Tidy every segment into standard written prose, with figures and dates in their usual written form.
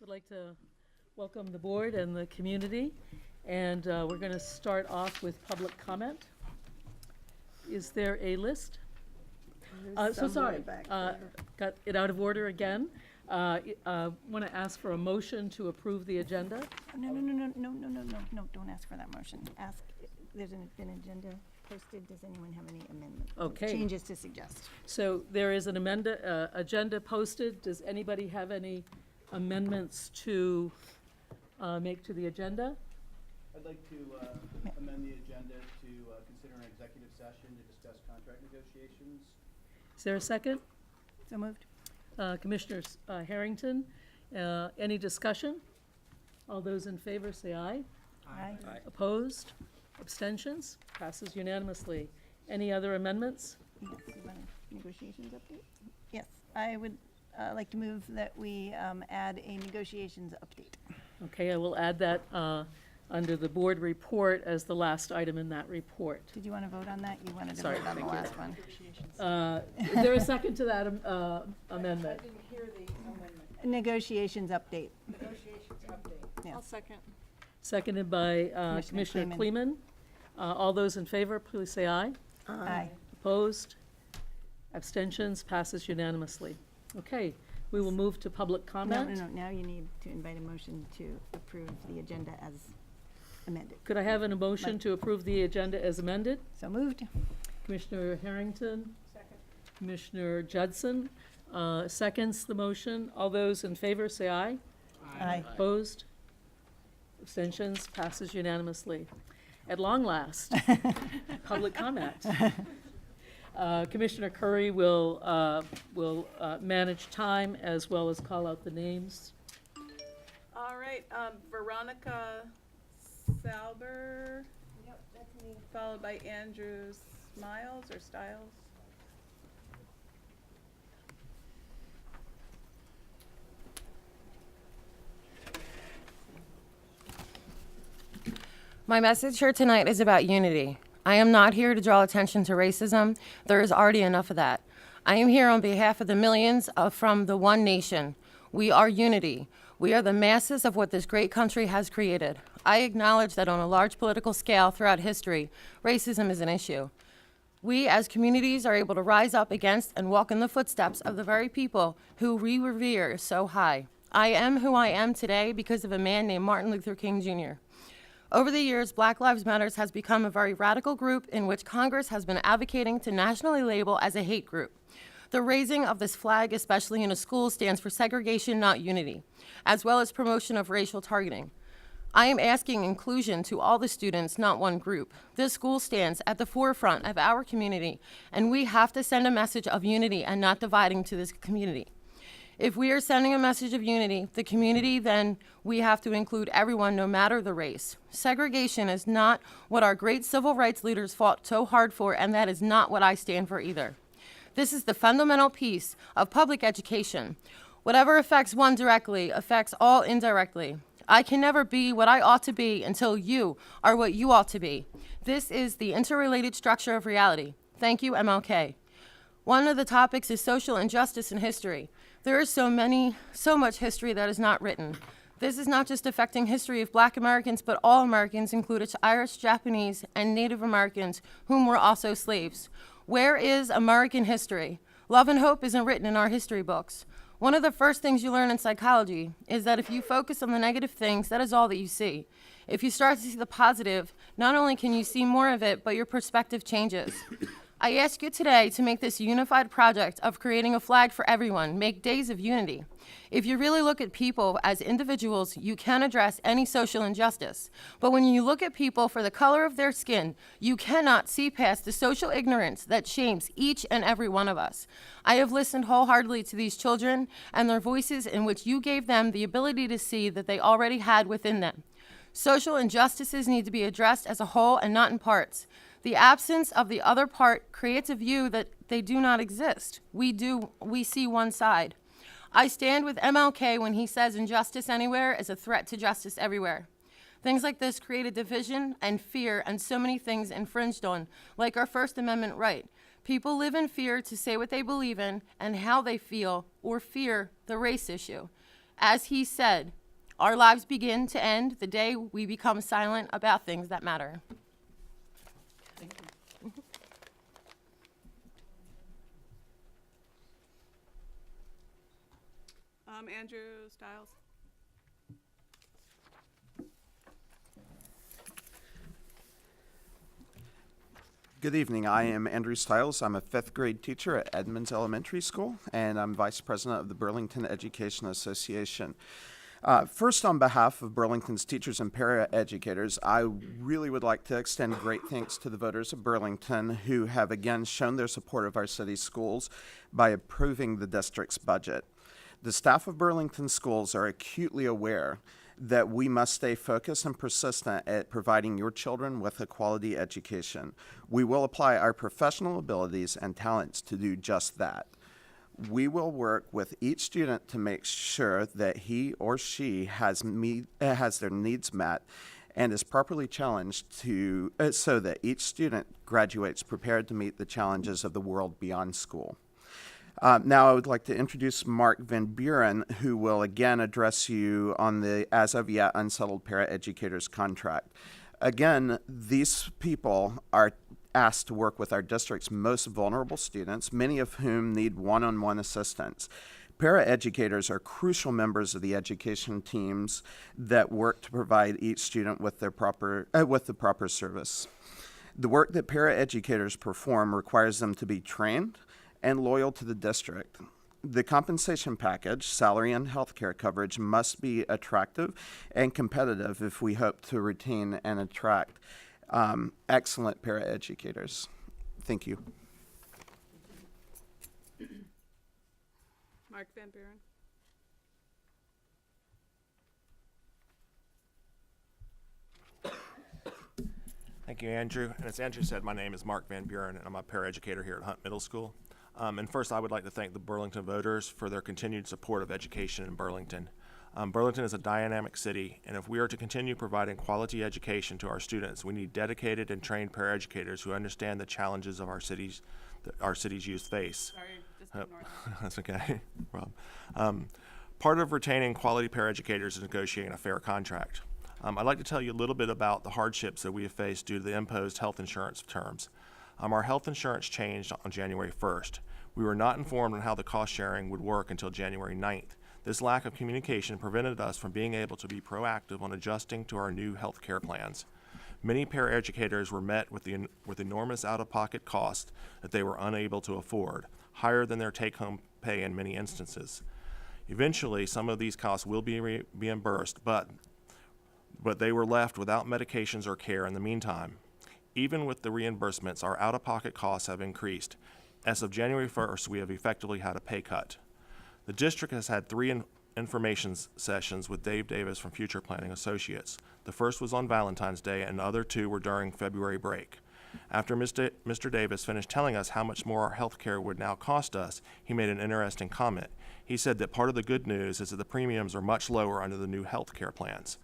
Would like to welcome the board and the community, and we're going to start off with public comment. Is there a list? So sorry, got it out of order again. Want to ask for a motion to approve the agenda? No, don't ask for that motion. Ask, there's been an agenda posted. Does anyone have any amendments? Okay. Changes to suggest? So there is an agenda posted. Does anybody have any amendments to make to the agenda? I'd like to amend the agenda to consider an executive session to discuss contract negotiations. Is there a second? So moved. Commissioner Harrington, any discussion? All those in favor say aye. Aye. Opposed? Abstentions? Passes unanimously. Any other amendments? Yes, you want a negotiations update? Yes, I would like to move that we add a negotiations update. Okay, I will add that under the board report as the last item in that report. Did you want to vote on that? You wanted to Sorry, vote on the thank you. last one. Is there a second to that amendment? I didn't hear the amendment. Negotiations update. Negotiations update. Yes. I'll second. Seconded by Commissioner Commissioner Kleeman. All those in favor, please say aye. Aye. Opposed? Abstentions? Passes unanimously. Okay, we will move to public comment. No, now you need to invite a motion to approve the agenda as amended. Could I have an motion to approve the agenda as amended? So moved. Commissioner Harrington, Second. Commissioner Judson seconds the motion. All those in favor, say aye. Aye. Opposed? Abstentions? Passes unanimously. At long last, public comment. Commissioner Curry will manage time as well as call out the names. All right, Veronica Salber. Yep, that's me. Followed by Andrew Smiles or Styles. My message here tonight is about unity. I am not here to draw attention to racism. There is already enough of that. I am here on behalf of the millions from the one nation. We are unity. We are the masses of what this great country has created. I acknowledge that on a large political scale throughout history, racism is an issue. We as communities are able to rise up against and walk in the footsteps of the very people who we revere so high. I am who I am today because of a man named Martin Luther King Jr. Over the years, Black Lives Matter has become a very radical group in which Congress has been advocating to nationally label as a hate group. The raising of this flag, especially in a school, stands for segregation, not unity, as well as promotion of racial targeting. I am asking inclusion to all the students, not one group. This school stands at the forefront of our community, and we have to send a message of unity and not dividing to this community. If we are sending a message of unity, the community, then we have to include everyone, no matter the race. Segregation is not what our great civil rights leaders fought so hard for, and that is not what I stand for either. This is the fundamental piece of public education. Whatever affects one directly affects all indirectly. I can never be what I ought to be until you are what you ought to be. This is the interrelated structure of reality. Thank you, MLK. One of the topics is social injustice in history. There is so much history that is not written. This is not just affecting history of Black Americans, but all Americans, including Irish, Japanese, and Native Americans, whom were also slaves. Where is American history? Love and hope isn't written in our history books. One of the first things you learn in psychology is that if you focus on the negative things, that is all that you see. If you start to see the positive, not only can you see more of it, but your perspective changes. I ask you today to make this a unified project of creating a flag for everyone, make days of unity. If you really look at people as individuals, you can address any social injustice. But when you look at people for the color of their skin, you cannot see past the social ignorance that shames each and every one of us. I have listened wholeheartedly to these children and their voices in which you gave them the ability to see that they already had within them. Social injustices need to be addressed as a whole and not in parts. The absence of the other part creates a view that they do not exist. We see one side. I stand with MLK when he says injustice anywhere is a threat to justice everywhere. Things like this create a division and fear and so many things infringed on, like our First Amendment right. People live in fear to say what they believe in and how they feel or fear the race issue. As he said, our lives begin to end the day we become silent about things that matter. Thank you. Andrew Stiles. Good evening. I am Andrew Stiles. I'm a 5th grade teacher at Edmonds Elementary School, and I'm vice president of the Burlington Education Association. First, on behalf of Burlington's teachers and para-educators, I really would like to extend great thanks to the voters of Burlington who have again shown their support of our city's schools by approving the district's budget. The staff of Burlington schools are acutely aware that we must stay focused and persistent at providing your children with a quality education. We will apply our professional abilities and talents to do just that. We will work with each student to make sure that he or she has their needs met and is properly challenged so that each student graduates prepared to meet the challenges of the world beyond school. Now I would like to introduce Mark Van Buren, who will again address you on the as of yet unsettled paraeducators contract. Again, these people are asked to work with our district's most vulnerable students, many of whom need one-on-one assistance. Paraeducators are crucial members of the education teams that work to provide each student with the proper service. The work that paraeducators perform requires them to be trained and loyal to the district. The compensation package, salary and health care coverage must be attractive and competitive if we hope to retain and attract excellent paraeducators. Thank you. Mark Van Buren. Thank you, Andrew. And as Andrew said, my name is Mark Van Buren, and I'm a paraeducator here at Hunt Middle School. And first, I would like to thank the Burlington voters for their continued support of education in Burlington. Burlington is a dynamic city, and if we are to continue providing quality education to our students, we need dedicated and trained paraeducators who understand the challenges of our city's youth face. Sorry, just ignore that. That's okay, Rob. Part of retaining quality paraeducators is negotiating a fair contract. I'd like to tell you a little bit about the hardships that we have faced due to the imposed health insurance terms. Our health insurance changed on January 1st. We were not informed on how the cost sharing would work until January 9th. This lack of communication prevented us from being able to be proactive on adjusting to our new health care plans. Many paraeducators were met with enormous out-of-pocket costs that they were unable to afford, higher than their take-home pay in many instances. Eventually, some of these costs will be reimbursed, but they were left without medications or care in the meantime. Even with the reimbursements, our out-of-pocket costs have increased. As of January 1st, we have effectively had a pay cut. The district has had 3 information sessions with Dave Davis from Future Planning Associates. The first was on Valentine's Day, and the other 2 were during February break. After Mr. Davis finished telling us how much more our health care would now cost us, he made an interesting comment. He said that part of the good news is that the premiums are much lower under the new health care plans.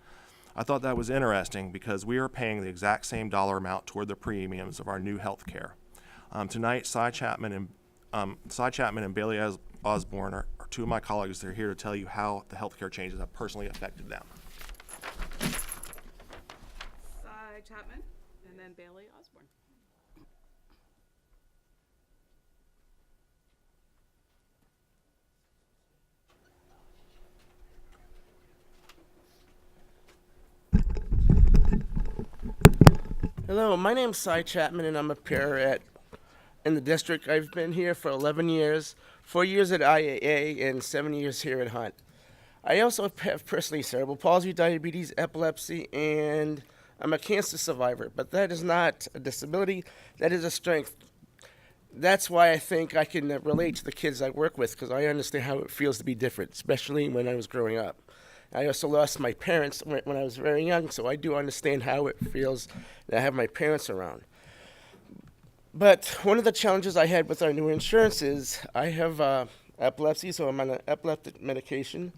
I thought that was interesting because we are paying the exact same dollar amount toward the premiums of our new health care. Tonight, Psy Chapman and Bailey Osborn are 2 of my colleagues that are here to tell you how the health care changes have personally affected them. Psy Chapman, and then Bailey Osborn. Hello, my name's Psy Chapman, and I'm a para in the district. I've been here for 11 years, 4 years at IAA, and 7 years here at Hunt. I also have personally cerebral palsy, diabetes, epilepsy, and I'm a cancer survivor. But that is not a disability, that is a strength. That's why I think I can relate to the kids I work with, because I understand how it feels to be different, especially when I was growing up. I also lost my parents when I was very young, so I do understand how it feels to have my parents around. But one of the challenges I had with our new insurance is I have epilepsy, so I'm on an epileptic medication.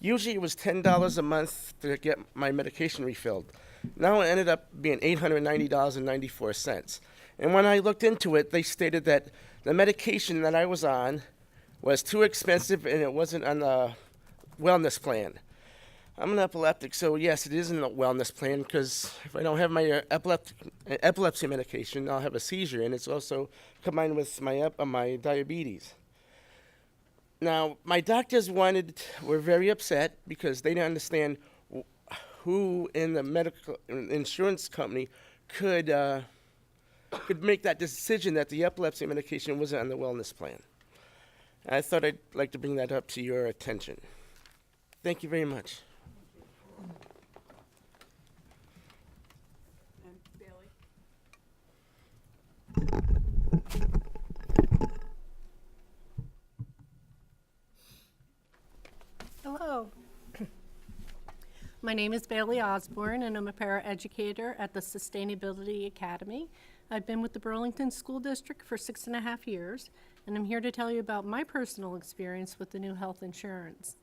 Usually it was $10 a month to get my medication refilled. Now it ended up being $890.94. And when I looked into it, they stated that the medication that I was on was too expensive and it wasn't on the wellness plan. I'm an epileptic, so yes, it is a wellness plan because if I don't have my epilepsy medication, I'll have a seizure, and it's also combined with my diabetes. Now, my doctors were very upset because they didn't understand who in the medical insurance company could make that decision that the epilepsy medication wasn't on the wellness plan. I thought I'd like to bring that up to your attention. Thank you very much. And Bailey? Hello. My name is Bailey Osborn, and I'm a paraeducator at the Sustainability Academy. I've been with the Burlington School District for 6.5 years, and I'm here to tell you about my personal experience with the new health insurance.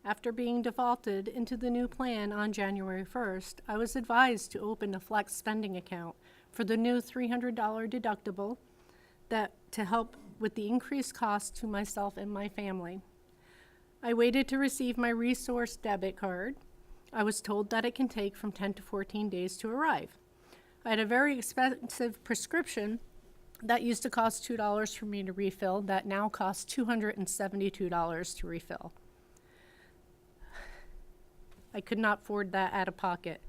After being defaulted into the new plan on January 1st, I was advised to open a flex spending account for the new $300 deductible to help with the increased cost to myself and my family. I waited to receive my resource debit card. I was told that it can take from 10 to 14 days to arrive. I had a very expensive prescription that used to cost $2 for me to refill that now costs $272 to refill. I could not afford that out of pocket.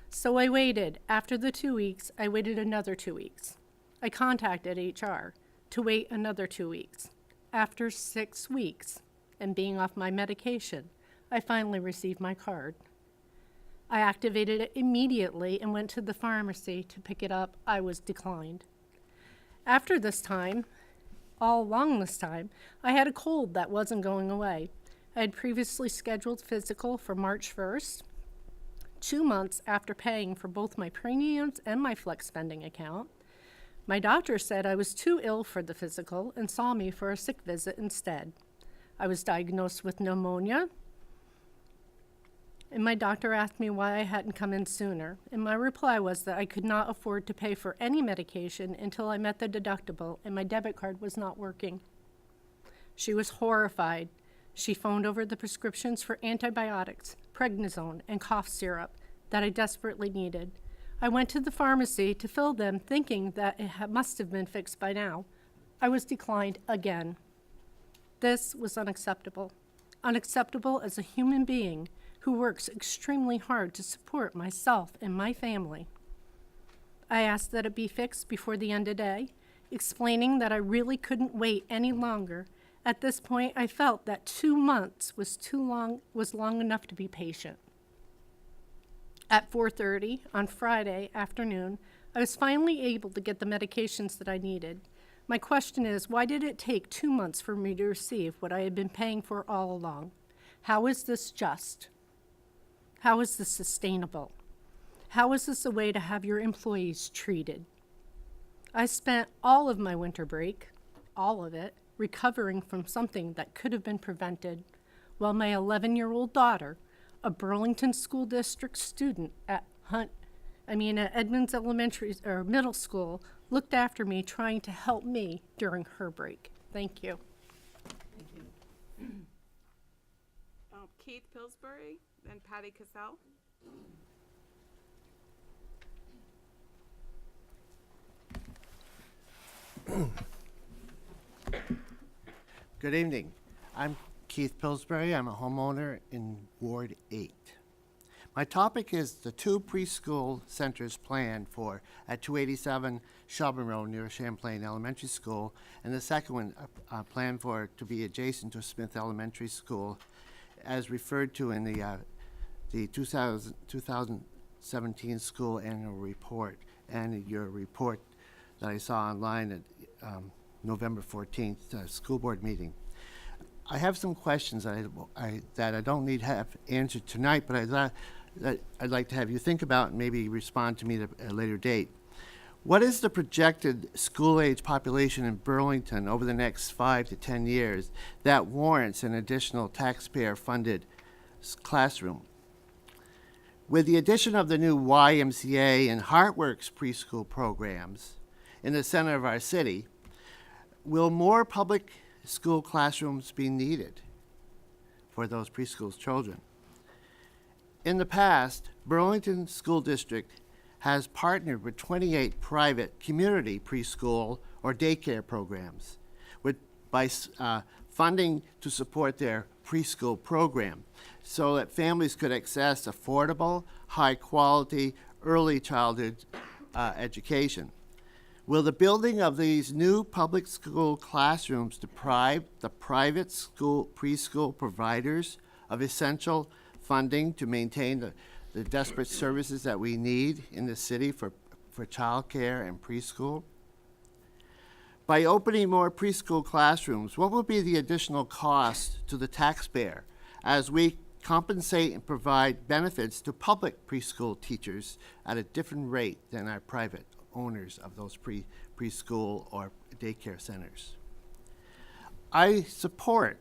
So I waited. After the 2 weeks, I waited another 2 weeks. I contacted HR to wait another 2 weeks. After 6 weeks and being off my medication, I finally received my card. I activated it immediately and went to the pharmacy to pick it up. I was declined. After this time, all along this time, I had a cold that wasn't going away. I had previously scheduled physical for March 1st, 2 months after paying for both my premiums and my flex spending account. My doctor said I was too ill for the physical and saw me for a sick visit instead. I was diagnosed with pneumonia, and my doctor asked me why I hadn't come in sooner, and my reply was that I could not afford to pay for any medication until I met the deductible and my debit card was not working. She was horrified. She phoned over the prescriptions for antibiotics, prednisone, and cough syrup that I desperately needed. I went to the pharmacy to fill them, thinking that it must have been fixed by now. I was declined again. This was unacceptable. Unacceptable as a human being who works extremely hard to support myself and my family. I asked that it be fixed before the end of the day, explaining that I really couldn't wait any longer. At this point, I felt that 2 months was long enough to be patient. At 4:30 on Friday afternoon, I was finally able to get the medications that I needed. My question is, why did it take 2 months for me to receive what I had been paying for all along? How is this just? How is this sustainable? How is this a way to have your employees treated? I spent all of my winter break, all of it, recovering from something that could have been prevented, while my 11-year-old daughter, a Burlington School District student at Edmonds Middle School, looked after me, trying to help me during her break. Thank you. Keith Pillsbury and Patty Cassell. Good evening. I'm Keith Pillsbury. I'm a homeowner in Ward 8. My topic is the 2 preschool centers planned for at 287 Shelburne Road near Champlain Elementary School, and the second one planned for to be adjacent to Smith Elementary School, as referred to in the 2017 school annual report and your report that I saw online at November 14th school board meeting. I have some questions that I don't need to have answered tonight, but I'd like to have you think about and maybe respond to me at a later date. What is the projected school-age population in Burlington over the next 5 to 10 years that warrants an additional taxpayer-funded classroom? With the addition of the new YMCA and HeartWorks preschool programs in the center of our city, will more public school classrooms be needed for those preschool children. In the past, Burlington School District has partnered with 28 private community preschool or daycare programs by funding to support their preschool program so that families could access affordable, high-quality, early childhood education. Will the building of these new public school classrooms deprive the private school preschool providers of essential funding to maintain the desperate services that we need in the city for childcare and preschool? By opening more preschool classrooms, what will be the additional cost to the taxpayer as we compensate and provide benefits to public preschool teachers at a different rate than our private owners of those preschool or daycare centers? I support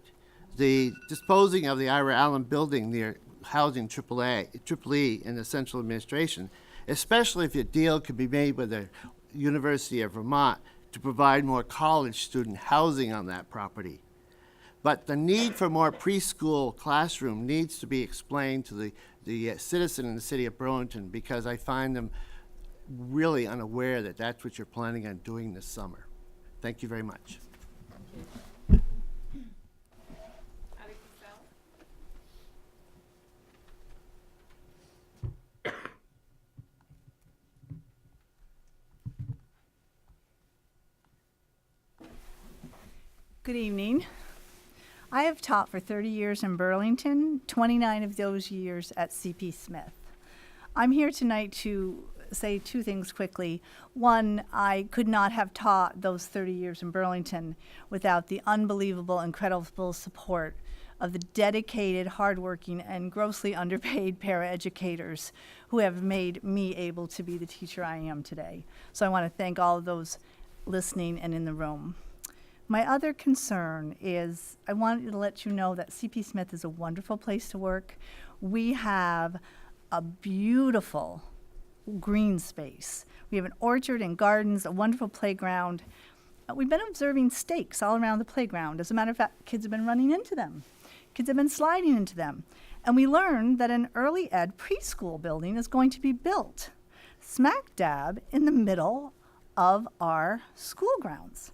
the disposing of the Ira Allen building near housing EEE in the central administration, especially if a deal could be made with the University of Vermont to provide more college student housing on that property. But the need for more preschool classroom needs to be explained to the citizen in the city of Burlington, because I find them really unaware that that's what you're planning on doing this summer. Thank you very much. Good evening. I have taught for 30 years in Burlington, 29 of those years at CP Smith. I'm here tonight to say two things quickly. One, I could not have taught those 30 years in Burlington without the unbelievable, incredible support of the dedicated, hardworking, and grossly underpaid paraeducators who have made me able to be the teacher I am today. So I want to thank all of those listening and in the room. My other concern is I wanted to let you know that CP Smith is a wonderful place to work. We have a beautiful green space. We have an orchard and gardens, a wonderful playground. We've been observing stakes all around the playground. As a matter of fact, kids have been running into them. Kids have been sliding into them. And we learned that an early ed preschool building is going to be built smack dab in the middle of our school grounds.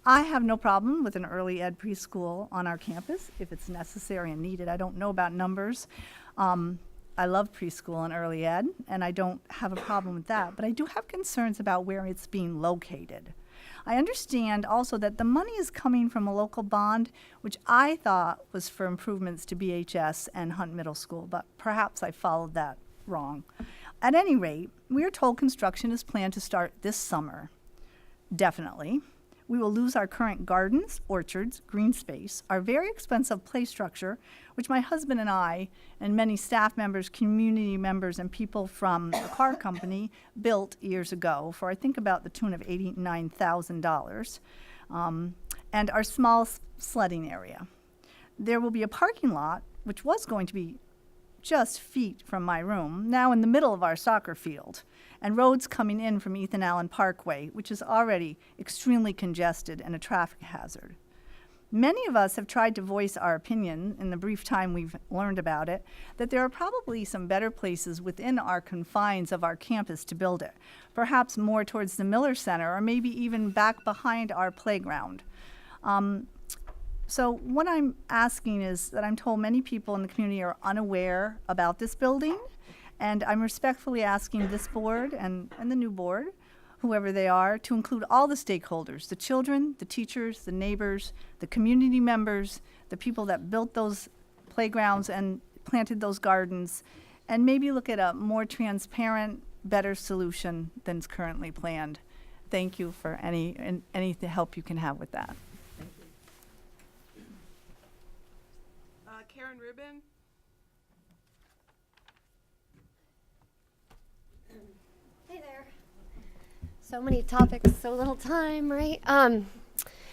I have no problem with an early ed preschool on our campus if it's necessary and needed. I don't know about numbers. I love preschool and early ed, and I don't have a problem with that, but I do have concerns about where it's being located. I understand also that the money is coming from a local bond, which I thought was for improvements to BHS and Hunt Middle School, but perhaps I followed that wrong. At any rate, we are told construction is planned to start this summer. Definitely. We will lose our current gardens, orchards, green space, our very expensive play structure, which my husband and I and many staff members, community members, and people from the car company built years ago for I think about the tune of $89,000, and our small sledding area. There will be a parking lot, which was going to be just feet from my room, now in the middle of our soccer field, and roads coming in from Ethan Allen Parkway, which is already extremely congested and a traffic hazard. Many of us have tried to voice our opinion in the brief time we've learned about it, that there are probably some better places within our confines of our campus to build it, perhaps more towards the Miller Center or maybe even back behind our playground. So what I'm asking is that I'm told many people in the community are unaware about this building, and I'm respectfully asking this board and the new board, whoever they are, to include all the stakeholders, the children, the teachers, the neighbors, the community members, the people that built those playgrounds and planted those gardens, and maybe look at a more transparent, better solution than's currently planned. Thank you for any help you can have with that. Karen Rubin. Hey there. So many topics, so little time, right?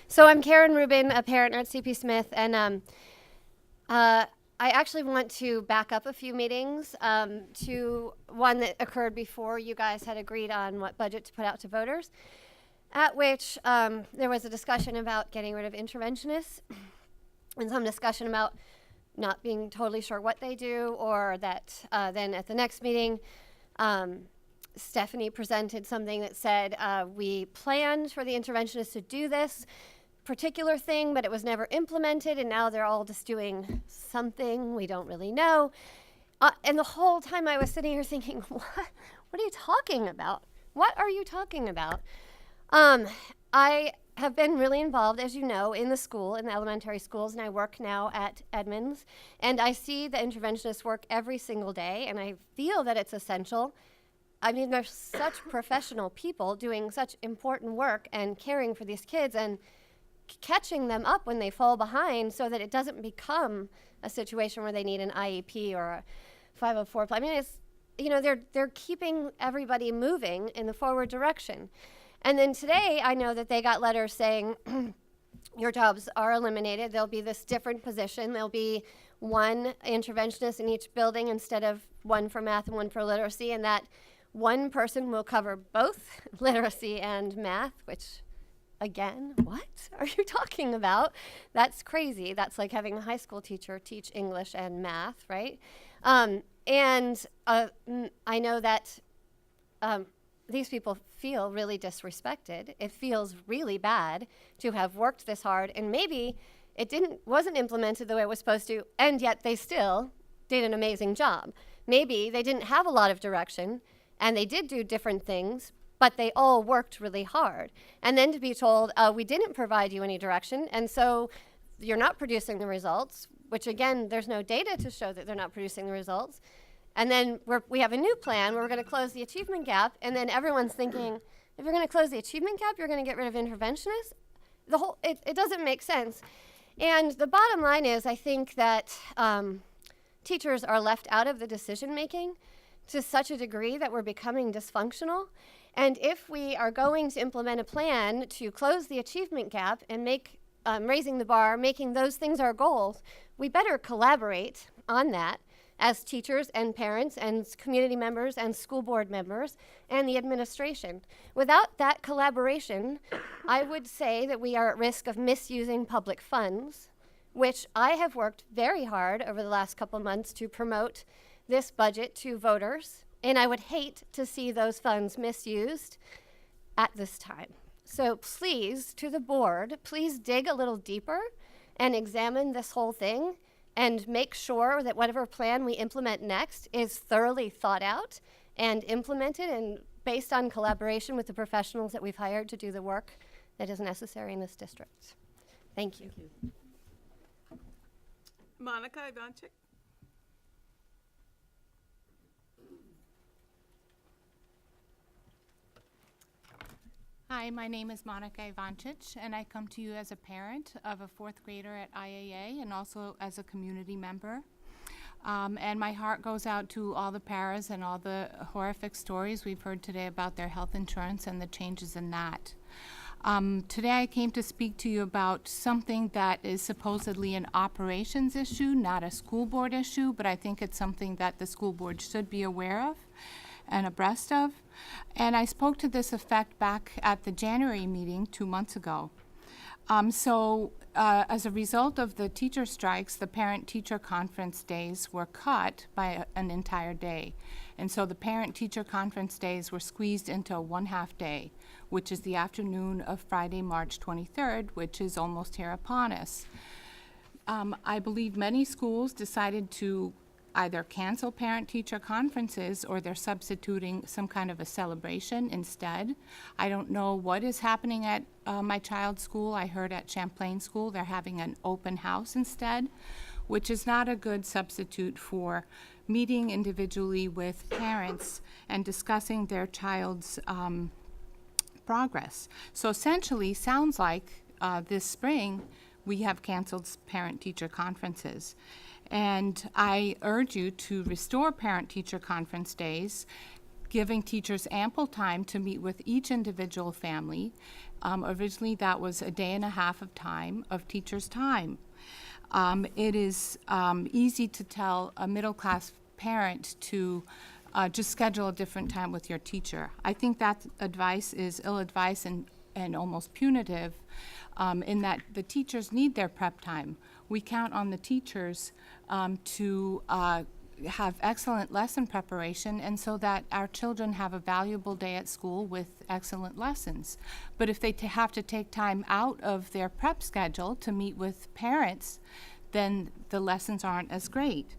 So I'm Karen Rubin, a parent at CP Smith, and I actually want to back up a few meetings to one that occurred before you guys had agreed on what budget to put out to voters, at which there was a discussion about getting rid of interventionists and some discussion about not being totally sure what they do, or that then at the next meeting, Stephanie presented something that said, we planned for the interventionists to do this particular thing, but it was never implemented, and now they're all just doing something we don't really know. And the whole time I was sitting here thinking, what are you talking about? What are you talking about? I have been really involved, as you know, in the school, in the elementary schools, and I work now at Edmonds, and I see the interventionists work every single day, and I feel that it's essential. I mean, there's such professional people doing such important work and caring for these kids and catching them up when they fall behind so that it doesn't become a situation where they need an IEP or a 504 plan. I mean, it's, you know, they're keeping everybody moving in the forward direction. And then today, I know that they got letters saying, your jobs are eliminated. There'll be this different position. There'll be one interventionist in each building instead of one for math and one for literacy, and that one person will cover both literacy and math, which, again, what are you talking about? That's crazy. That's like having a high school teacher teach English and math, right? I know that these people feel really disrespected. It feels really bad to have worked this hard, and maybe it wasn't implemented the way it was supposed to, and yet they still did an amazing job. Maybe they didn't have a lot of direction, and they did do different things, but they all worked really hard. And then to be told, we didn't provide you any direction, and so you're not producing the results, which again, there's no data to show that they're not producing the results. And then we have a new plan where we're going to close the achievement gap, and then everyone's thinking, if you're going to close the achievement gap, you're going to get rid of interventionists? It doesn't make sense. And the bottom line is, I think that teachers are left out of the decision making to such a degree that we're becoming dysfunctional. And if we are going to implement a plan to close the achievement gap and make raising the bar, making those things our goals, we better collaborate on that as teachers and parents and community members and school board members and the administration. Without that collaboration, I would say that we are at risk of misusing public funds, which I have worked very hard over the last couple months to promote this budget to voters, and I would hate to see those funds misused at this time. So please, to the board, please dig a little deeper and examine this whole thing and make sure that whatever plan we implement next is thoroughly thought out and implemented and based on collaboration with the professionals that we've hired to do the work that is necessary in this district. Thank you. Thank you. Monica Ivanchik. Hi, my name is Monica Ivanchik, and I come to you as a parent of a fourth grader at IAA and also as a community member. And my heart goes out to all the paras and all the horrific stories we've heard today about their health insurance and the changes in that. Today I came to speak to you about something that is supposedly an operations issue, not a school board issue, but I think it's something that the school board should be aware of and abreast of. And I spoke to this effect back at the January meeting 2 months ago. As a result of the teacher strikes, the parent-teacher conference days were cut by an entire day. And so the parent-teacher conference days were squeezed into one half day, which is the afternoon of Friday, March 23rd, which is almost here upon us. I believe many schools decided to either cancel parent-teacher conferences or they're substituting some kind of a celebration instead. I don't know what is happening at my child's school. I heard at Champlain School they're having an open house instead, which is not a good substitute for meeting individually with parents and discussing their child's progress. So essentially, sounds like this spring we have canceled parent-teacher conferences. And I urge you to restore parent-teacher conference days, giving teachers ample time to meet with each individual family. Originally, that was a day and a half of time, of teachers' time. It is easy to tell a middle-class parent to just schedule a different time with your teacher. I think that advice is ill-advised and almost punitive in that the teachers need their prep time. we count on the teachers to have excellent lesson preparation, and so that our children have a valuable day at school with excellent lessons. But if they have to take time out of their prep schedule to meet with parents, then the lessons aren't as great.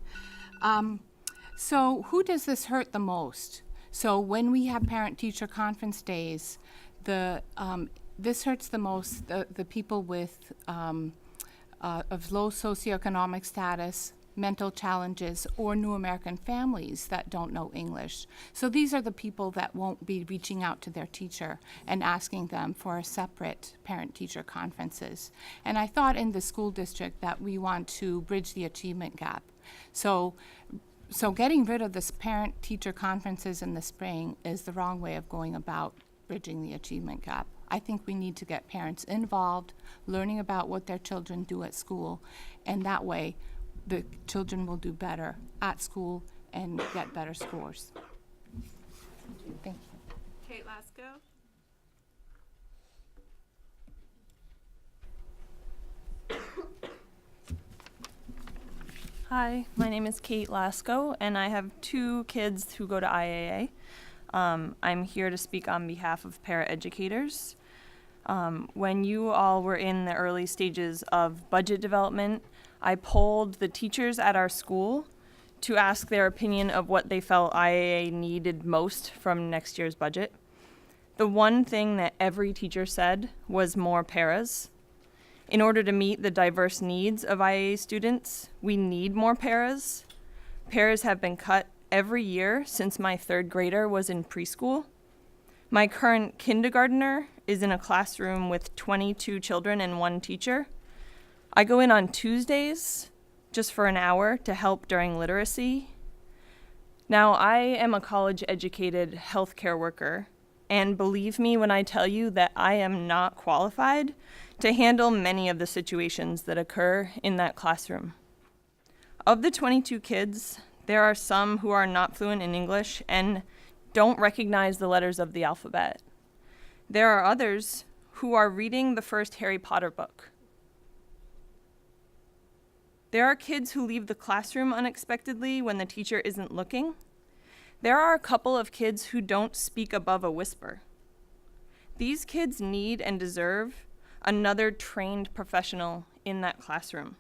So who does this hurt the most? So when we have parent-teacher conference days, this hurts the most the people with of low socioeconomic status, mental challenges, or new American families that don't know English. So these are the people that won't be reaching out to their teacher and asking them for separate parent-teacher conferences. And I thought in the school district that we want to bridge the achievement gap. So getting rid of this parent-teacher conferences in the spring is the wrong way of going about bridging the achievement gap. I think we need to get parents involved, learning about what their children do at school, and that way the children will do better at school and get better scores. Thank you. Kate Lascaux. Hi, my name is Kate Lascaux, and I have 2 kids who go to IAA. I'm here to speak on behalf of paraeducators. When you all were in the early stages of budget development, I polled the teachers at our school to ask their opinion of what they felt IAA needed most from next year's budget. The one thing that every teacher said was more paras. In order to meet the diverse needs of IAA students, we need more paras. Paras have been cut every year since my 3rd grader was in preschool. My current kindergartner is in a classroom with 22 children and 1 teacher. I go in on Tuesdays just for an hour to help during literacy. Now, I am a college-educated healthcare worker, and believe me when I tell you that I am not qualified to handle many of the situations that occur in that classroom. Of the 22 kids, there are some who are not fluent in English and don't recognize the letters of the alphabet. There are others who are reading the first Harry Potter book. There are kids who leave the classroom unexpectedly when the teacher isn't looking. There are a couple of kids who don't speak above a whisper. These kids need and deserve another trained professional in that classroom.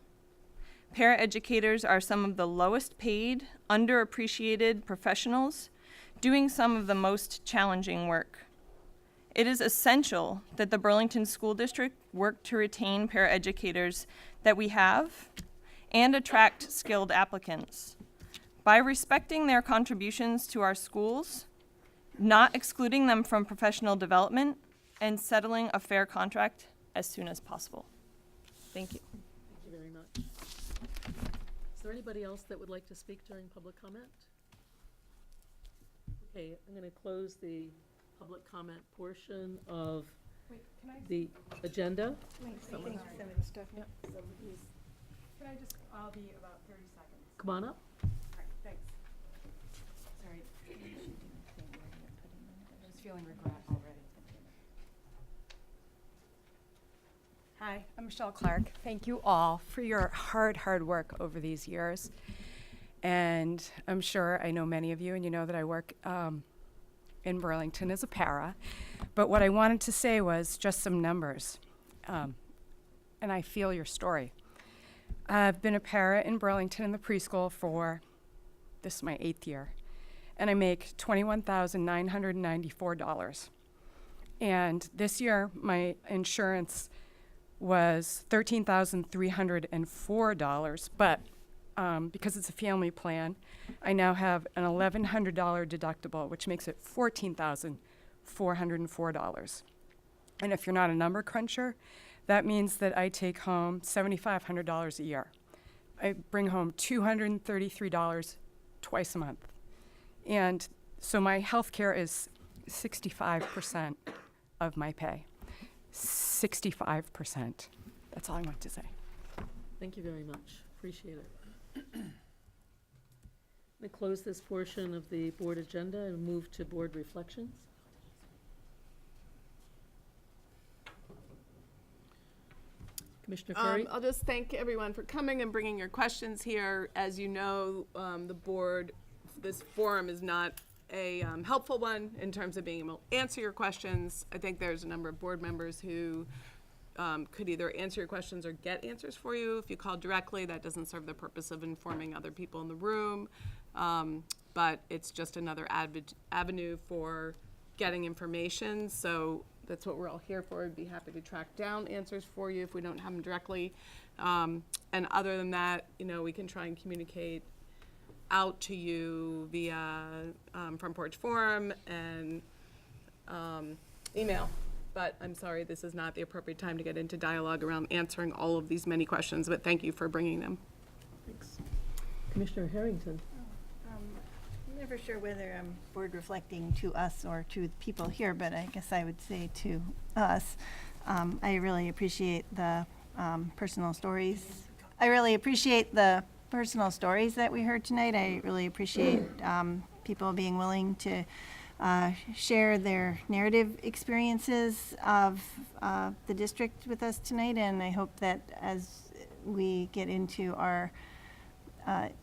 Paraeducators are some of the lowest paid, underappreciated professionals doing some of the most challenging work. It is essential that the Burlington School District work to retain paraeducators that we have and attract skilled applicants. By respecting their contributions to our schools, not excluding them from professional development, and settling a fair contract as soon as possible. Thank you. Thank you very much. Is there anybody else that would like to speak during public comment? Okay, I'm going to close the public comment portion of the agenda. Can I just, I'll be about 30 seconds. Come on up. All right, thanks. Sorry. I was feeling regret already. Hi, I'm Michelle Clark. Thank you all for your hard work over these years. And I'm sure I know many of you, and you know that I work in Burlington as a para. But what I wanted to say was just some numbers. And I feel your story. I've been a para in Burlington in the preschool for, this is my 8th year, and I make $21,994. And this year, my insurance was $13,304, but because it's a family plan, I now have an $1,100 deductible, which makes it $14,404. And if you're not a number cruncher, that means that I take home $7,500 a year. I bring home $233 twice a month. And so my health care is 65% of my pay. 65%. That's all I want to say. Thank you very much. Appreciate it. I'm going to close this portion of the board agenda and move to board reflections. Commissioner Curry? I'll just thank everyone for coming and bringing your questions here. As you know, the board, this forum is not a helpful one in terms of being able to answer your questions. I think there's a number of board members who could either answer your questions or get answers for you. If you call directly, that doesn't serve the purpose of informing other people in the room. But it's just another avenue for getting information. So that's what we're all here for. I'd be happy to track down answers for you if we don't have them directly. And other than that, you know, we can try and communicate out to you via Front Porch Forum and email. But I'm sorry, this is not the appropriate time to get into dialogue around answering all of these many questions, but thank you for bringing them. Thanks. Commissioner Harrington? I'm never sure whether I'm board reflecting to us or to the people here, but I guess I would say to us. I really appreciate the personal stories. I really appreciate the personal stories that we heard tonight. I really appreciate people being willing to share their narrative experiences of the district with us tonight, and I hope that as we get into our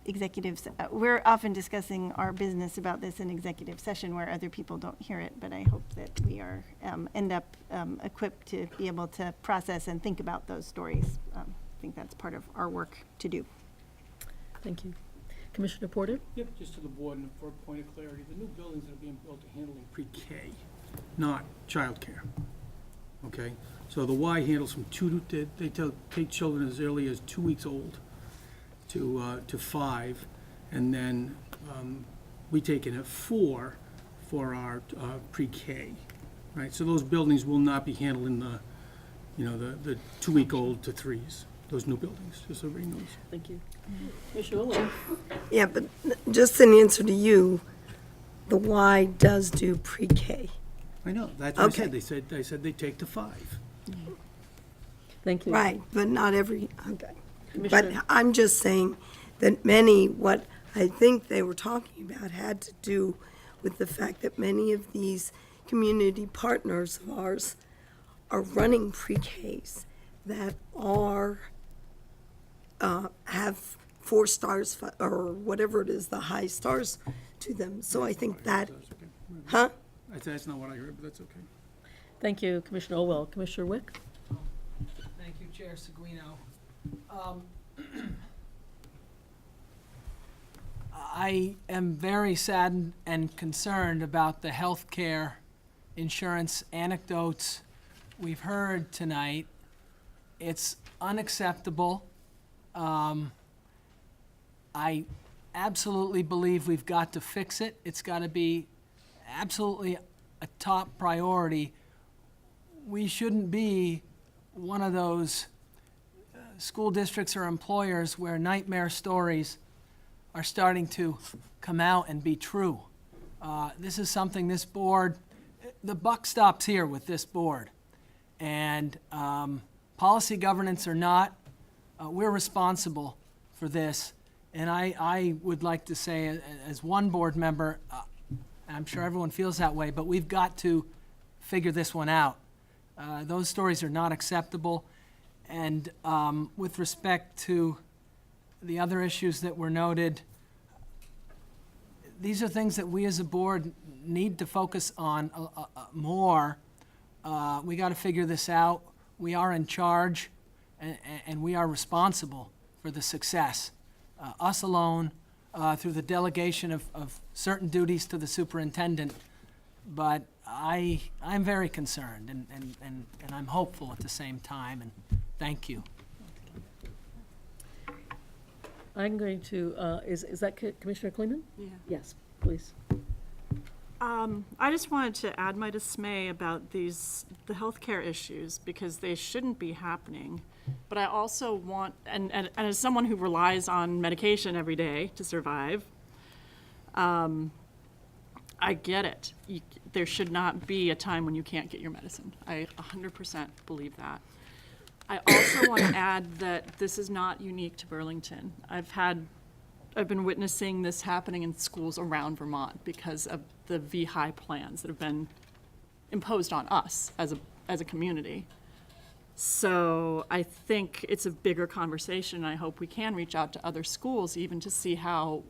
executives, we're often discussing our business about this in executive session where other people don't hear it, but I hope that we are end up equipped to be able to process and think about those stories. I think that's part of our work to do. Thank you. Commissioner Porter? Yep, just to the board, and for a point of clarity, the new buildings that are being built are handling pre-K, not childcare. Okay? So the Y handles from take children as early as 2 weeks old to 5, and then we take it at 4 for our pre-K, right? So those buildings will not be handling the 2-week-old to 3s. Those new buildings, just so everybody knows. Thank you. Commissioner Owen? Yeah, but just in answer to you, the Y does do pre-K. I know, that's what Okay. I said. They said they take to 5. Thank you. Right, but not every, okay. But Commissioner- I'm just saying that many, what I think they were talking about had to do with the fact that many of these community partners of ours are running pre-Ks that are, have 4 stars or whatever it is, the high stars to them. So I think that, huh? That's not what I heard, but that's okay. Thank you, Commissioner Olwell. Commissioner Wick? Thank you, Chair Seguino. I am very saddened and concerned about the healthcare insurance anecdotes we've heard tonight. It's unacceptable. I absolutely believe we've got to fix it. It's got to be absolutely a top priority. We shouldn't be one of those school districts or employers where nightmare stories are starting to come out and be true. This is something this board, the buck stops here with this board. And policy governance or not, we're responsible for this. And I would like to say, as one board member, I'm sure everyone feels that way, but we've got to figure this one out. Those stories are not acceptable. And with respect to the other issues that were noted, these are things that we as a board need to focus on more. We got to figure this out. We are in charge, and we are responsible for the success. Us alone, through the delegation of certain duties to the superintendent. But I'm very concerned, and I'm hopeful at the same time, and thank you. I'm going to, is that Commissioner Kleeman? Yeah. Yes, please. I just wanted to add my dismay about the healthcare issues, because they shouldn't be happening. But I also want, and as someone who relies on medication every day to survive, I get it. There should not be a time when you can't get your medicine. I 100% believe that. I also want to add that this is not unique to Burlington. I've been witnessing this happening in schools around Vermont because of the VHI plans that have been imposed on us as a community. So I think it's a bigger conversation. I hope we can reach out to other schools even to see how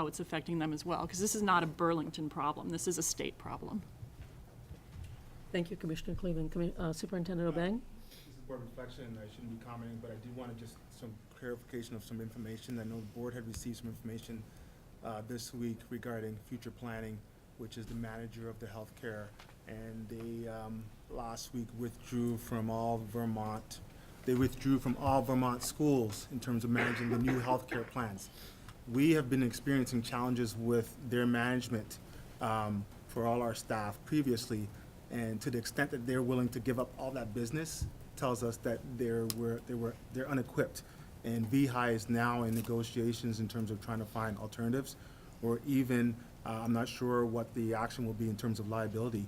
it's affecting them as well, because this is not a Burlington problem. This is a state problem. Thank you, Commissioner Cleveland. Superintendent Obeng? This is board reflection, I shouldn't be commenting, but I do want to just some clarification of some information. I know the board had received some information this week regarding future planning, which is the manager of the healthcare, and they last week withdrew from all Vermont. They withdrew from all Vermont schools in terms of managing the new healthcare plans. We have been experiencing challenges with their management for all our staff previously, and to the extent that they're willing to give up all that business tells us that they're unequipped. And VHI is now in negotiations in terms of trying to find alternatives, or even I'm not sure what the action will be in terms of liability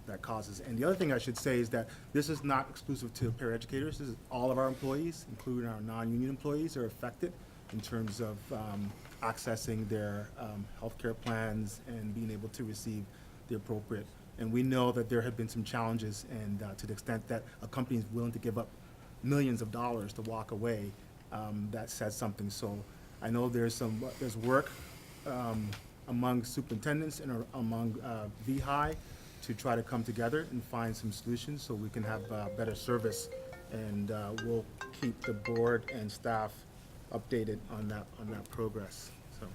that causes. And the other thing I should say is that this is not exclusive to paraeducators. This is all of our employees, including our non-union employees, are affected in terms of accessing their healthcare plans and being able to receive the appropriate. And we know that there have been some challenges, and to the extent that a company is willing to give up millions of dollars to walk away, that says something. So I know there's work among superintendents and among VHI to try to come together and find some solutions so we can have better service, and we'll keep the board and staff updated on that progress. So,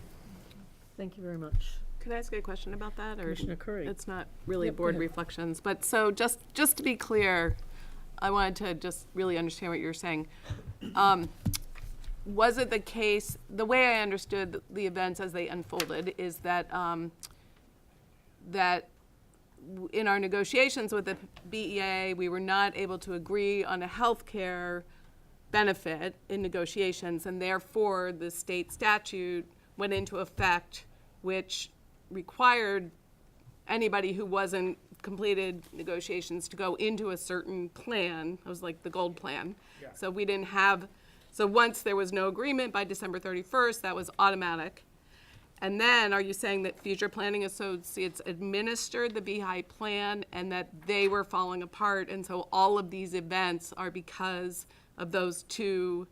thank you very much. Could I ask a question about that? Or Commissioner Curry. It's not really Yep, go board ahead. reflections, but so just to be clear, I wanted to just really understand what you were saying. Was it the case, the way I understood the events as they unfolded is that in our negotiations with the BEA, we were not able to agree on a healthcare benefit in negotiations, and therefore the state statute went into effect, which required anybody who wasn't completed negotiations to go into a certain plan. It was like the gold plan. Yeah. So we didn't have, so once there was no agreement by December 31st, that was automatic. And then are you saying that future planning associates administered the BHI plan and that they were falling apart, and so all of these events are because of those two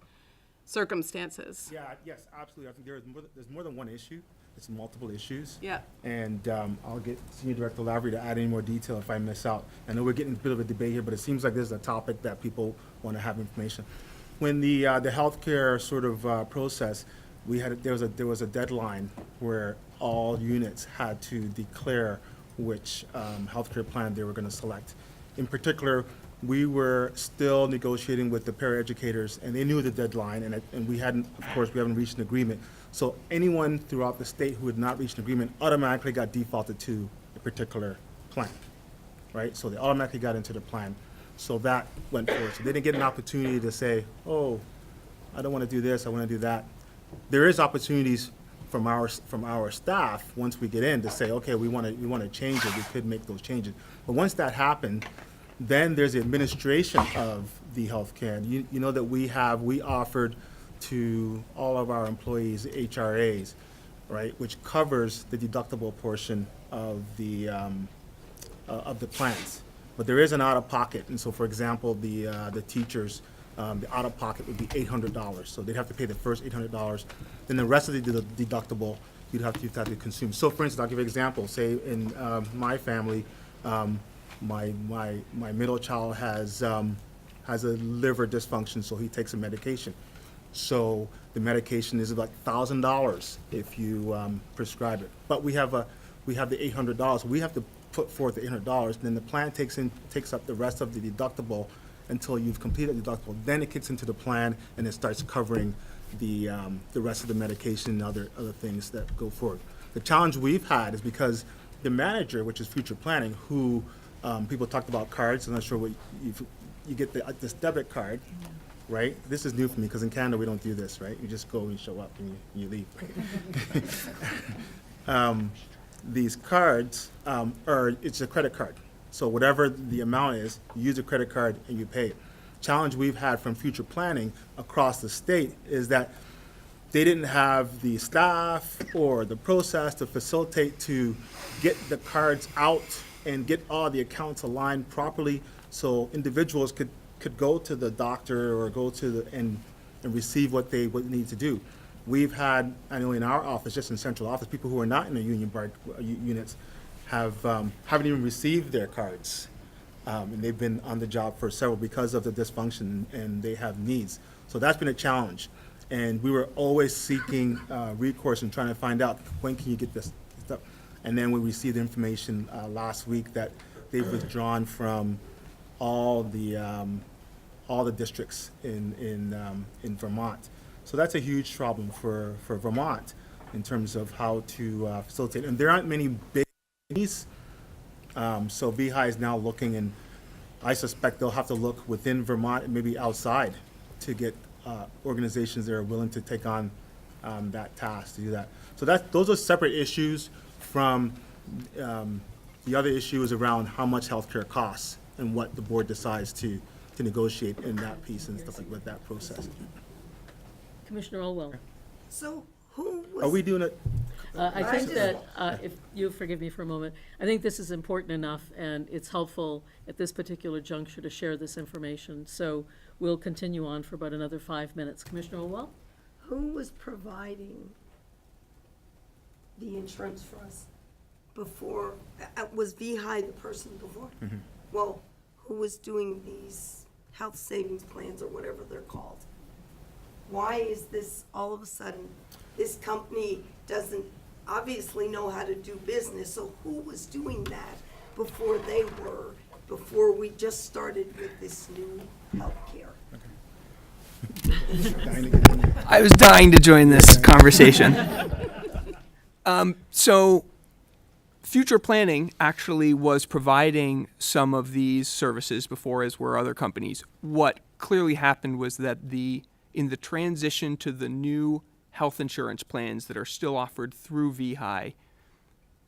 circumstances? yeah, yes, absolutely. I think there's more than one issue. It's multiple issues. Yeah. And I'll get Senior Director Lavery to add any more detail if I miss out. I know we're getting a bit of a debate here, but it seems like this is a topic that people want to have information. When the healthcare sort of process, there was a deadline where all units had to declare which healthcare plan they were going to select. In particular, we were still negotiating with the paraeducators, and they knew the deadline, and we haven't reached an agreement. So anyone throughout the state who had not reached an agreement automatically got defaulted to a particular plan, right? So they automatically got into the plan. So that went forward. So they didn't get an opportunity to say, oh, I don't want to do this, I want to do that. There is opportunities from our staff once we get in to say, okay, we want to change it. We could make those changes. But once that happened, then there's the administration of the healthcare. You know that we offered to all of our employees HRAs, right, which covers the deductible portion of the plans. But there is an out-of-pocket, and so, for example, the teachers, the out-of-pocket would be $800. So they'd have to pay the first $800. Then the rest of the deductible you'd have to consume. So, for instance, I'll give you an example. Say in my family, my middle child has a liver dysfunction, so he takes a medication. So the medication is about $1,000 if you prescribe it. But we have the $800. We have to put forth the $800, and then the plan takes up the rest of the deductible until you've completed the deductible. Then it kicks into the plan, and it starts covering the rest of the medication and other things that go forward. The challenge we've had is because the manager, which is future planning, who people talked about cards. I'm not sure what you get this debit card. Right? This is new for me because in Canada we don't do this, right? You just go and show up and you leave. These cards it's a credit card. So whatever the amount is, you use a credit card and you pay it. Challenge we've had from future planning across the state is that they didn't have the staff or the process to facilitate to get the cards out and get all the accounts aligned properly so individuals could could go to the doctor or go to and receive what they need to do. We've had, I know in our office, just in central office, people who are not in the union bar units haven't even received their cards. And they've been on the job for several because of the dysfunction, and they have needs. So that's been a challenge. And we were always seeking recourse and trying to find out, when can you get this stuff? And then we received information last week that they've withdrawn from all the districts in Vermont. So that's a huge problem for Vermont in terms of how to facilitate. And there aren't many big cities, so VHI is now looking, and I suspect they'll have to look within Vermont and maybe outside to get organizations that are willing to take on that task to do that. So those are separate issues from the other issue is around how much healthcare costs and what the board decides to negotiate in that piece and stuff like with that process. Commissioner Olwell. So who was? Are we doing it? I think that, if you forgive me for a moment, I think this is important enough, and it's helpful at this particular juncture to share this information. So we'll continue on for about another 5 minutes. Commissioner Olwell? Who was providing the insurance for us before? Was VHI the person before? Mm-hmm. Well, who was doing these health savings plans or whatever they're called? Why is this all of a sudden, this company doesn't obviously know how to do business, so who was doing that before we just started with this new healthcare? I was dying to join this conversation. So Future Planning actually was providing some of these services before, as were other companies. What clearly happened was that in the transition to the new health insurance plans that are still offered through VHI,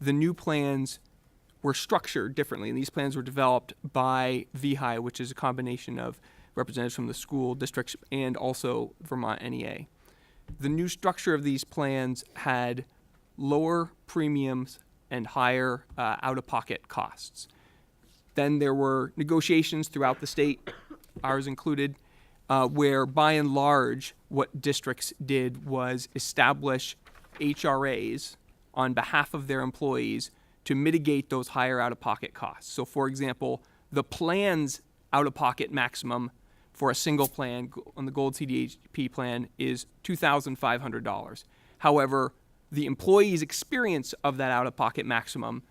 the new plans were structured differently, and these plans were developed by VHI, which is a combination of representatives from the school districts and also Vermont NEA. The new structure of these plans had lower premiums and higher out-of-pocket costs. Then there were negotiations throughout the state, ours included, where by and large what districts did was establish HRAs on behalf of their employees to mitigate those higher out-of-pocket costs. So for example, the plan's out-of-pocket maximum for a single plan on the Gold CDHP plan is $2,500. However, the employee's experience of that out-of-pocket maximum,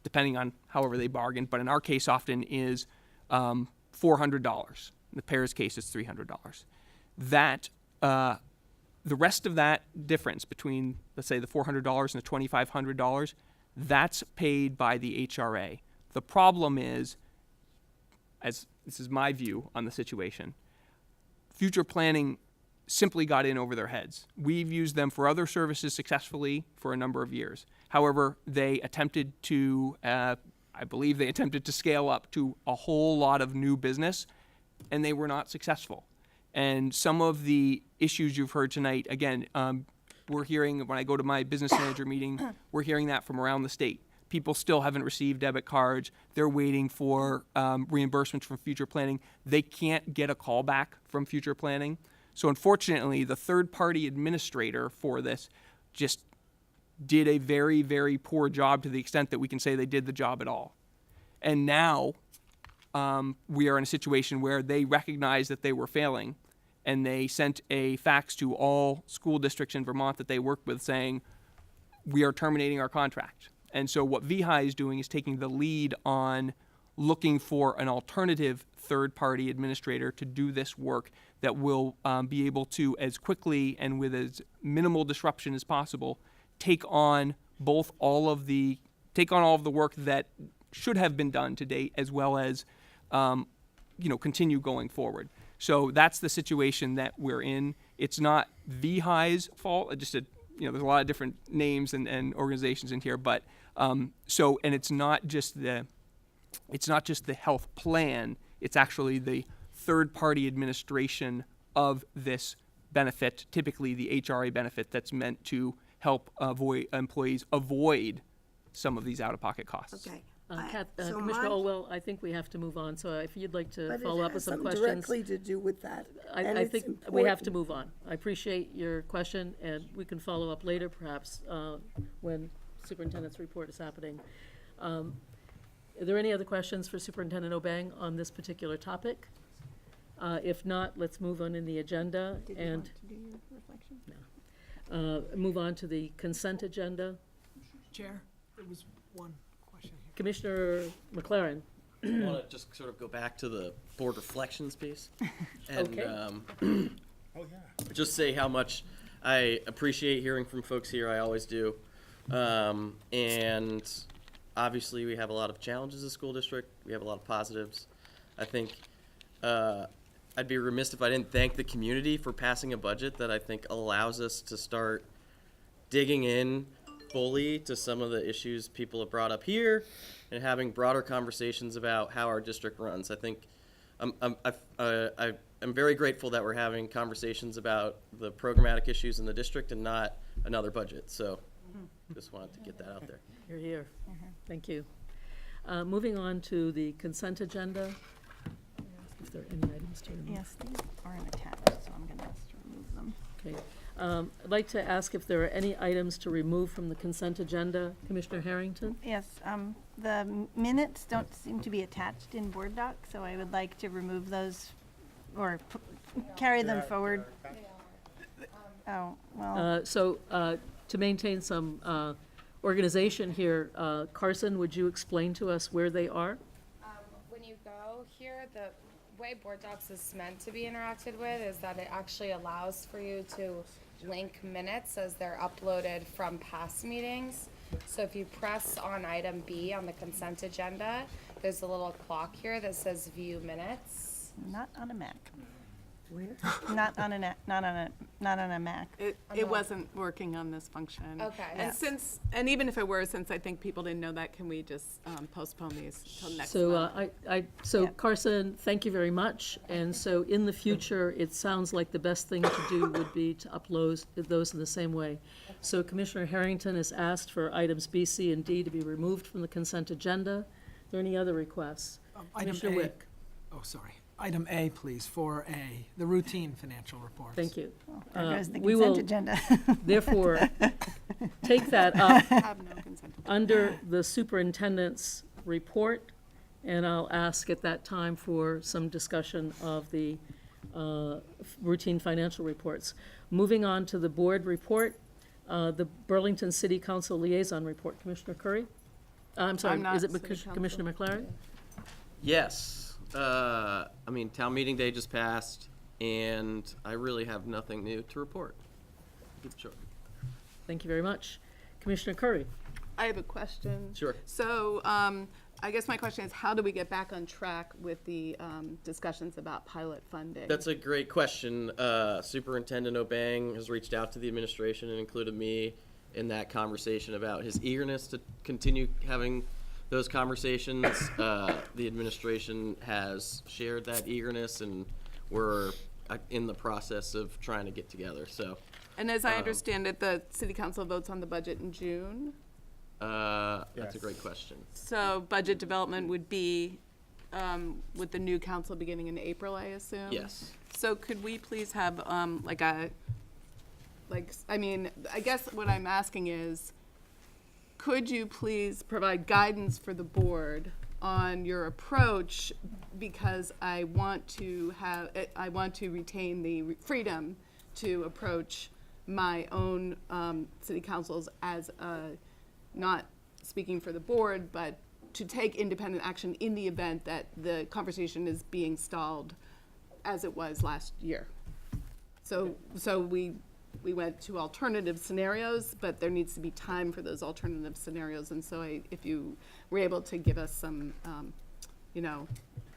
depending on however they bargain, but in our case often is $400. In the pair's case, it's $300. That the rest of that difference between, let's say, the $400 and the $2,500, that's paid by the HRA. The problem is, as this is my view on the situation, Future Planning simply got in over their heads. We've used them for other services successfully for a number of years. However, they attempted to, I believe they attempted to scale up to a whole lot of new business, and they were not successful. And some of the issues you've heard tonight, again, we're hearing, when I go to my business manager meeting, we're hearing that from around the state. People still haven't received debit cards. They're waiting for reimbursements from Future Planning. They can't get a call back from Future Planning. So unfortunately, the third-party administrator for this just did a very, very poor job to the extent that we can say they did the job at all. And now we are in a situation where they recognize that they were failing, and they sent a fax to all school districts in Vermont that they work with saying, we are terminating our contract. And so what VHI is doing is taking the lead on looking for an alternative third-party administrator to do this work that will be able to, as quickly and with as minimal disruption as possible, take on all of the work that should have been done to date, as well as continue going forward. So that's the situation that we're in. It's not VHI's fault. There's a lot of different names and organizations in here, but and it's not just the health plan. It's actually the third-party administration of this benefit, typically the HRA benefit, that's meant to help employees avoid some of these out-of-pocket costs. Okay, So Commissioner my- Olwell, I think we have to move on, so if you'd like to But follow it up with has some something questions. directly to do with that, and I it's think we have to important. move on. I appreciate your question, and we can follow up later perhaps when superintendent's report is happening. Are there any other questions for Superintendent Obeng on this particular topic? If not, let's move on in the agenda and move on to the consent agenda. Chair, there was one question here. Commissioner McLaren. I want to just sort of go back to the board reflections piece. And, Okay. Oh, yeah. just say how much I appreciate hearing from folks here. I always do. And obviously, we have a lot of challenges as a school district. We have a lot of positives. I think I'd be remiss if I didn't thank the community for passing a budget that I think allows us to start digging in fully to some of the issues people have brought up here and having broader conversations about how our district runs. I think I'm very grateful that we're having conversations about the programmatic issues in the district and not another budget. So just wanted to get that out there. You're here. Thank you. Moving on to the consent agenda. If there are any items to remove. Yes, these aren't attached, so I'm going to ask to remove them. Okay. I'd like to ask if there are any items to remove from the consent agenda. Commissioner Harrington? Yes, the minutes don't seem to be attached in board doc, so I would like to remove those or carry them forward. Oh, well. So to maintain some organization here, Carson, would you explain to us where they are? When you go here, the way board docs is meant to be interacted with is that it actually allows for you to link minutes as they're uploaded from past meetings. So if you press on item B on the consent agenda, there's a little clock here that says view minutes. Not on a Mac. Where? Not on a Mac. It wasn't working on this function. Okay. And even if it were, since I think people didn't know that, can we just postpone these till next So, month? so Carson, thank you very much. And so in the future, it sounds like the best thing to do would be to upload those in the same way. So Commissioner Harrington has asked for items B, C, and D to be removed from the consent agenda. Are there any other requests? Item Commissioner A. Wick. Oh, sorry. Item A, please, 4A, the routine financial reports. Thank you. There goes the We consent will agenda. Therefore, take that up Have no consent. under the superintendent's report, and I'll ask at that time for some discussion of the routine financial reports. Moving on to the board report, the Burlington City Council Liaison Report. Commissioner Curry? I'm sorry, I'm not is it City Council. Commissioner McLaren? Yes. I mean, town meeting day just passed, and I really have nothing new to report. Keep it short. Thank you very much. Commissioner Curry? I have a question. Sure. So I guess my question is, how do we get back on track with the discussions about pilot funding? That's a great question. Superintendent Obeng has reached out to the administration and included me in that conversation about his eagerness to continue having those conversations. The administration has shared that eagerness, and we're in the process of trying to get together. So, And as I understand it, the city council votes on the budget in June. that's a great question. So budget development would be with the new council beginning in April, I assume? Yes. So could we please have I guess what I'm asking is, could you please provide guidance for the board on your approach? Because I want to retain the freedom to approach my own city councils as not speaking for the board, but to take independent action in the event that the conversation is being stalled as it was last year. So we went to alternative scenarios, but there needs to be time for those alternative scenarios. And so if you were able to give us some,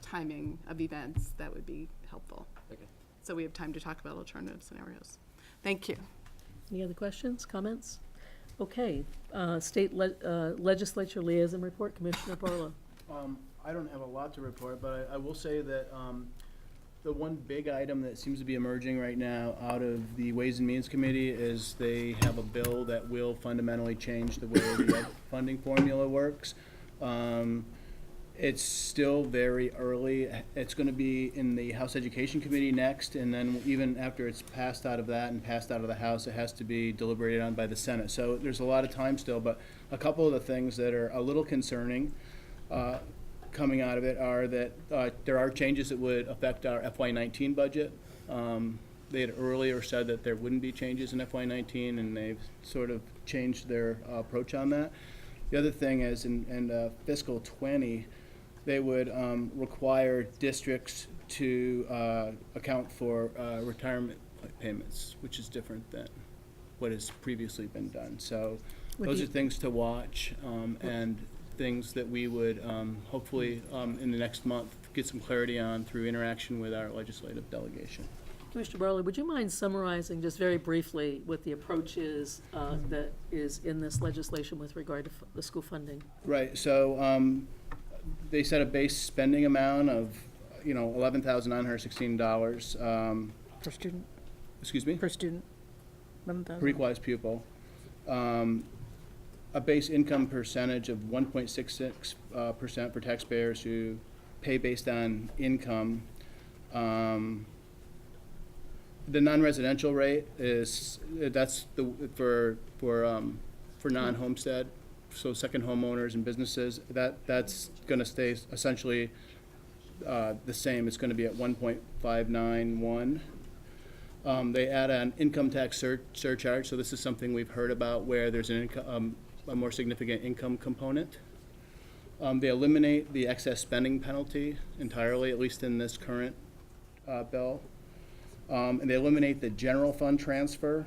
timing of events, that would be helpful. Okay. So we have time to talk about alternative scenarios. Thank you. Any other questions, comments? Okay, state legislature liaison report, Commissioner Barlow. I don't have a lot to report, but I will say that the one big item that seems to be emerging right now out of the Ways and Means Committee is they have a bill that will fundamentally change the way the funding formula works. It's still very early. It's going to be in the House Education Committee next, and then even after it's passed out of that and passed out of the House, it has to be deliberated on by the Senate. So there's a lot of time still, but a couple of the things that are a little concerning coming out of it are that there are changes that would affect our FY19 budget. They had earlier said that there wouldn't be changes in FY19, and they've sort of changed their approach on that. The other thing is in fiscal 20, they would require districts to account for retirement payments, which is different than what has previously been done. So those are things to watch, and things that we would hopefully in the next month get some clarity on through interaction with our legislative delegation. Commissioner Barlow, would you mind summarizing just very briefly what the approach is that is in this legislation with regard to the school funding? Right. So they set a base spending amount of, $11,916 per student. Excuse me. Per student. 11,000. Per equalized pupil. A base income percentage of 1.66% for taxpayers who pay based on income. The non-residential rate is for non-homestead, so second homeowners and businesses. That's going to stay essentially the same. It's going to be at 1.591. They add an income tax surcharge. So this is something we've heard about where there's a more significant income component. They eliminate the excess spending penalty entirely, at least in this current bill. And they eliminate the general fund transfer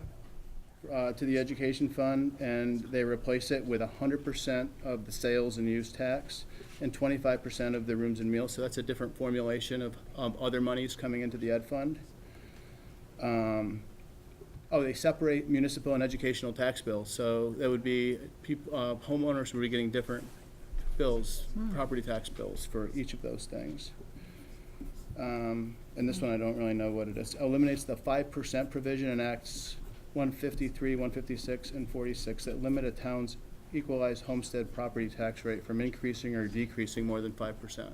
to the education fund, and they replace it with 100% of the sales and use tax and 25% of the rooms and meals. So that's a different formulation of other monies coming into the ed fund. They separate municipal and educational tax bills. So that would be homeowners would be getting different bills, property tax bills for each of those things. And this one I don't really know what it is. Eliminates the 5% provision in Acts 153, 156, and 46 that limit a town's equalized homestead property tax rate from increasing or decreasing more than 5%.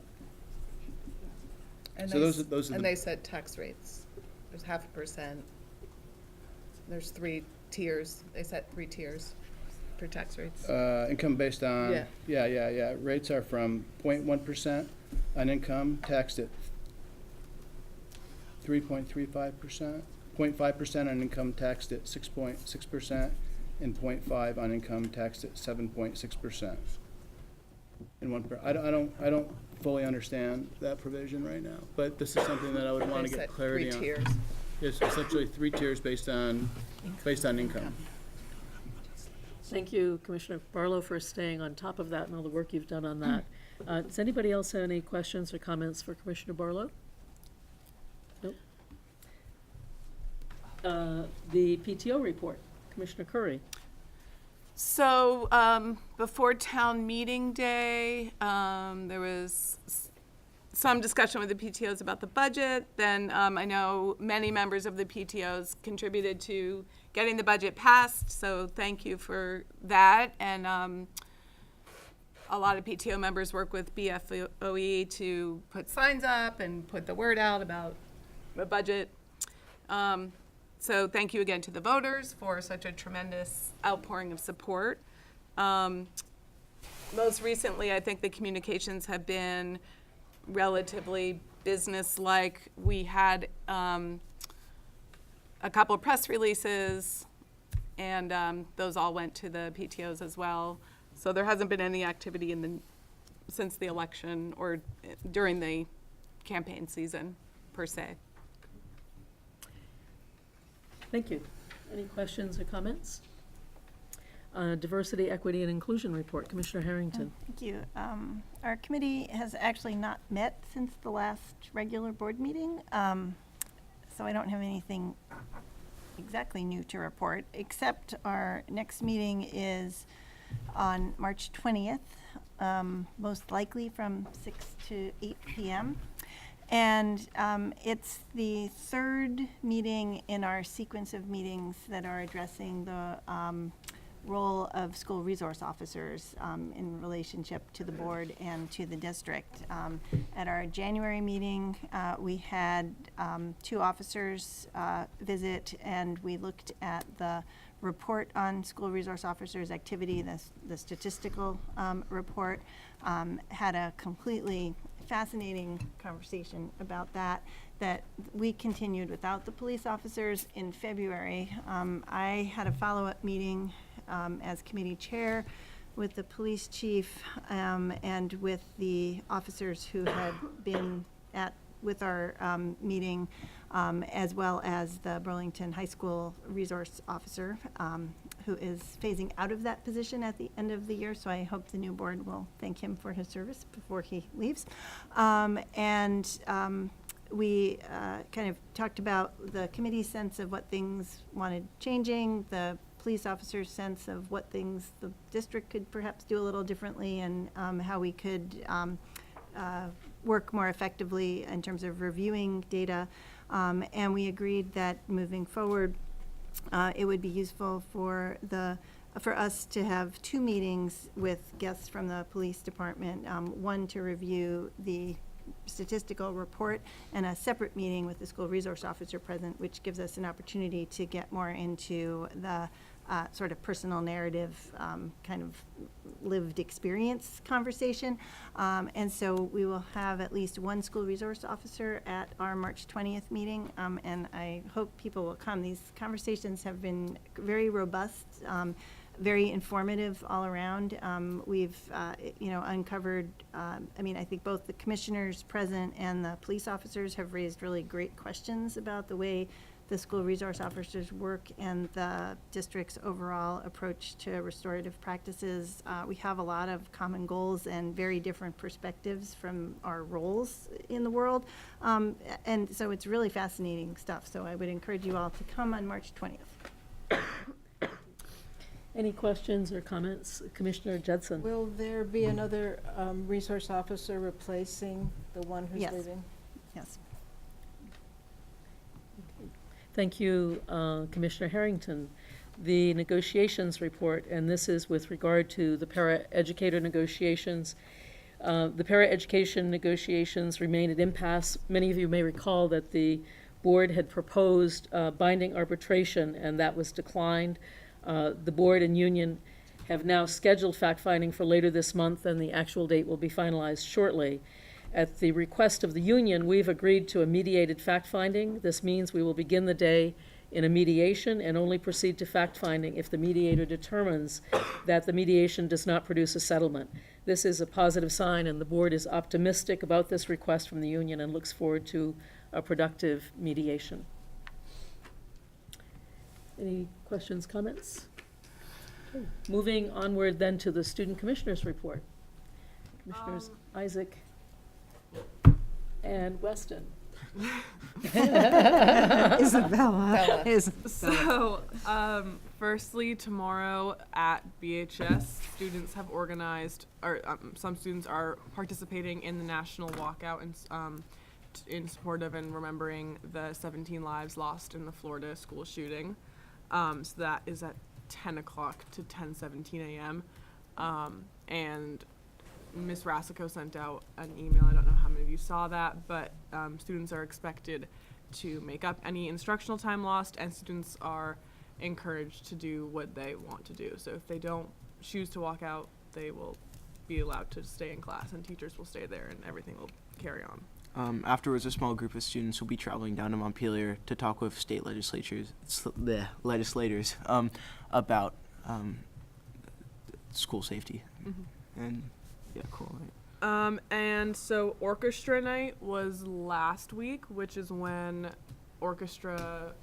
And so those are they set tax rates. There's 0.5%. There's 3 tiers. They set 3 tiers for tax rates. Income based on yeah. Rates are from 0.1% on income taxed at 3.35%, 0.5% on income taxed at 6.6%, and 0.5 on income taxed at 7.6%. I don't fully understand that provision right now, but this is something that I would want to get clarity on. 3 tiers. It's essentially 3 tiers based on income. Thank you, Commissioner Barlow, for staying on top of that and all the work you've done on that. Does anybody else have any questions or comments for Commissioner Barlow? Nope. The PTO report, Commissioner Curry. So before town meeting day, there was some discussion with the PTOs about the budget. Then I know many members of the PTOs contributed to getting the budget passed, so thank you for that. And a lot of PTO members work with BFOE to put signs up and put the word out about the budget. So thank you again to the voters for such a tremendous outpouring of support. Most recently, I think the communications have been relatively business-like. We had a couple of press releases, and those all went to the PTOs as well. So there hasn't been any activity since the election or during the campaign season, per se. Thank you. Any questions or comments? Diversity, Equity, and Inclusion Report, Commissioner Harrington. Thank you. Our committee has actually not met since the last regular board meeting, so I don't have anything exactly new to report, except our next meeting is on March 20th, most likely from 6 to 8 p.m. And it's the third meeting in our sequence of meetings that are addressing the role of school resource officers in relationship to the board and to the district. At our January meeting, we had 2 officers visit, and we looked at the report on school resource officers' activity, the statistical report, had a completely fascinating conversation about that we continued without the police officers in February. I had a follow-up meeting as committee chair with the police chief and with the officers who had been with our meeting, as well as the Burlington High School resource officer, who is phasing out of that position at the end of the year. So I hope the new board will thank him for his service before he leaves. We kind of talked about the committee's sense of what things wanted changing, the police officer's sense of what things the district could perhaps do a little differently, and how we could work more effectively in terms of reviewing data. And we agreed that moving forward, it would be useful for us to have 2 meetings with guests from the police department, one to review the statistical report, and a separate meeting with the school resource officer present, which gives us an opportunity to get more into the sort of personal narrative, kind of lived experience conversation. And so we will have at least 1 school resource officer at our March 20th meeting, and I hope people will come. These conversations have been very robust, very informative all around. We've, uncovered, I think both the commissioners present and the police officers have raised really great questions about the way the school resource officers work and the district's overall approach to restorative practices. We have a lot of common goals and very different perspectives from our roles in the world. And so it's really fascinating stuff. So I would encourage you all to come on March 20th. Any questions or comments? Commissioner Judson? Will there be another resource officer replacing the one who's Yes. leaving? Yes. Thank you, Commissioner Harrington. The negotiations report, and this is with regard to the para-educator negotiations. The para-education negotiations remain at impasse. Many of you may recall that the board had proposed binding arbitration, and that was declined. The board and union have now scheduled fact-finding for later this month, and the actual date will be finalized shortly. At the request of the union, we've agreed to a mediated fact-finding. This means we will begin the day in a mediation and only proceed to fact-finding if the mediator determines that the mediation does not produce a settlement. This is a positive sign, and the board is optimistic about this request from the union and looks forward to a productive mediation. Any questions, comments? Okay. Moving onward then to the student commissioners report. Commissioners Isaac and Weston. Isabella. So, firstly, tomorrow at BHS, students have organized, or some students are participating in the national walkout in support of and remembering the 17 lives lost in the Florida school shooting. So that is at 10 o'clock to 10:17 a.m. And Ms. Lascaux sent out an email. I don't know how many of you saw that, but students are expected to make up any instructional time lost, and students are encouraged to do what they want to do. So if they don't choose to walk out, they will be allowed to stay in class, and teachers will stay there, and everything will carry on. Afterwards, a small group of students will be traveling down to Montpelier to talk with state legislators about school safety. Mm-hmm. And yeah, cool. Right? And so orchestra night was last week, which is when orchestra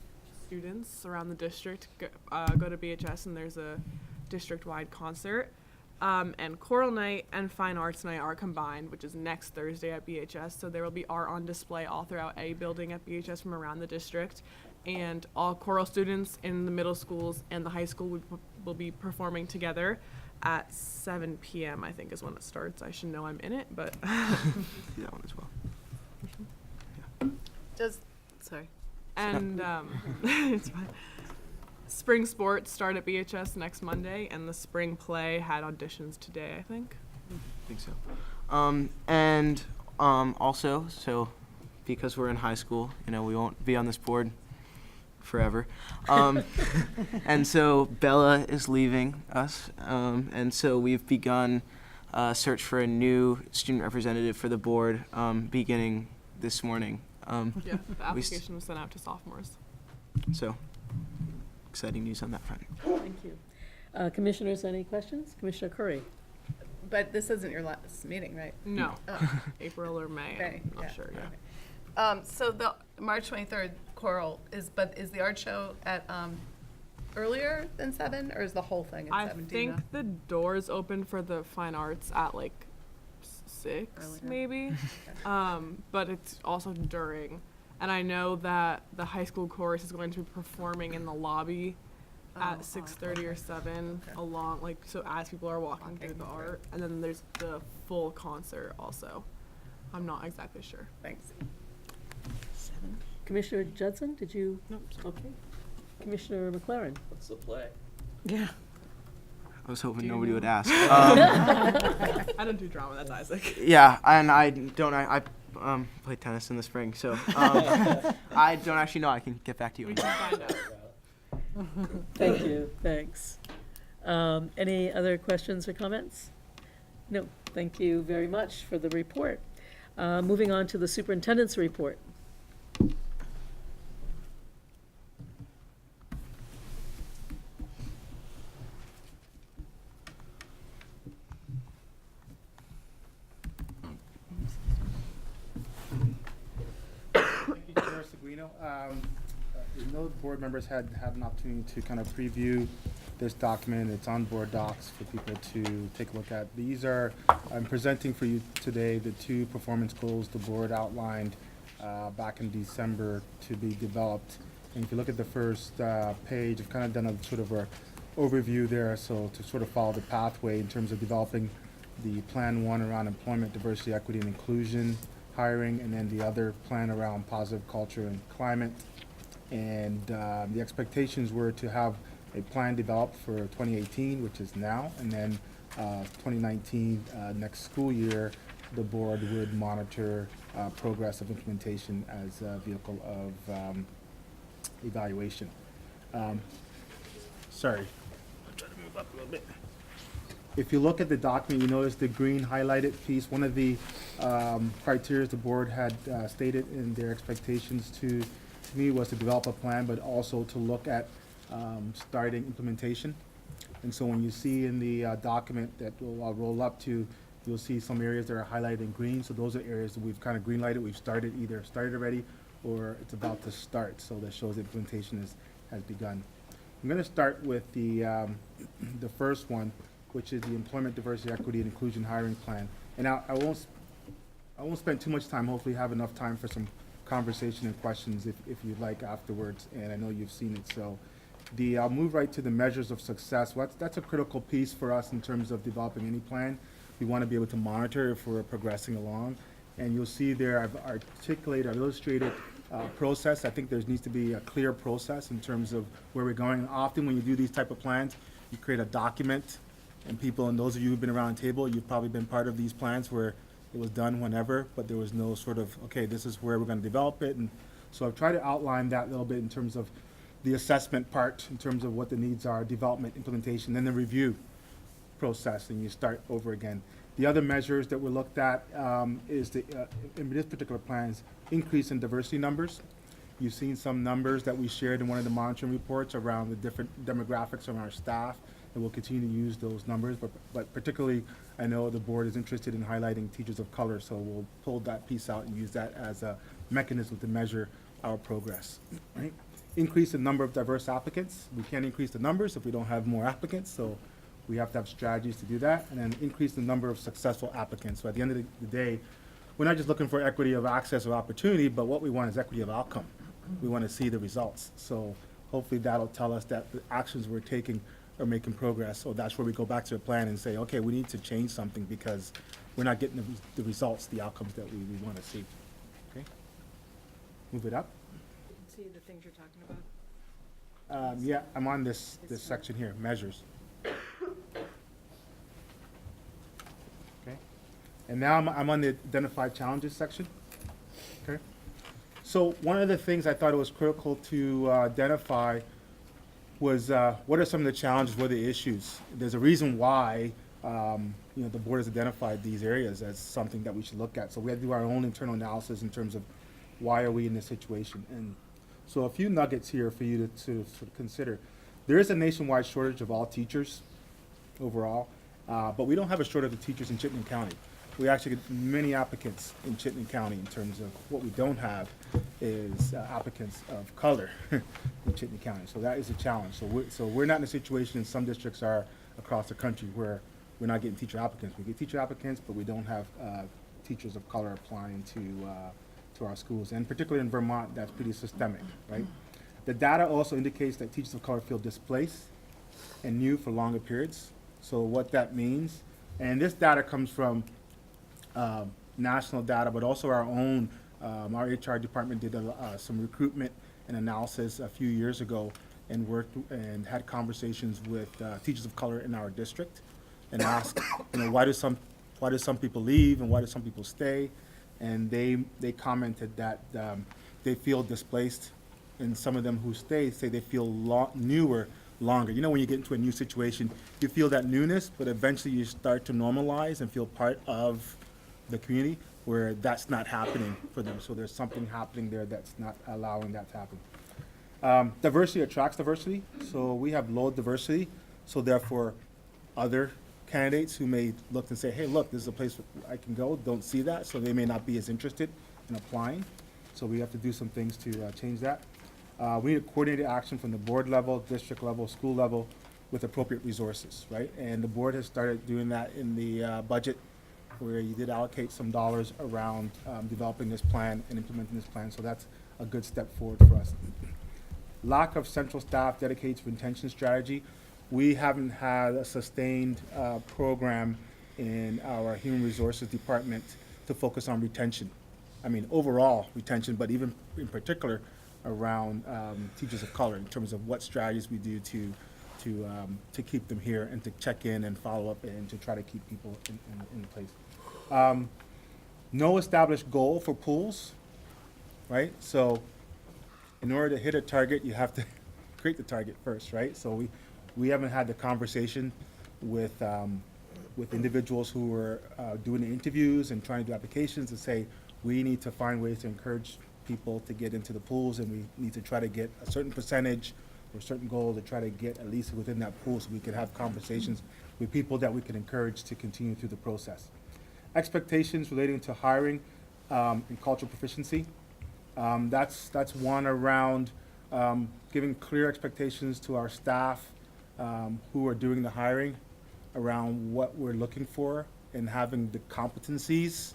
students around the district go to BHS, and there's a district-wide concert. And choral night and fine arts night are combined, which is next Thursday at BHS. So there will be art on display all throughout a building at BHS from around the district. And all choral students in the middle schools and the high school will be performing together at 7 p.m. I think is when it starts. I should know I'm in it, but See that one as well. sorry. And it's fine. spring sports start at BHS next Monday, and the spring play had auditions today, I think. I think so. Also, so because we're in high school, you know, we won't be on this board forever. And so Bella is leaving us, and so we've begun a search for a new student representative for the board, beginning this morning. Yeah, the application was sent out to sophomores. So, exciting news on that front. Thank you. Commissioners, any questions? Commissioner Curry? But this isn't your last meeting, right? No. April or May, Okay, I'm not yeah, sure yet. So the March 23rd choral is the art show at earlier than 7, or is the whole thing at 7? I think the doors open for the fine arts at like 6, maybe. But it's also during. And I know that the high school chorus is going to be performing in the lobby at 6:30 or 7 along, like, so as people are walking through the art. And then there's the full concert also. I'm not exactly sure. Thanks. Commissioner Judson, did you? No. Okay. Commissioner McLaren? What's the play? Yeah. I was hoping nobody would ask. I don't do drama, that's Isaac. Yeah, and I play tennis in the spring, so I don't actually know. I can get back to you. We can find out. Thank you, thanks. Any other questions or comments? No, thank you very much for the report. Moving on to the superintendent's report. I know board members had an opportunity to kind of preview this document. It's on board docs for people to take a look at. I'm presenting for you today the 2 performance goals the board outlined back in December to be developed. And if you look at the first page, I've kind of done a sort of a overview there, so to sort of follow the pathway in terms of developing the plan 1 around employment, diversity, equity, and inclusion, hiring, and then the other plan around positive culture and climate. And the expectations were to have a plan developed for 2018, which is now, and then 2019, next school year, the board would monitor progress of implementation as a vehicle of evaluation. Sorry, I'll try to move up a little bit. If you look at the document, you notice the green highlighted piece. One of the criteria the board had stated in their expectations to me was to develop a plan, but also to look at starting implementation. And so when you see in the document that I'll roll up to, you'll see some areas that are highlighted in green. So those are areas that we've kind of green lighted. We've either started already or it's about to start. So that shows implementation has begun. I'm going to start with the first one, which is the Employment, Diversity, Equity, and Inclusion Hiring Plan. And I won't spend too much time. Hopefully have enough time for some conversation and questions if you'd like afterwards. And I know you've seen it. So I'll move right to the measures of success. That's a critical piece for us in terms of developing any plan. We want to be able to monitor if we're progressing along. And you'll see there I've illustrated process. I think there needs to be a clear process in terms of where we're going. Often when you do these type of plans, you create a document, and those of you who've been around the table, you've probably been part of these plans where it was done whenever, but there was no sort of, okay, this is where we're going to develop it. And so I've tried to outline that a little bit in terms of the assessment part, in terms of what the needs are, development, implementation, then the review process, and you start over again. The other measures that were looked at is in this particular plan is increase in diversity numbers. You've seen some numbers that we shared in one of the monitoring reports around the different demographics of our staff, and we'll continue to use those numbers, but particularly I know the board is interested in highlighting teachers of color, so we'll pull that piece out and use that as a mechanism to measure our progress. Right? Increase the number of diverse applicants. We can't increase the numbers if we don't have more applicants, so we have to have strategies to do that, and then increase the number of successful applicants. So at the end of the day, we're not just looking for equity of access or opportunity, but what we want is equity of outcome. We want to see the results. So hopefully that'll tell us that the actions we're taking are making progress. So that's where we go back to the plan and say, okay, we need to change something because we're not getting the results, the outcomes that we want to see. Okay? Move it up. See the things you're talking about? Yeah, I'm on this section here, measures. Okay. And now I'm on the identified challenges section. Okay. So one of the things I thought it was critical to identify was what are some of the challenges, what are the issues? There's a reason why the board has identified these areas as something that we should look at. So we had to do our own internal analysis in terms of why are we in this situation. And so a few nuggets here for you to sort of consider. There is a nationwide shortage of all teachers overall, but we don't have a shortage of teachers in Chittenden County. We actually get many applicants in Chittenden County in terms of what we don't have is applicants of color in Chittenden County. So that is a challenge. So we're not in a situation, and some districts are across the country, where we're not getting teacher applicants. We get teacher applicants, but we don't have teachers of color applying to our schools. And particularly in Vermont, that's pretty systemic, right? The data also indicates that teachers of color feel displaced and new for longer periods. So what that means, and this data comes from national data, but also our own, our HR department did some recruitment and analysis a few years ago and worked and had conversations with teachers of color in our district and asked, why do some people leave and why do some people stay? And they commented that they feel displaced, and some of them who stay say they feel newer longer. When you get into a new situation, you feel that newness, but eventually you start to normalize and feel part of the community, where that's not happening for them. So there's something happening there that's not allowing that to happen. Diversity attracts diversity. So we have low diversity. So therefore, other candidates who may look and say, hey, look, this is a place I can go, don't see that. So they may not be as interested in applying. So we have to do some things to change that. We need coordinated action from the board level, district level, school level, with appropriate resources, right? And the board has started doing that in the budget, where you did allocate some dollars around developing this plan and implementing this plan. So that's a good step forward for us. Lack of central staff dedicated to retention strategy. We haven't had a sustained program in our human resources department to focus on retention. I mean, overall retention, but even in particular around teachers of color in terms of what strategies we do to keep them here and to check in and follow up and to try to keep people in place. No established goal for pools, right? So in order to hit a target, you have to create the target first, right? So we haven't had the conversation with individuals who were doing the interviews and trying to do applications to say, we need to find ways to encourage people to get into the pools, and we need to try to get a certain percentage or a certain goal to try to get at least within that pool, so we can have conversations with people that we can encourage to continue through the process. Expectations relating to hiring and cultural proficiency. That's one around giving clear expectations to our staff who are doing the hiring around what we're looking for, and having the competencies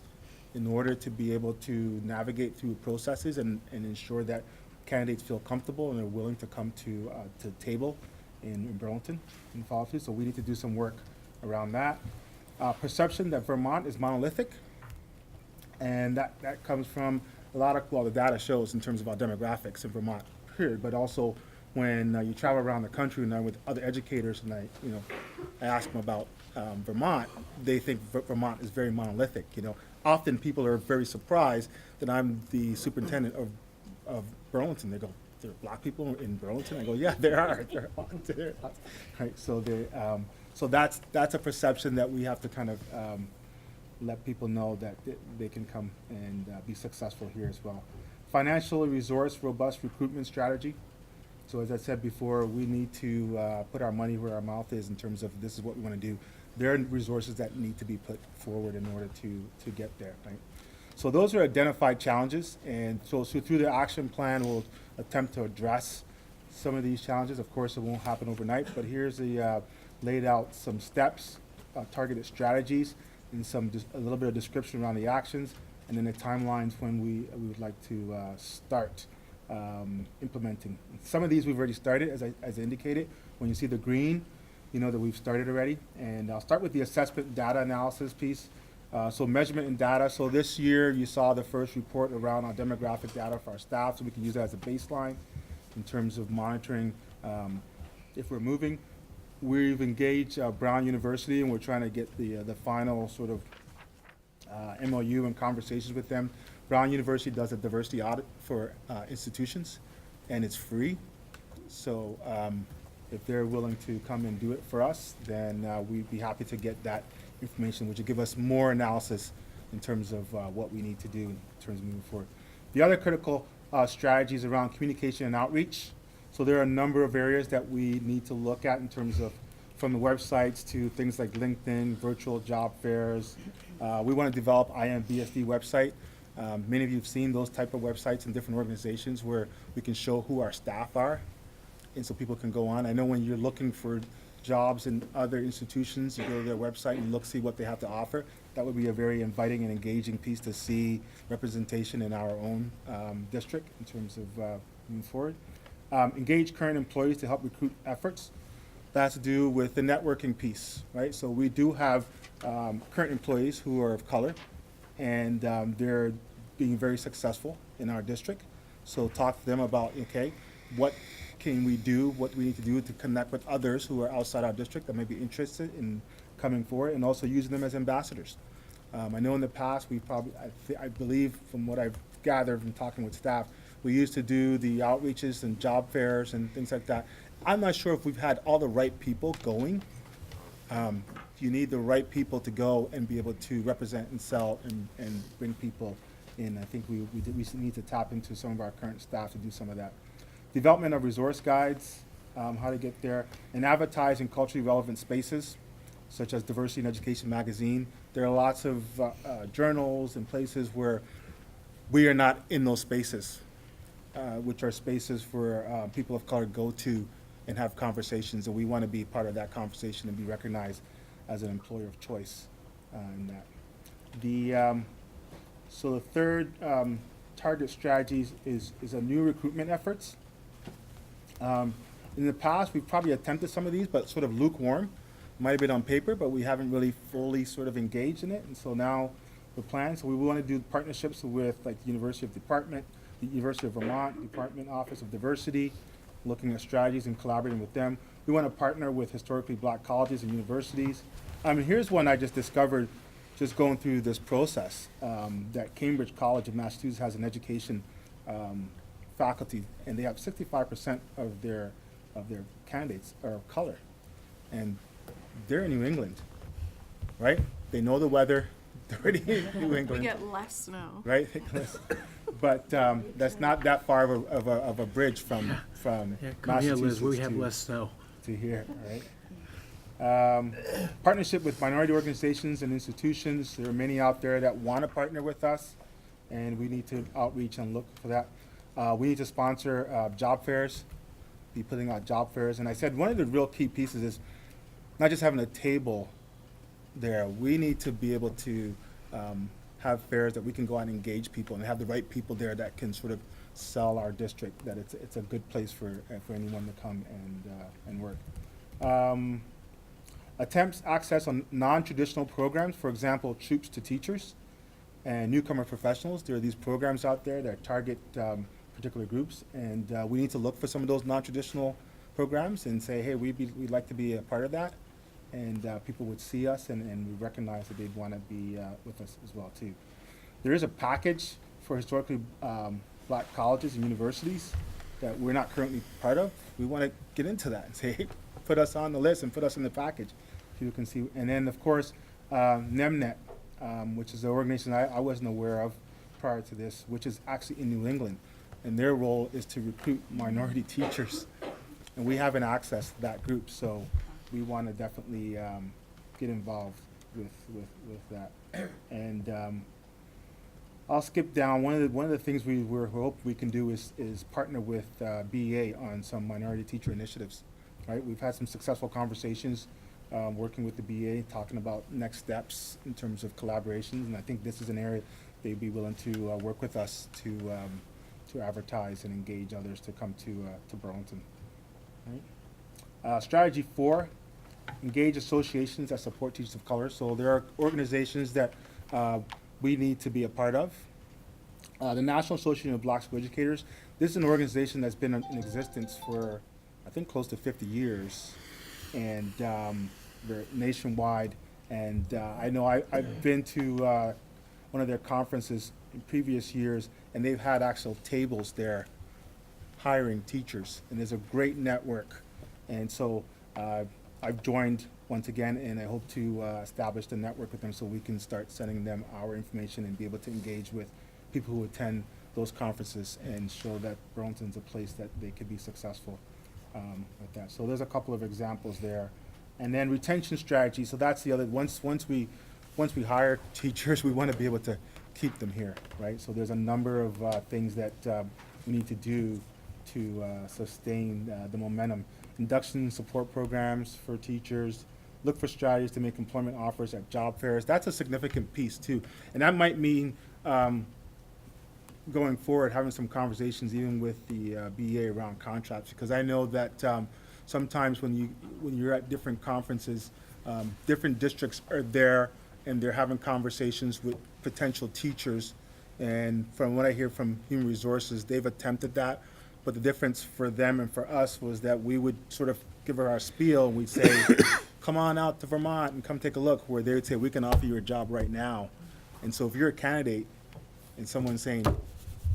in order to be able to navigate through processes and ensure that candidates feel comfortable and are willing to come to the table in Burlington and follow through. So we need to do some work around that. Perception that Vermont is monolithic, and that comes from a lot of, well, the data shows in terms of our demographics in Vermont, period, but also when you travel around the country and I'm with other educators and I ask them about Vermont, they think Vermont is very monolithic. Often people are very surprised that I'm the superintendent of Burlington. They go, there are black people in Burlington? I go, yeah, there are. There are lots. Right, so that's a perception that we have to kind of let people know that they can come and be successful here as well. Financial resource, robust recruitment strategy. So as I said before, we need to put our money where our mouth is in terms of this is what we want to do. There are resources that need to be put forward in order to get there, right? So those are identified challenges, and so through the action plan, we'll attempt to address some of these challenges. Of course, it won't happen overnight, but here's laid out some steps, targeted strategies, and a little bit of description around the actions, and then the timelines when we would like to start implementing. Some of these we've already started, as I indicated. When you see the green, you know that we've started already. And I'll start with the assessment data analysis piece. So measurement and data. So this year you saw the first report around our demographic data for our staff, so we can use that as a baseline in terms of monitoring if we're moving. We've engaged Brown University, and we're trying to get the final sort of MOU and conversations with them. Brown University does a diversity audit for institutions, and it's free. So if they're willing to come and do it for us, then we'd be happy to get that information, which will give us more analysis in terms of what we need to do in terms of moving forward. The other critical strategies around communication and outreach. So there are a number of areas that we need to look at in terms of from the websites to things like LinkedIn, virtual job fairs. We want to develop IMBSD website. Many of you have seen those type of websites in different organizations where we can show who our staff are, and so people can go on. I know when you're looking for jobs in other institutions, you go to their website and see what they have to offer. That would be a very inviting and engaging piece to see representation in our own district in terms of moving forward. Engage current employees to help recruit efforts. That has to do with the networking piece, right? So we do have current employees who are of color, and they're being very successful in our district. So talk to them about, okay, what can we do, what we need to do to connect with others who are outside our district that may be interested in coming forward, and also using them as ambassadors. I know in the past, we probably, I believe from what I've gathered from talking with staff, we used to do the outreaches and job fairs and things like that. I'm not sure if we've had all the right people going. You need the right people to go and be able to represent and sell and bring people in. I think we need to tap into some of our current staff to do some of that. Development of resource guides, how to get there, and advertise in culturally relevant spaces, such as Diversity in Education magazine. There are lots of journals and places where we are not in those spaces, which are spaces for people of color go to and have conversations, and we want to be part of that conversation and be recognized as an employer of choice in that. So the third target strategies is a new recruitment efforts. In the past, we've probably attempted some of these, but sort of lukewarm. Might have been on paper, but we haven't really fully sort of engaged in it. And so now we're planning. So we want to do partnerships with like the University of the University of Vermont Department Office of Diversity, looking at strategies and collaborating with them. We want to partner with historically black colleges and universities. Here's one I just discovered just going through this process, that Cambridge College of Massachusetts has an education faculty, and they have 65% of their candidates are of color. And they're in New England, right? They know the weather. They're already in New England. We get less snow. Right? But that's not that far of a bridge from Come here, Massachusetts Liz, we have less snow. to here, right? Partnership with minority organizations and institutions. There are many out there that want to partner with us, and we need to outreach and look for that. We need to sponsor job fairs, be putting out job fairs. And I said one of the real key pieces is not just having a table there. We need to be able to have fairs that we can go out and engage people and have the right people there that can sort of sell our district, that it's a good place for anyone to come and work. Attempts access on non-traditional programs, for example, Troops to Teachers and Newcomer Professionals. There are these programs out there that target particular groups, and we need to look for some of those non-traditional programs and say, hey, we'd like to be a part of that. And people would see us and we recognize that they'd want to be with us as well too. There is a package for historically black colleges and universities that we're not currently part of. We want to get into that and say, hey, put us on the list and put us in the package. People can see. And then of course, NEMNET, which is an organization I wasn't aware of prior to this, which is actually in New England. And their role is to recruit minority teachers. And we haven't accessed that group, so we want to definitely get involved with that. And I'll skip down. One of the things we hope we can do is partner with BEA on some minority teacher initiatives. Right? We've had some successful conversations working with the BEA, talking about next steps in terms of collaborations, and I think this is an area they'd be willing to work with us to advertise and engage others to come to Burlington. Right? Strategy 4, engage associations that support teachers of color. So there are organizations that we need to be a part of. The National Association of Black School Educators, this is an organization that's been in existence for I think, close to 50 years, and they're nationwide. And I know I've been to one of their conferences in previous years, and they've had actual tables there hiring teachers, and there's a great network. And so I've joined once again, and I hope to establish the network with them so we can start sending them our information and be able to engage with people who attend those conferences and show that Burlington's a place that they could be successful with that. So there's a couple of examples there. And then retention strategy, so that's the other, once we hire teachers, we want to be able to keep them here, right? So there's a number of things that we need to do to sustain the momentum. Induction support programs for teachers, look for strategies to make employment offers at job fairs. That's a significant piece too. And that might mean going forward, having some conversations even with the BEA around contracts, because I know that sometimes when you're at different conferences, different districts are there and they're having conversations with potential teachers. And from what I hear from Human Resources, they've attempted that. But the difference for them and for us was that we would sort of give her our spiel and we'd say, come on out to Vermont and come take a look, where they would say, we can offer you a job right now. And so if you're a candidate and someone's saying,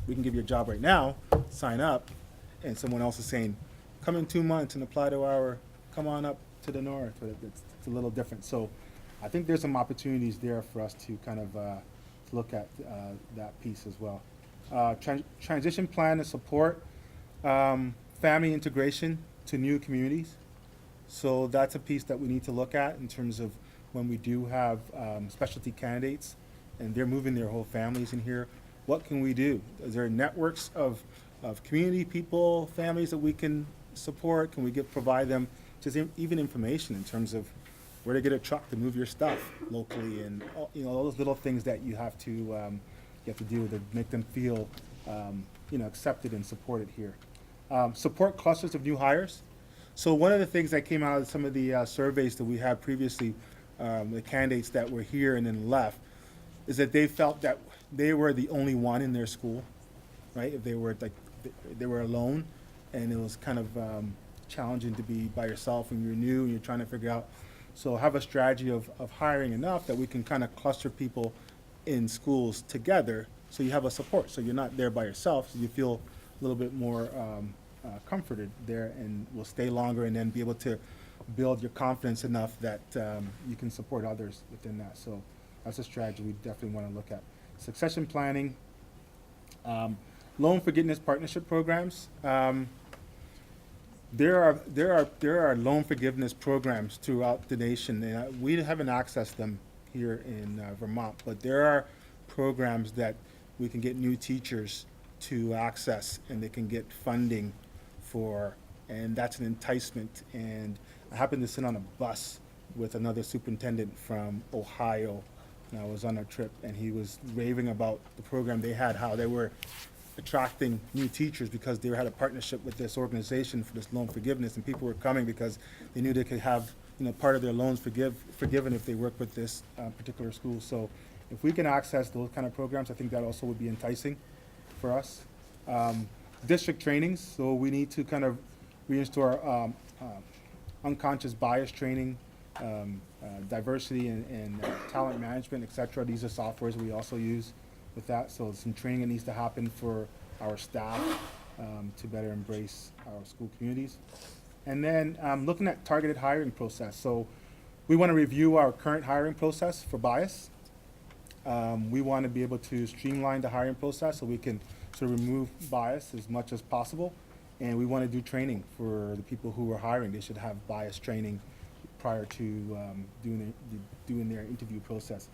we can give you a job right now, sign up, and someone else is saying, come in 2 months and apply to our, come on up to the north, it's a little different. So I think there's some opportunities there for us to kind of look at that piece as well. Transition plan and support, family integration to new communities. So that's a piece that we need to look at in terms of when we do have specialty candidates and they're moving their whole families in here. What can we do? Is there networks of community people, families that we can support? Can we provide them just even information in terms of where to get a truck to move your stuff locally, and all those little things that you have to do to make them feel accepted and supported here. Support clusters of new hires. So one of the things that came out of some of the surveys that we had previously, the candidates that were here and then left, is that they felt that they were the only one in their school, right? If they were they were alone, and it was kind of challenging to be by yourself when you're new and you're trying to figure out. So have a strategy of hiring enough that we can kind of cluster people in schools together, so you have a support, so you're not there by yourself, so you feel a little bit more comforted there and will stay longer, and then be able to build your confidence enough that you can support others within that. So that's a strategy we definitely want to look at. Succession planning, loan forgiveness partnership programs. There are loan forgiveness programs throughout the nation, and we haven't accessed them here in Vermont, but there are programs that we can get new teachers to access, and they can get funding for, and that's an enticement. And I happened to sit on a bus with another superintendent from Ohio, and I was on a trip, and he was raving about the program they had, how they were attracting new teachers because they had a partnership with this organization for this loan forgiveness, and people were coming because they knew they could have part of their loans forgiven if they work with this particular school. So if we can access those kind of programs, I think that also would be enticing for us. District trainings, so we need to kind of reinstore unconscious bias training, diversity and talent management, et cetera. These are softwares we also use with that, so some training that needs to happen for our staff to better embrace our school communities. And then looking at targeted hiring process. So we want to review our current hiring process for bias. We want to be able to streamline the hiring process so we can sort of remove bias as much as possible. And we want to do training for the people who are hiring. They should have bias training prior to doing their interview process.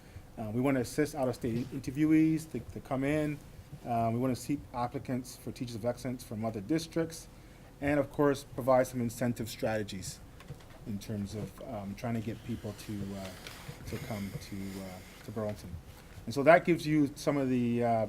We want to assist out-of-state interviewees to come in. We want to seek applicants for Teachers of Excellence from other districts, and of course provide some incentive strategies in terms of trying to get people to come to Burlington. And so that gives you some of the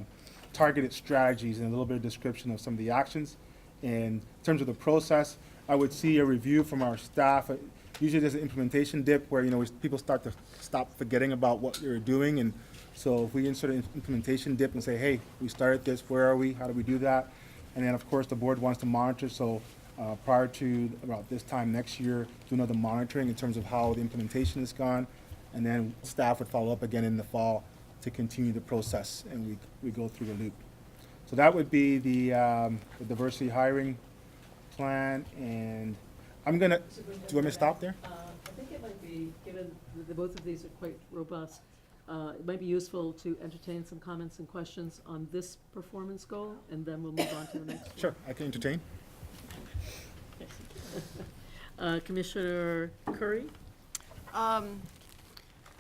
targeted strategies and a little bit of description of some of the actions. In terms of the process, I would see a review from our staff. Usually there's an implementation dip where people start to stop forgetting about what they're doing, and so if we insert an implementation dip and say, hey, we started this, where are we, how do we do that? And then of course the board wants to monitor, so prior to about this time next year, do another monitoring in terms of how the implementation has gone, and then staff would follow up again in the fall to continue the process, and we go through the loop. So that would be the diversity hiring plan, and I'm gonna, do you want me to stop there? I think it might be, given that both of these are quite robust, it might be useful to entertain some comments and questions on this performance goal, and then we'll move on to the next one. Sure, I can entertain. Commissioner Curry?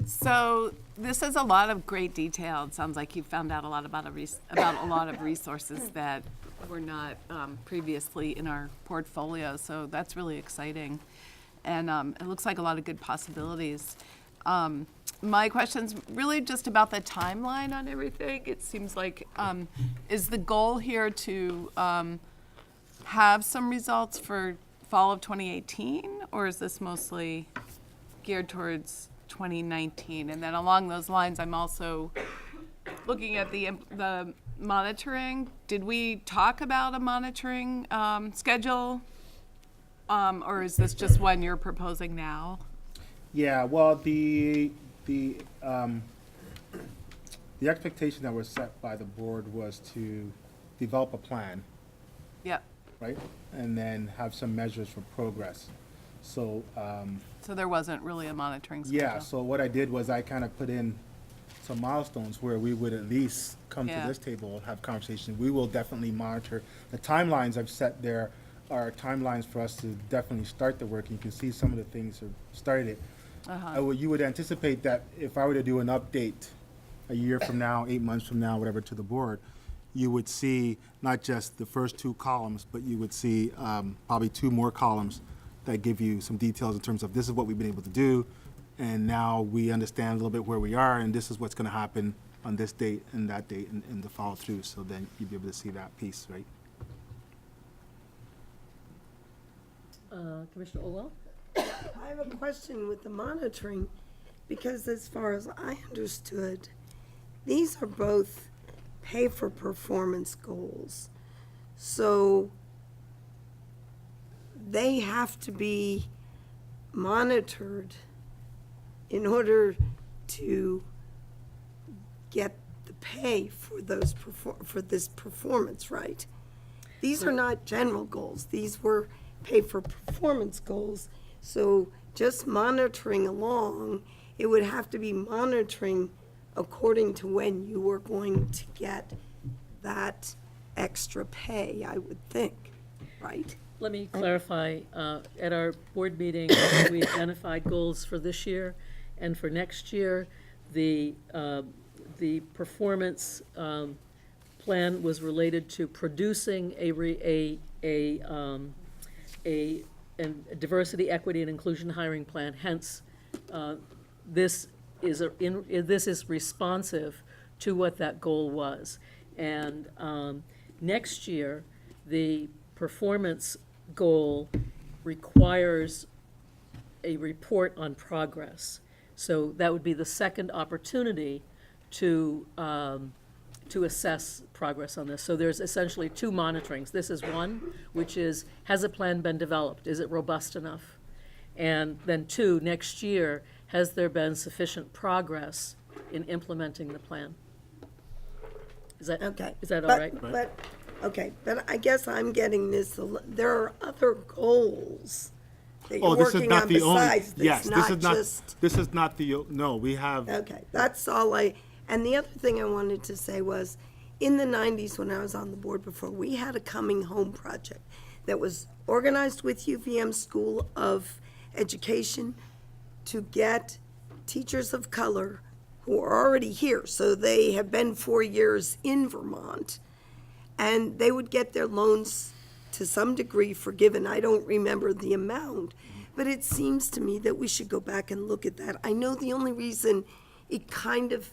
So this is a lot of great detail. It sounds like you found out a lot about a lot of resources that were not previously in our portfolio. So that's really exciting, and it looks like a lot of good possibilities. My question's really just about the timeline on everything. It seems like is the goal here to have some results for fall of 2018, or is this mostly geared towards 2019? And then along those lines, I'm also looking at the monitoring. Did we talk about a monitoring schedule, or is this just one you're proposing now? Yeah, well, the expectation that was set by the board was to develop a plan. Yep. Right? And then have some measures for progress. So, so there wasn't really a monitoring schedule? yeah, so what I did was I kind of put in some milestones where we would at least come to this table and have conversations. We will definitely monitor. The timelines I've set there are timelines for us to definitely start the work. You can see some of the things have started. You would anticipate that if I were to do an update a year from now, 8 months from now, whatever, to the board, you would see not just the first 2 columns, but you would see probably 2 more columns that give you some details in terms of this is what we've been able to do, and now we understand a little bit where we are, and this is what's going to happen on this date and that date and the follow through. So then you'd be able to see that piece, right? Commissioner Olwell? I have a question with the monitoring, because as far as I understood, these are both pay for performance goals. So they have to be monitored in order to get the pay for those for this performance, right? These are not general goals. These were pay for performance goals. So just monitoring along, it would have to be monitoring according to when you were going to get that extra pay, I would think, right? Let me clarify. At our board meeting, we identified goals for this year and for next year. The performance plan was related to producing a diversity, equity, and inclusion hiring plan. Hence, this is responsive to what that goal was. And next year, the performance goal requires a report on progress. So that would be the second opportunity to assess progress on this. So there's essentially 2 monitorings. This is one, which is, has a plan been developed? Is it robust enough? And then 2, next year, has there been sufficient progress in implementing the plan? Is that okay? Is that all right? But I guess I'm getting this. There are other goals that you're this is working not on the only. besides this. Yes, not this is not. just, This is not the. No, we have. Okay, that's all and the other thing I wanted to say was, in the 90s when I was on the board before, we had a coming home project that was organized with UVM School of Education to get teachers of color who are already here. So they have been 4 years in Vermont, and they would get their loans to some degree forgiven. I don't remember the amount, but it seems to me that we should go back and look at that. I know the only reason it kind of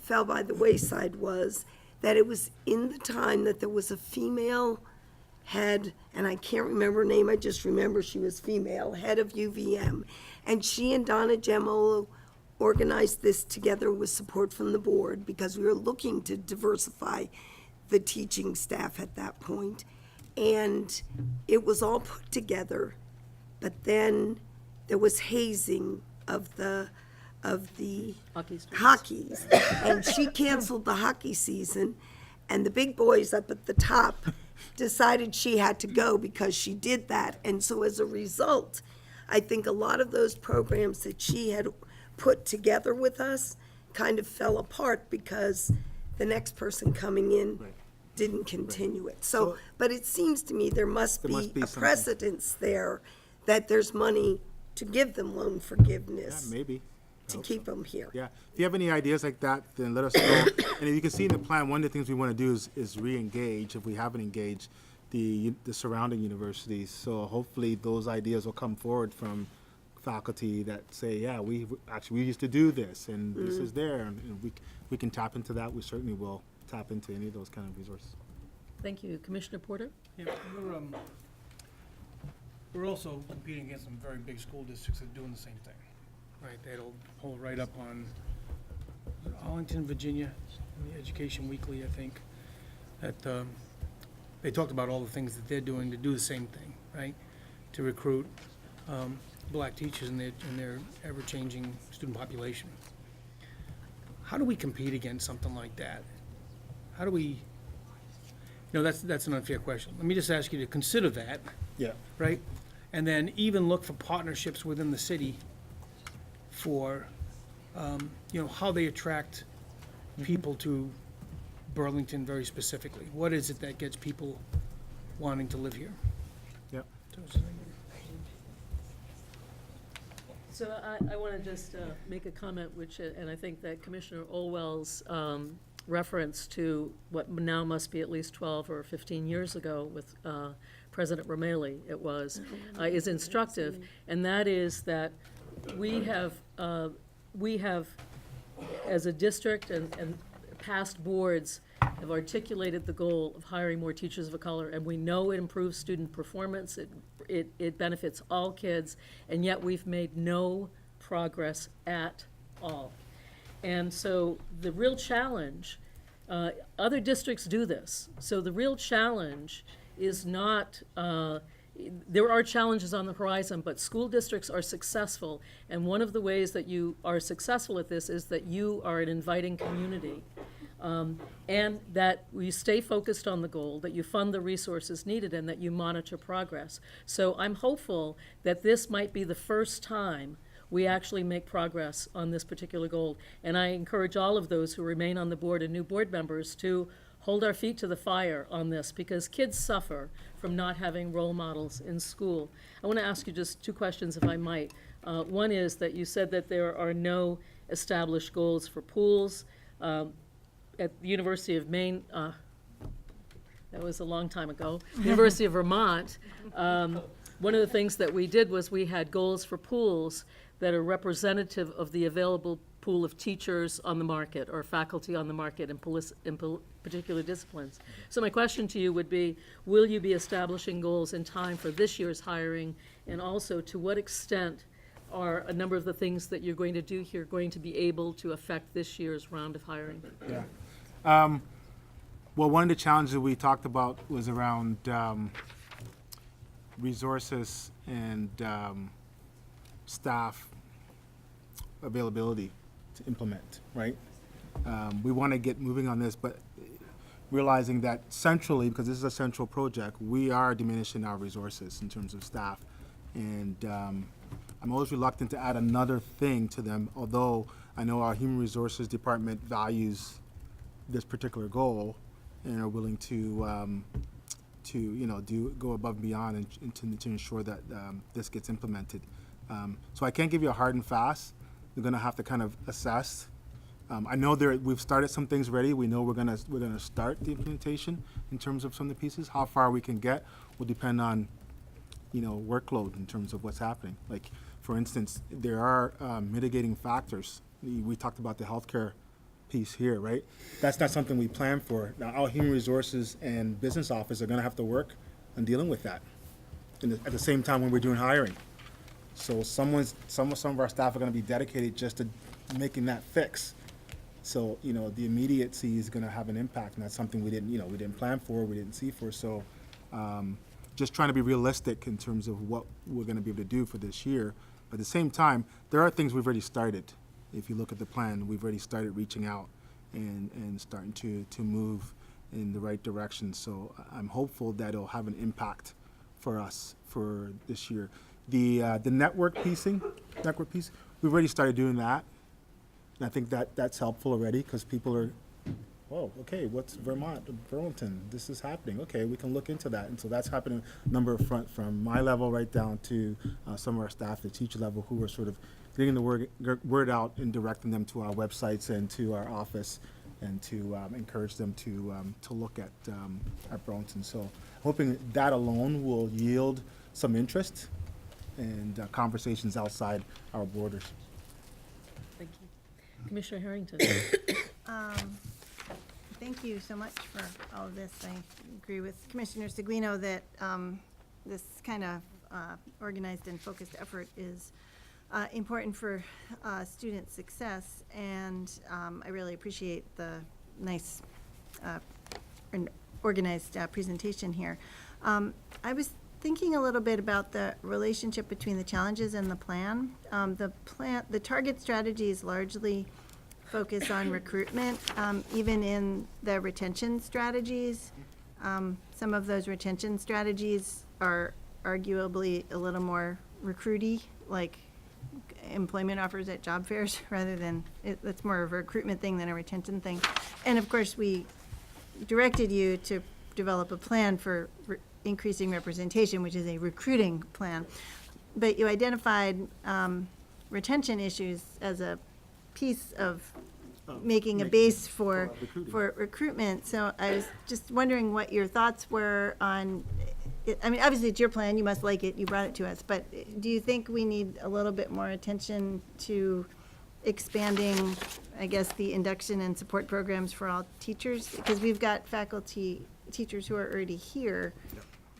fell by the wayside was that it was in the time that there was a female head, and I can't remember her name, I just remember she was female, head of UVM, and she and Donna Gemolo organized this together with support from the board because we were looking to diversify the teaching staff at that point. and it was all put together, but then there was hazing of the hockeys, and she canceled the hockey season, and the big boys up at the top decided she had to go because she did that. And so as a result, I think a lot of those programs that she had put together with us kind of fell apart because the next person coming in didn't continue it. So, but it seems to me there must be a precedence there that there's money to give them loan forgiveness. Yeah, maybe. To keep them here. Yeah. If you have any ideas like that, then let us know. And if you can see in the plan, one of the things we want to do is re-engage, if we haven't engaged, the surrounding universities. So hopefully those ideas will come forward from faculty that say, yeah, we used to do this, and this is there, and we can tap into that. We certainly will tap into any of those kind of resources. Thank you. Commissioner Porter? Yeah, we're also competing against some very big school districts that are doing the same thing. Right, that'll hold right up on Arlington, Virginia, in the Education Weekly, I think, that they talked about all the things that they're doing to do the same thing, right? To recruit black teachers in their ever-changing student population. How do we compete against something like that? How do we, that's an unfair question. Let me just ask you to consider that. Yeah. Right? And then even look for partnerships within the city for, how they attract people to Burlington very specifically. What is it that gets people wanting to live here? Yep. So I want to just make a comment, and I think that Commissioner Olwell's reference to what now must be at least 12 or 15 years ago with President Romali, is instructive, and that is that we have, as a district and past boards, have articulated the goal of hiring more teachers of color, and we know it improves student performance, it benefits all kids, and yet we've made no progress at all. And so the real challenge, other districts do this, so the real challenge is not, there are challenges on the horizon, but school districts are successful, and one of the ways that you are successful at this is that you are an inviting community, and that you stay focused on the goal, that you fund the resources needed, and that you monitor progress. So I'm hopeful that this might be the first time we actually make progress on this particular goal, and I encourage all of those who remain on the board and new board members to hold our feet to the fire on this, because kids suffer from not having role models in school. I want to ask you just two questions, if I might. One is that you said that there are no established goals for pools. At the University of Maine, that was a long time ago, University of Vermont, one of the things that we did was we had goals for pools that are representative of the available pool of teachers on the market or faculty on the market in particular disciplines. So my question to you would be, will you be establishing goals in time for this year's hiring, and also to what extent are a number of the things that you're going to do here going to be able to affect this year's round of hiring? Yeah. Well, one of the challenges we talked about was around resources and staff availability to implement, right? We want to get moving on this, but realizing that centrally, because this is a central project, we are diminishing our resources in terms of staff. And I'm always reluctant to add another thing to them, although I know our human resources department values this particular goal and are willing to go above and beyond and to ensure that this gets implemented. So I can't give you a hard and fast. We're going to have to kind of assess. I know we've started some things already. We know we're going to start the implementation in terms of some of the pieces. How far we can get will depend on workload in terms of what's happening. Like, for instance, there are mitigating factors. We talked about the healthcare piece here, right? That's not something we plan for. Now, our human resources and business office are going to have to work on dealing with that at the same time when we're doing hiring. So some of our staff are going to be dedicated just to making that fix. So the immediacy is going to have an impact, and that's something we didn't plan for, we didn't see for. So just trying to be realistic in terms of what we're going to be able to do for this year. But at the same time, there are things we've already started. If you look at the plan, we've already started reaching out and starting to move in the right direction. So I'm hopeful that it'll have an impact for us for this year. The network piece, we've already started doing that. And I think that's helpful already because people are, oh, okay, what's Burlington? This is happening. Okay, we can look into that. And so that's happening a number of front from my level right down to some of our staff, the teacher level, who are sort of getting the word out and directing them to our websites and to our office and to encourage them to look at Burlington. So hoping that alone will yield some interest and conversations outside our borders. Thank you. Commissioner Harrington. Thank you so much for all of this. I agree with Commissioner Seguino that this kind of organized and focused effort is important for student success, and I really appreciate the nice and organized presentation here. I was thinking a little bit about the relationship between the challenges and the plan. The target strategy is largely focused on recruitment, even in the retention strategies. Some of those retention strategies are arguably a little more recruity, like employment offers at job fairs, rather than, that's more of a recruitment thing than a retention thing. And of course, we directed you to develop a plan for increasing representation, which is a recruiting plan. But you identified retention issues as a piece of making a base for recruitment. So I was just wondering what your thoughts were on it. I mean, obviously it's your plan, you must like it, you brought it to us, but do you think we need a little bit more attention to expanding, I guess, the induction and support programs for all teachers? Because we've got teachers who are already here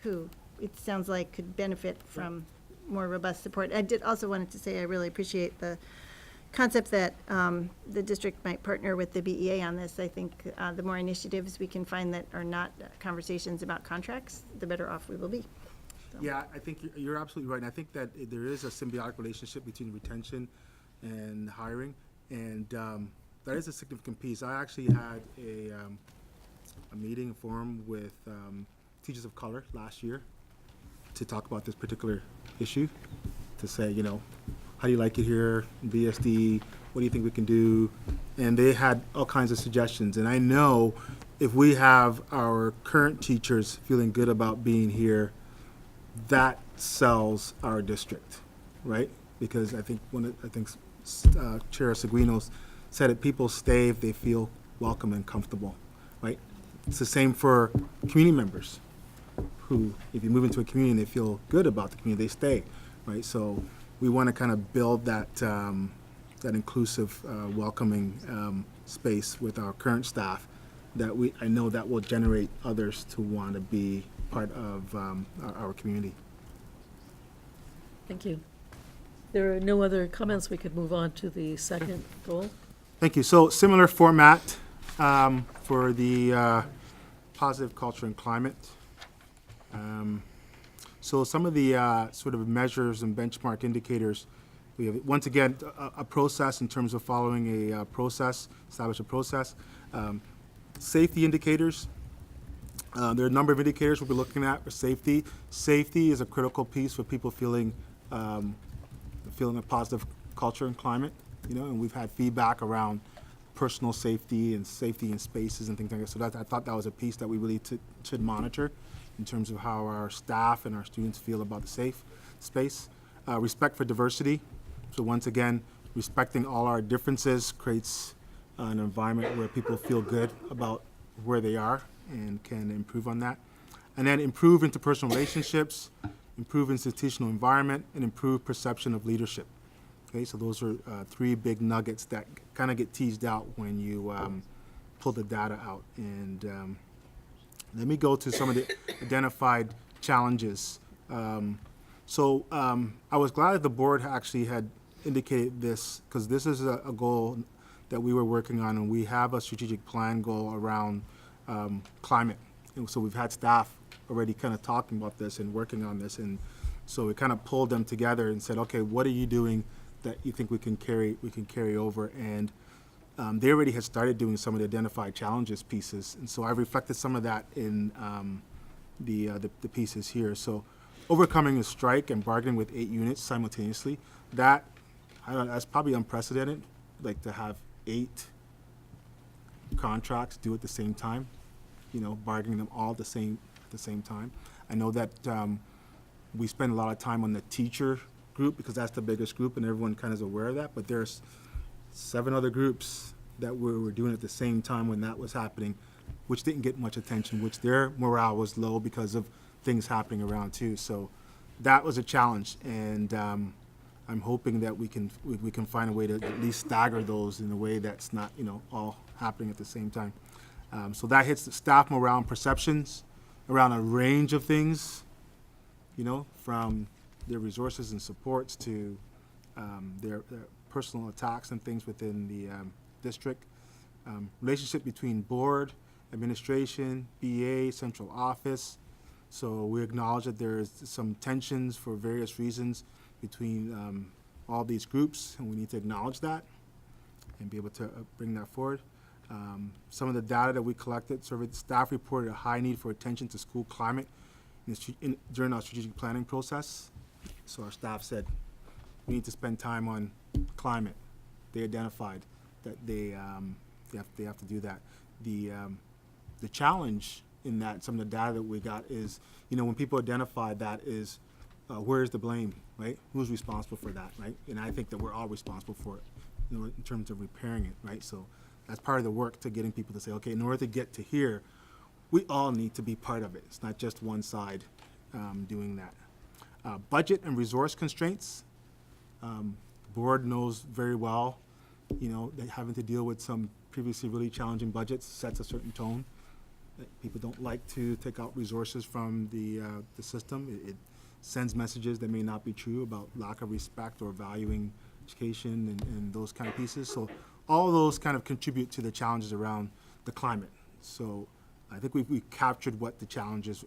who it sounds like could benefit from more robust support. I did also wanted to say I really appreciate the concept that the district might partner with the BEA on this. I think the more initiatives we can find that are not conversations about contracts, the better off we will be. So. Yeah, I think you're absolutely right. And I think that there is a symbiotic relationship between retention and hiring, and that is a significant piece. I actually had a meeting, a forum with teachers of color last year to talk about this particular issue, to say, you know, how do you like it here in BSD? What do you think we can do? And they had all kinds of suggestions. And I know if we have our current teachers feeling good about being here, that sells our district, right? Because I think Chair Seguino said it, people stay if they feel welcome and comfortable, right? It's the same for community members who, if you move into a community and they feel good about the community, they stay, right? So we want to kind of build that that inclusive, welcoming space with our current staff. I know that will generate others to want to be part of our community. Thank you. There are no other comments. We could move on to the second goal. Thank you. So similar format for the positive culture and climate. So some of the sort of measures and benchmark indicators, we have, once again, a process in terms of following a process, establish a process. Safety indicators. There are a number of indicators we'll be looking at for safety. Safety is a critical piece for people feeling a positive culture and climate, you know, and we've had feedback around personal safety and safety in spaces and things like that. So I thought that was a piece that we really should monitor in terms of how our staff and our students feel about the safe space. Respect for diversity. So once again, respecting all our differences creates an environment where people feel good about where they are and can improve on that. And then improve interpersonal relationships, improve institutional environment, and improve perception of leadership. Okay, so those are three big nuggets that kind of get teased out when you pull the data out. And let me go to some of the identified challenges. I was glad that the board actually had indicated this, because this is a goal that we were working on, and we have a strategic plan goal around climate And so we've had staff already kind of talking about this and working on this, and so we kind of pulled them together and said, okay, what are you doing that you think we can carry over? And they already had started doing some of the identified challenges pieces, and so I reflected some of that in the pieces here. So overcoming a strike and bargaining with 8 units simultaneously, that, I don't know, that's probably unprecedented, like to have 8 contracts due at the same time, you know, bargaining them all at the same time. I know that we spend a lot of time on the teacher group because that's the biggest group and everyone kind of is aware of that, but there's 7 other groups that were doing it at the same time when that was happening, which didn't get much attention, which their morale was low because of things happening around too. So that was a challenge, and I'm hoping that we can find a way to at least stagger those in a way that's not, you know, all happening at the same time. So that hits the staff morale and perceptions around a range of things, you know, from their resources and supports to their personal attacks and things within the district. Relationship between board, administration, BA, central office. So we acknowledge that there's some tensions for various reasons between all these groups, and we need to acknowledge that and be able to bring that forward. Some of the data that we collected, surveyed staff reported a high need for attention to school climate during our strategic planning process. So our staff said, we need to spend time on climate. They identified that they have to do that. The challenge in that, some of the data that we got is, you know, when people identify that is, where's the blame, right? Who's responsible for that, right? And I think that we're all responsible for it, you know, in terms of repairing it, right? So that's part of the work to getting people to say, okay, in order to get to here, we all need to be part of it. It's not just one side doing that. Budget and resource constraints. The board knows very well, you know, that having to deal with some previously really challenging budgets sets a certain tone. People don't like to take out resources from the system. It sends messages that may not be true about lack of respect or valuing education and those kind of pieces. So all those kind of contribute to the challenges around the climate. So I think we've captured what the challenges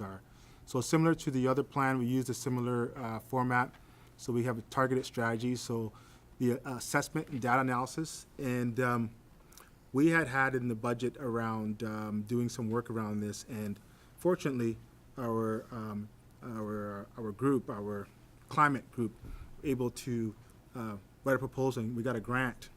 are. So similar to the other plan, we used a similar format. So we have a targeted strategy. So the assessment and data analysis, and we had in the budget around doing some work around this. And fortunately, our group, our climate group, able to write a proposal. We got a grant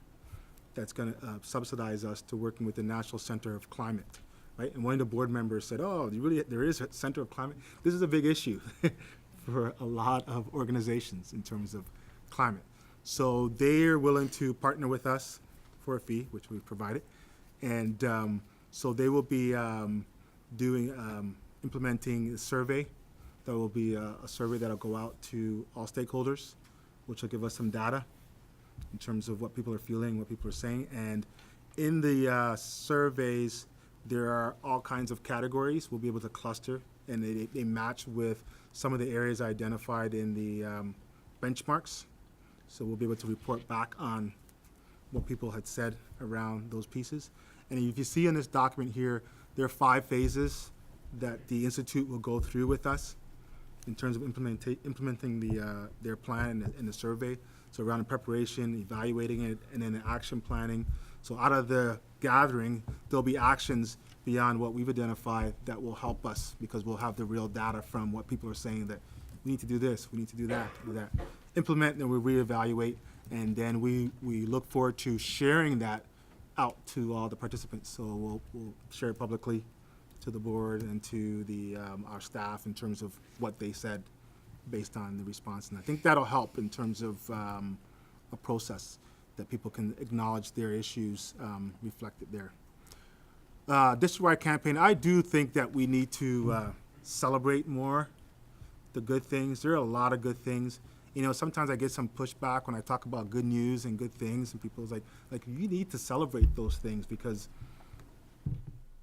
that's going to subsidize us to working with the National Center of Climate, right? And one of the board members said, "Oh, there is a Center of Climate. This is a big issue for a lot of organizations in terms of climate." So they're willing to partner with us for a fee, which we've provided, and so they will be implementing a survey. There will be a survey that'll go out to all stakeholders, which will give us some data in terms of what people are feeling, what people are saying. And in the surveys, there are all kinds of categories we'll be able to cluster, and they match with some of the areas identified in the benchmarks. So we'll be able to report back on what people had said around those pieces. And if you see in this document here, there are 5 phases that the Institute will go through with us in terms of implementing their plan and the survey. So around the preparation, evaluating it, and then the action planning. So out of the gathering, there'll be actions beyond what we've identified that will help us, because we'll have the real data from what people are saying that we need to do this, we need to do that, implement, and we reevaluate, and then we look forward to sharing that out to all the participants. So we'll share it publicly to the board and to our staff in terms of what they said based on the response. And I think that'll help in terms of a process that people can acknowledge their issues reflected there. District-wide campaign, I do think that we need to celebrate more the good things. There are a lot of good things. You know, sometimes I get some pushback when I talk about good news and good things, and people's like you need to celebrate those things, because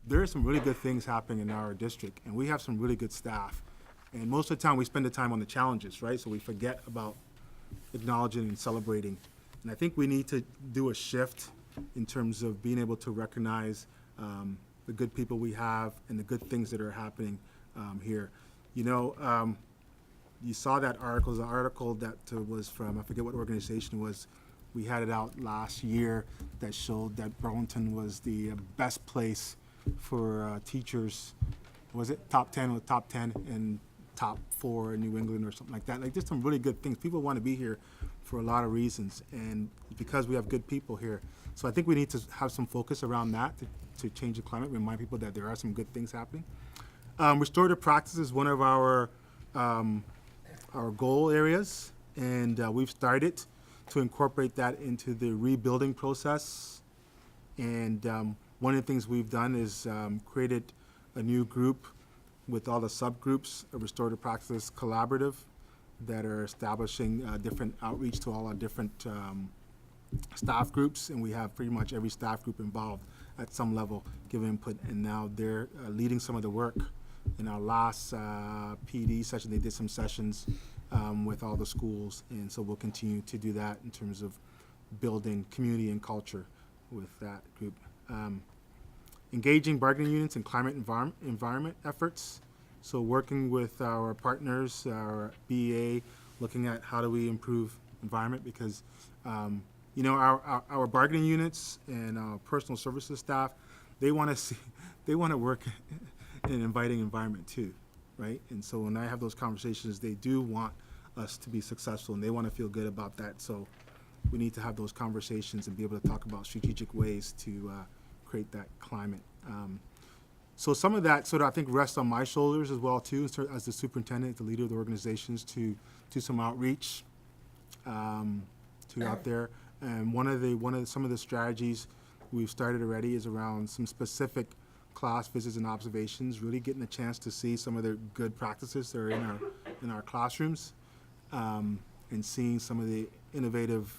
there are some really good things happening in our district, and we have some really good staff. And most of the time, we spend the time on the challenges, right? So we forget about acknowledging and celebrating. And I think we need to do a shift in terms of being able to recognize the the good people we have, and the good things that are happening here. You know, you saw that article. It was an article that was from, I forget what organization it was. We had it out last year that showed that Burlington was the best place for teachers. Was it top 10 with top 10 and top 4 in New England or something like that? Like, there's some really good things. People want to be here for a lot of reasons, and because we have good people here. So I think we need to have some focus around that to change the climate, remind people that there are some good things happening. Restorative practice is one of our goal areas, and we've started to incorporate that into the rebuilding process. And one of the things we've done is created a new group with all the subgroups, a restorative practice collaborative, that are establishing different outreach to all our different staff groups, and we have pretty much every staff group involved at some level giving input, and now they're leading some of the work. In our last PD session, they did some sessions with all the schools, and so we'll continue to do that in terms of building community and culture with that group. Engaging bargaining units and climate environment efforts. So working with our partners, our BEA, looking at how do we improve environment, because you know, our bargaining units and our personal services staff, they want to work in an inviting environment too, right? And so when I have those conversations, they do want us to be successful, and they want to feel good about that. So we need to have those conversations and be able to talk about strategic ways to create that climate. So some of that sort of, I think, rests on my shoulders as well too, as the superintendent, the leader of the organizations, to do some outreach to out there. And some of the strategies we've started already is around some specific class visits and observations, really getting a chance to see some of the good practices that are in our classrooms, and seeing some of the innovative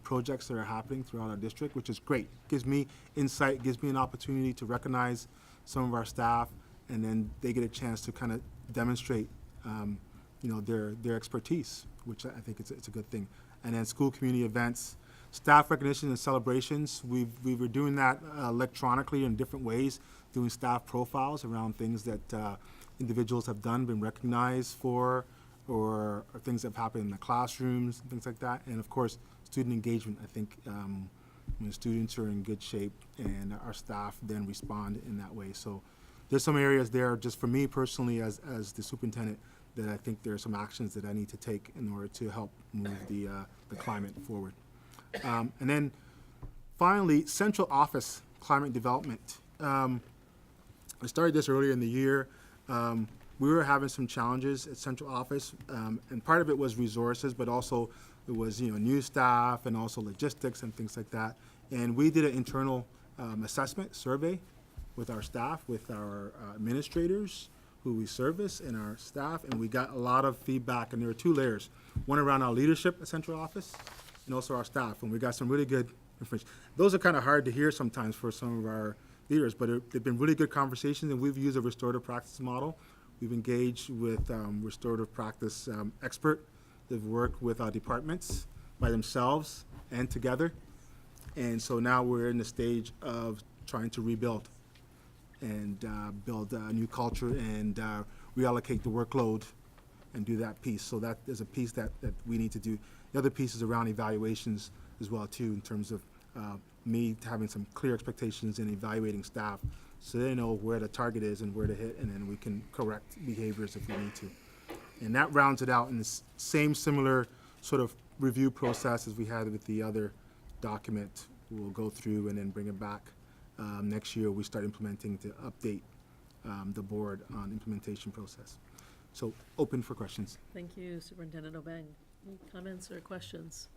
projects that are happening throughout our district, which is great. Gives me insight, gives me an opportunity to recognize some of our staff, and then they get a chance to kind of demonstrate you know, their expertise, which I think it's a good thing. And then school community events, staff recognition and celebrations. We were doing that electronically in different ways, doing staff profiles around things that individuals have done, been recognized for, or things that have happened in the classrooms, things like that. And of course, student engagement. I think when students are in good shape and our staff then respond in that way. So there's some areas there, just for me personally as the superintendent, that I think there are some actions that I need to take in order to help move the climate forward. And then finally, central office climate development. I started this earlier in the year. We were having some challenges at central office, and part of it was resources, but also it was, you know, new staff and also logistics and things like that. And we did an internal assessment survey with our staff, with our administrators who we service, and our staff, and we got a lot of feedback. And there were two layers: one around our leadership at central office, and also our staff. And we got some really good information. Those are kind of hard to hear sometimes for some of our leaders, but they've been really good conversations, and we've used a restorative practice model. We've engaged with restorative practice expert. They've worked with our departments by themselves and together. And so now we're in the stage of trying to rebuild and build a new culture and reallocate the workload and do that piece. So that is a piece that we need to do. The other piece is around evaluations as well too, in terms of me having some clear expectations and evaluating staff so they know where the target is and where to hit, and then we can correct behaviors if we need to. And that rounds it out in the same similar sort of review process as we had with the other document. We'll go through and then bring it back. Next year we start implementing to update the board on implementation process. So open for questions. Thank you, Superintendent Obeng. Any comments or questions?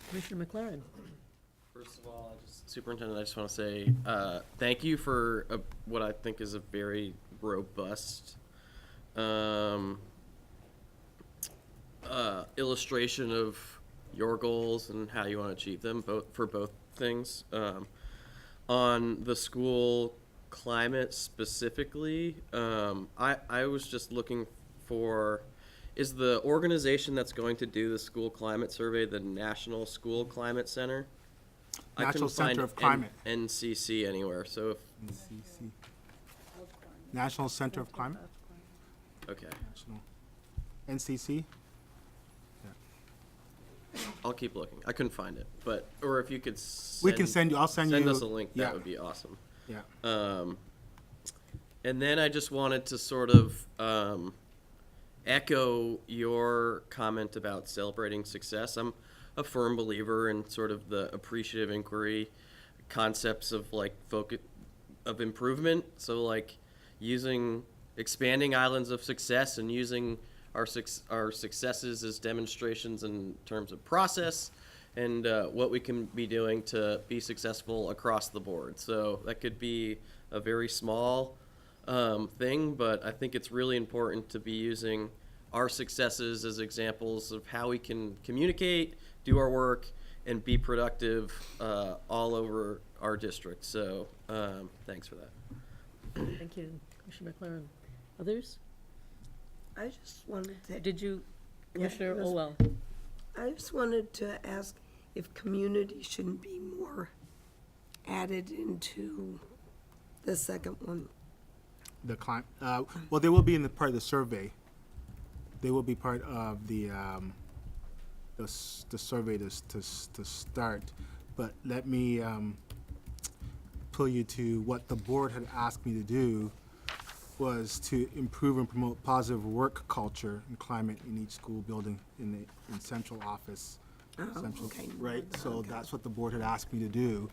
Commissioner McLaren. First of all, Superintendent, I just want to say thank you for what I think is a very robust illustration of your goals and how you want to achieve them, for both things. On the school climate specifically, I was just looking for is the organization that's going to do the school climate survey the National School Climate Center? National Center of find Climate. NCC anywhere, so if, NCC. National Center of Climate? okay. National. NCC? I'll keep looking. I couldn't find it, but, or if you could We can send you, I'll send you. Send us a link, yeah. that would be awesome. Yeah. And then I just wanted to sort of echo your comment about celebrating success. I'm a firm believer in sort of the appreciative inquiry concepts of like focus of improvement. So like expanding islands of success and using our successes as demonstrations in terms of process and what we can be doing to be successful across the board. So that could be a very small thing, but I think it's really important to be using our successes as examples of how we can communicate, do our work, and be productive all over our district. So thanks for that. Thank you, Commissioner McLaren. Others? I just wanted to. Did you, Commissioner Yeah, Olwell? I just wanted to ask if community shouldn't be more added into the second one. The well, they will be in the part of the survey. They will be part of the survey to start. But let me pull you to what the board had asked me to do was to improve and promote positive work culture and climate in each school building in central office. Okay. Right, so that's what the board had asked me to do.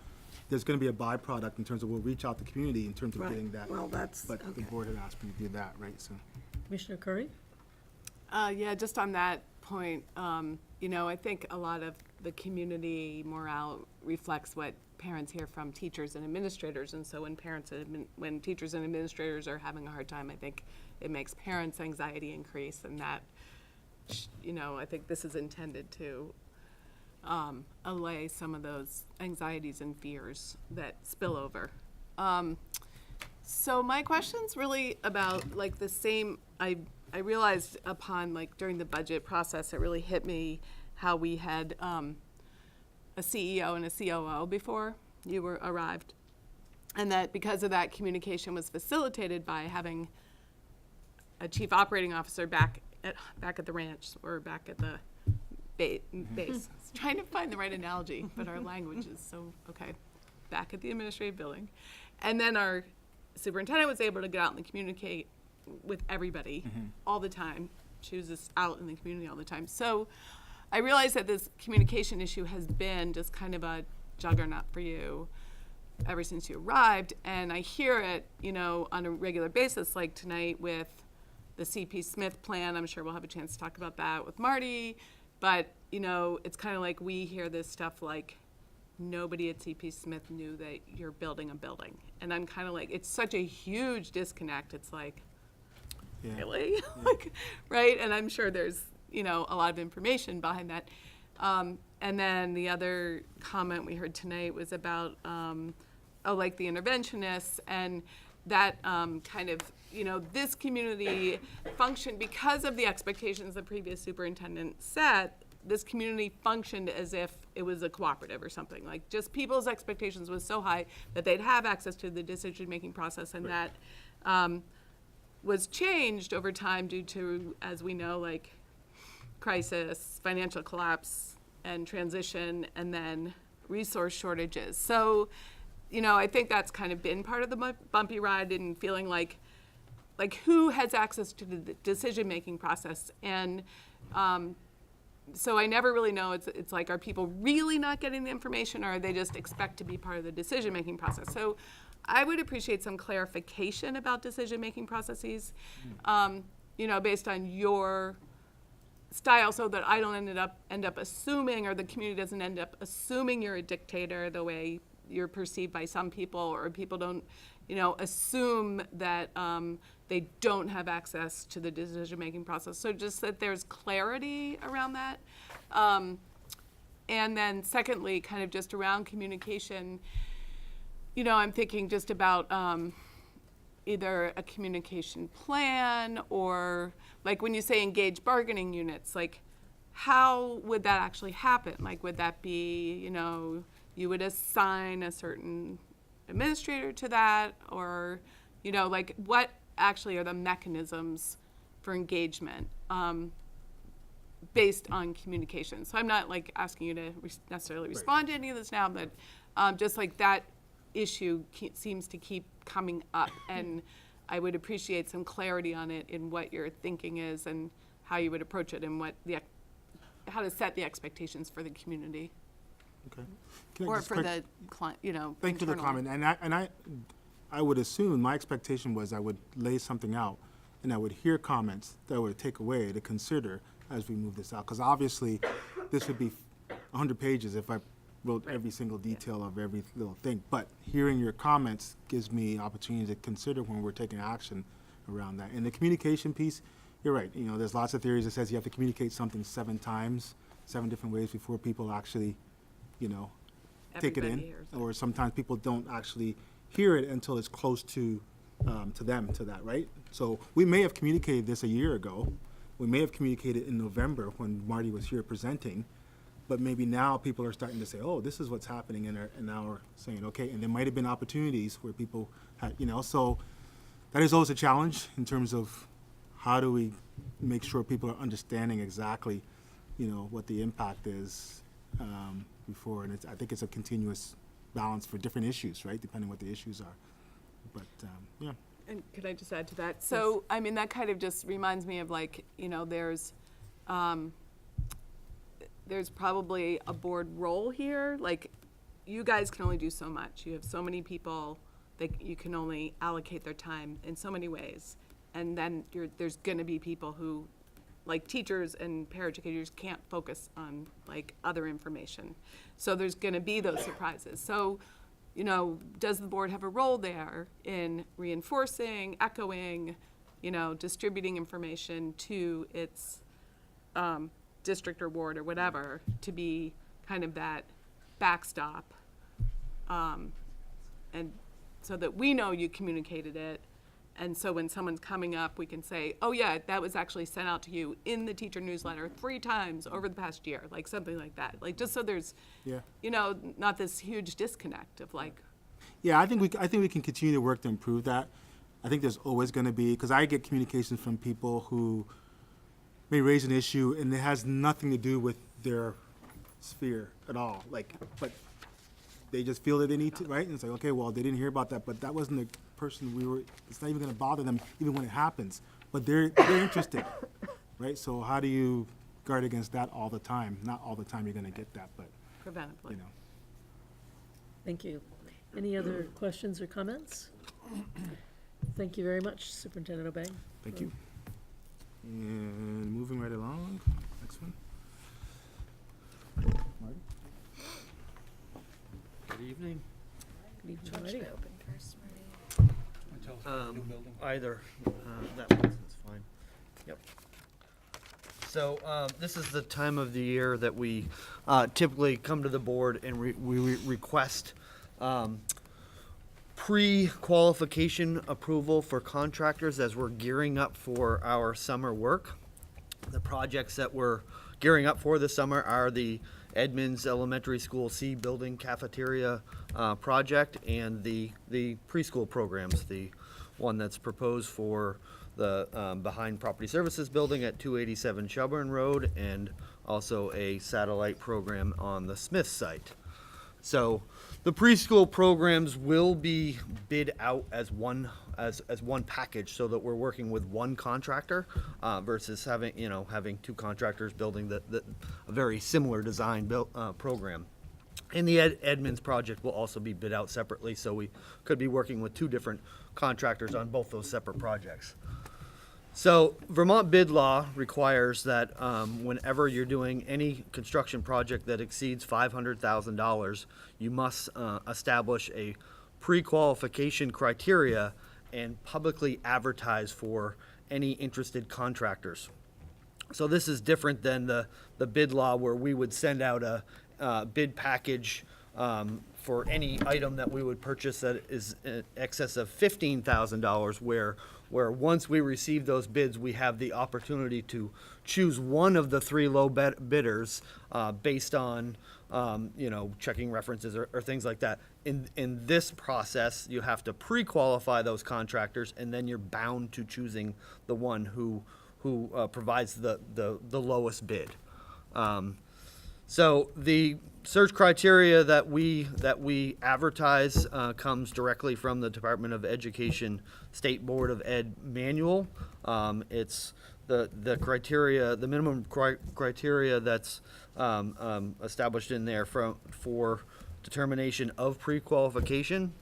There's gonna be a byproduct in terms of we'll reach out to the community in terms of Right. getting that. Well, that's, But the okay. board had asked me to do that, right, so. Commissioner Curry? Yeah, just on that point, I think a lot of the community morale reflects what parents hear from teachers and administrators. And so when teachers and administrators are having a hard time, I think it makes parents' anxiety increase. And that, I think this is intended to allay some of those anxieties and fears that spill over. So my question's really about like the same, I realized upon like during the budget process, it really hit me how we had a CEO and a COO before you arrived. And that because of that, communication was facilitated by having a chief operating officer back at the ranch or back at the base. I was trying to find the right analogy, but our language is so, okay, back at the administrative building. And then our superintendent was able to get out and communicate with everybody all the time. She was just out in the community all the time. So I realized that this communication issue has been just kind of a juggernaut for you ever since you arrived. And I hear it, on a regular basis, like tonight with the CP Smith plan. I'm sure we'll have a chance to talk about that with Marty. But, it's kind of like we hear this stuff like nobody at CP Smith knew that you're building a building. And I'm kind of like, it's such a huge disconnect. It's like, really? Yeah. Like, right? And I'm sure there's, a lot of information behind that. And then the other comment we heard tonight was about, like the interventionists and that kind of, this community functioned because of the expectations the previous superintendent set. This community functioned as if it was a cooperative or something. Like just people's expectations was so high that they'd have access to the decision-making process, and that was changed over time due to, as we know, like crisis, financial collapse, and transition, and then resource shortages. So, I think that's kind of been part of the bumpy ride and feeling like who has access to the decision-making process. And so I never really know, it's like, are people really not getting the information, or are they just expect to be part of the decision-making process? So I would appreciate some clarification about decision-making processes, based on your style, so that I don't end up assuming, or the community doesn't end up assuming you're a dictator the way you're perceived by some people, or people don't, assume that they don't have access to the decision-making process. So just that there's clarity around that. And then secondly, kind of just around communication, I'm thinking just about either a communication plan or, like, when you say engage bargaining units, like, how would that actually happen? Like, would that be, you would assign a certain administrator to that, or, like, what actually are the mechanisms for engagement based on communication? So I'm not, like, asking you to necessarily respond to any of this now, but just like that issue seems to keep coming up, and I would appreciate some clarity on it in what your thinking is and how you would approach it, and how to set the expectations for the community. Okay. Or for the client, Thank you for the comment. And I would assume, my expectation was I would lay something out and I would hear comments that I would take away to consider as we move this out. Because obviously, this would be 100 pages if I wrote every single detail of every little thing. But hearing your comments gives me opportunity to consider when we're taking action around that. And the communication piece, you're right. There's lots of theories that says you have to communicate something 7 times, 7 different ways before people actually, take it in. Or sometimes people don't actually hear it until it's close to that, right? So we may have communicated this a year ago. We may have communicated in November when Marty was here presenting. But maybe now people are starting to say, oh, this is what's happening, and now we're saying, okay, and there might have been opportunities where people had, so that is always a challenge in terms of how do we make sure people are understanding exactly, what the impact is before, and I think it's a continuous balance for different issues, right, depending on what the issues are. But, yeah. And could I just add to that? So, I mean, that kind of just reminds me of, like, there's probably a board role here. Like, you guys can only do so much. You have so many people that you can only allocate their time in so many ways. And then there's going to be people who, like teachers and paraeducators, can't focus on, like, other information. So there's going to be those surprises. So, does the board have a role there in reinforcing, echoing, distributing information to its district or ward or whatever, to be kind of that backstop, and so that we know you communicated it, and so when someone's coming up, we can say, oh yeah, that was actually sent out to you in the teacher newsletter 3 times over the past year, like something like that, like, just so there's, not this huge disconnect of, like. Yeah, I think we can continue to work to improve that. I think there's always going to be, because I get communications from people who may raise an issue and it has nothing to do with their sphere at all, but they just feel that they need to, right? And it's like, okay, well, they didn't hear about that, but that wasn't the person it's not even going to bother them even when it happens, but they're interested, right? So how do you guard against that all the time? Not all the time you're going to get that, but preventively. Thank you. Any other questions or comments? Thank you very much, Superintendent Obeng. Thank you. And moving right along, next one. Marty? Good evening. Good evening, Marty. Open first, Either, that one, that's fine. Yep. So, this is the time of the year that we typically come to the board and we request pre-qualification approval for contractors as we're gearing up for our summer work. The projects that we're gearing up for this summer are the Edmonds Elementary School C building cafeteria project and the preschool programs, the one that's proposed for the behind Property Services building at 287 Shelburne Road, and also a satellite program on the Smith site. So the preschool programs will be bid out as one package, so that we're working with one contractor versus having 2 contractors building a very similar design program. And the Edmonds project will also be bid out separately, so we could be working with 2 different contractors on both those separate projects. So Vermont bid law requires that whenever you're doing any construction project that exceeds $500,000, you must establish a pre-qualification criteria and publicly advertise for any interested contractors. So this is different than the bid law where we would send out a bid package for any item that we would purchase that is in excess of $15,000, where once we receive those bids, we have the opportunity to choose one of the 3 low bidders based on, checking references or things like that. In this process, you have to pre-qualify those contractors, and then you're bound to choosing the one who provides the lowest bid. So the search criteria that we advertise comes directly from the Department of Education State Board of Ed manual. It's the criteria, the minimum criteria that's established in there for determination of pre-qualification.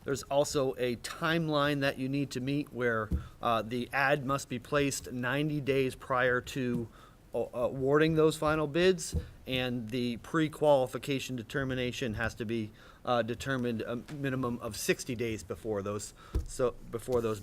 There's also a timeline that you need to meet where the ad must be placed 90 days prior to awarding those final bids, and the pre-qualification determination has to be determined a minimum of 60 days before those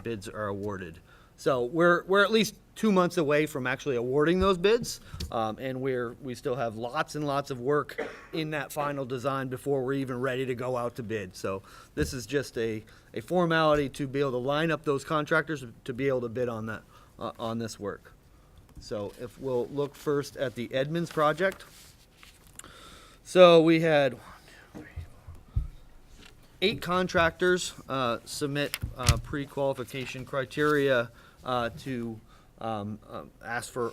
bids are awarded. So we're at least 2 months away from actually awarding those bids, and we still have lots and lots of work in that final design before we're even ready to go out to bid. So this is just a formality to be able to line up those contractors to be able to bid on that on this work. So if we'll look first at the Edmonds project. So we had 8 contractors submit pre-qualification criteria to ask for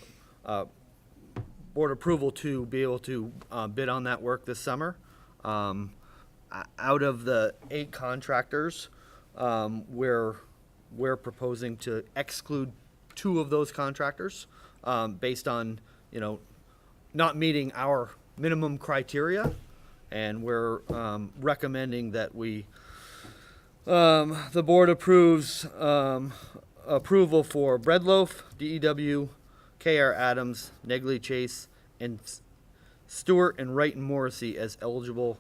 board approval to be able to bid on that work this summer. Out of the 8 contractors, we're proposing to exclude 2 of those contractors based on, not meeting our minimum criteria, and we're recommending that the board approves approval for Breadloaf, DEW, KR Adams, Negley Chase, and Stewart and Wright and Morrissey as eligible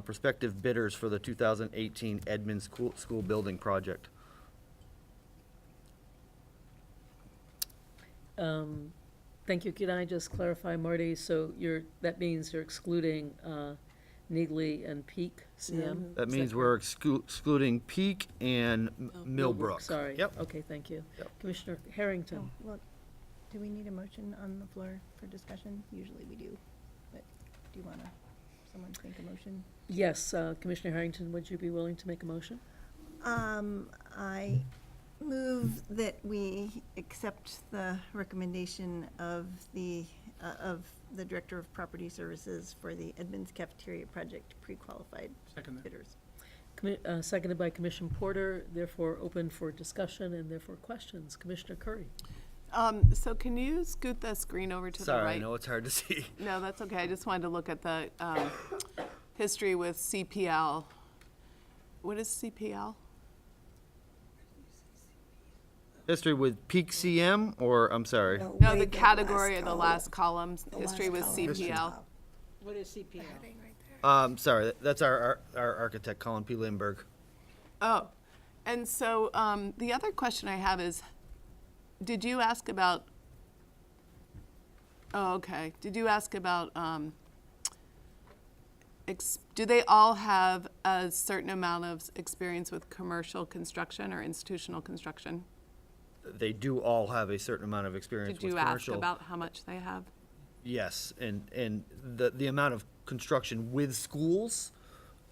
prospective bidders for the 2018 Edmonds School Building Project. Thank you. Can I just clarify, Marty? So that means you're excluding Negley and Peak CM? That means we're excluding Peak and Millbrook. Sorry. Yep. Okay, thank you. Yep. Commissioner Harrington. Oh, well, do we need a motion on the floor for discussion? Usually we do, but do you want someone to make a motion? Yes, Commissioner Harrington, would you be willing to make a motion? I move that we accept the recommendation of the Director of Property Services for the Edmonds Cafeteria Project pre-qualified bidders. Seconded by Commissioner Porter, therefore open for discussion and therefore questions. Commissioner Curry. So can you scoot the screen over to the right? Sorry, I know it's hard to see. No, that's okay. I just wanted to look at the history with CPL. What is CPL? History with Peak CM, or I'm sorry. No, the category of the last column, history with CPL. What is CPL? Sorry, that's our architect, Colin P. Lindbergh. Oh, and so the other question I have is, did you ask about, did you ask about, do they all have a certain amount of experience with commercial construction or institutional construction? They do all have a certain amount of experience with commercial. Did you ask about how much they have? Yes, and the amount of construction with schools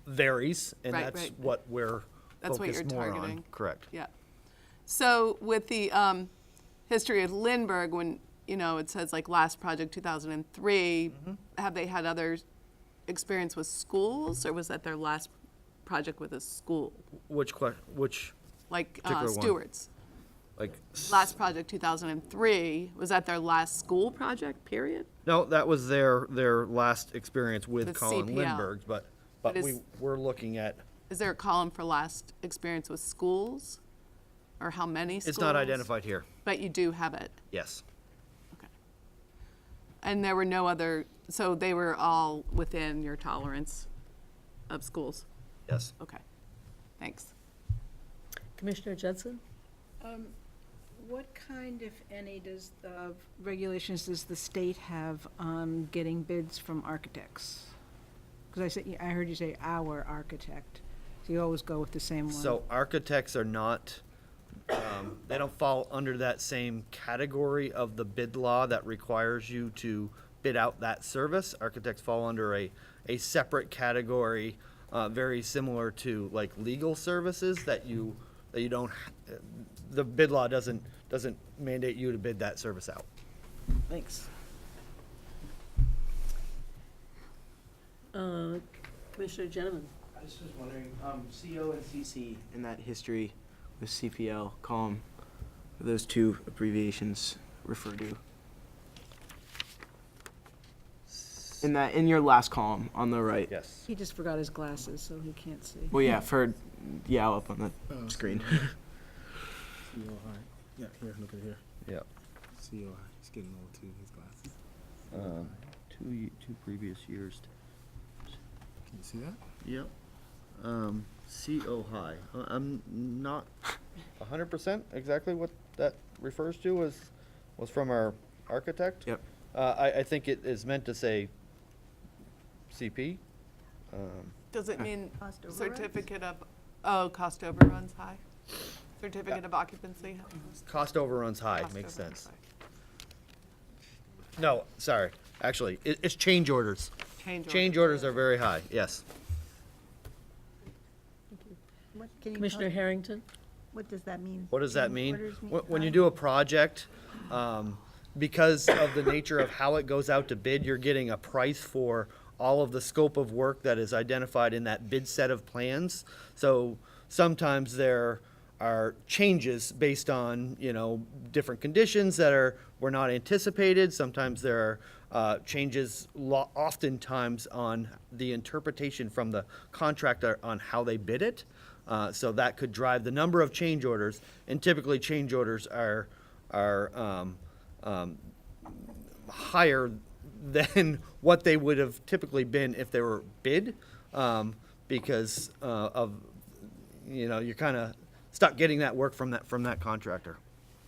varies, and that's what we're focused more on. Correct. Yeah. So with the history of Lindbergh, when it says like last project 2003, have they had other experience with schools, or was that their last project with a school? Which like particular one? Stewart's. Like last project 2003, was that their last school project, period? No, that was their last experience with Colin CPL. Lindbergh, but we're looking at. Is there a column for last experience with schools, or how many schools? It's not identified here. But you do have it. Yes. Okay. And there were no other, so they were all within your tolerance of schools. Yes. Okay. Thanks. Commissioner Judson. What kind, if any, regulations does the state have on getting bids from architects? Because I heard you say our architect. So you always go with the same one. So architects are not, they don't fall under that same category of the bid law that requires you to bid out that service. Architects fall under a separate category, very similar to like legal services that you don't, the bid law doesn't mandate you to bid that service out. Thanks. Commissioner Gentleman. I was just wondering, CO and CC in that history with CPL column, what do those two abbreviations refer to? In your last column on the right. Yes. He just forgot his glasses, so he can't see. Well, yeah, up on the screen. CO high. Yeah, here, look at here. Yeah. CO high. He's getting old too, his glasses. Two previous years. Can you see that? Yep. CO high. I'm not 100% exactly what that refers to was from our architect. Yep. I think it is meant to say CP. Does it mean Cost overruns? certificate of, cost overruns high? Certificate of occupancy? Cost overruns high, Cost makes overruns sense. No, sorry, actually, it's change orders. Change orders are very high, yes. What can you Commissioner talk- Harrington. What does that mean? What does that Change mean? orders When you high? do a project, because of the nature of how it goes out to bid, you're getting a price for all of the scope of work that is identified in that bid set of plans. So sometimes there are changes based on, different conditions that were not anticipated. Sometimes there are changes oftentimes on the interpretation from the contractor on how they bid it. So that could drive the number of change orders, and typically change orders are higher than what they would have typically been if they were bid, because of, you're kind of stuck getting that work from that contractor.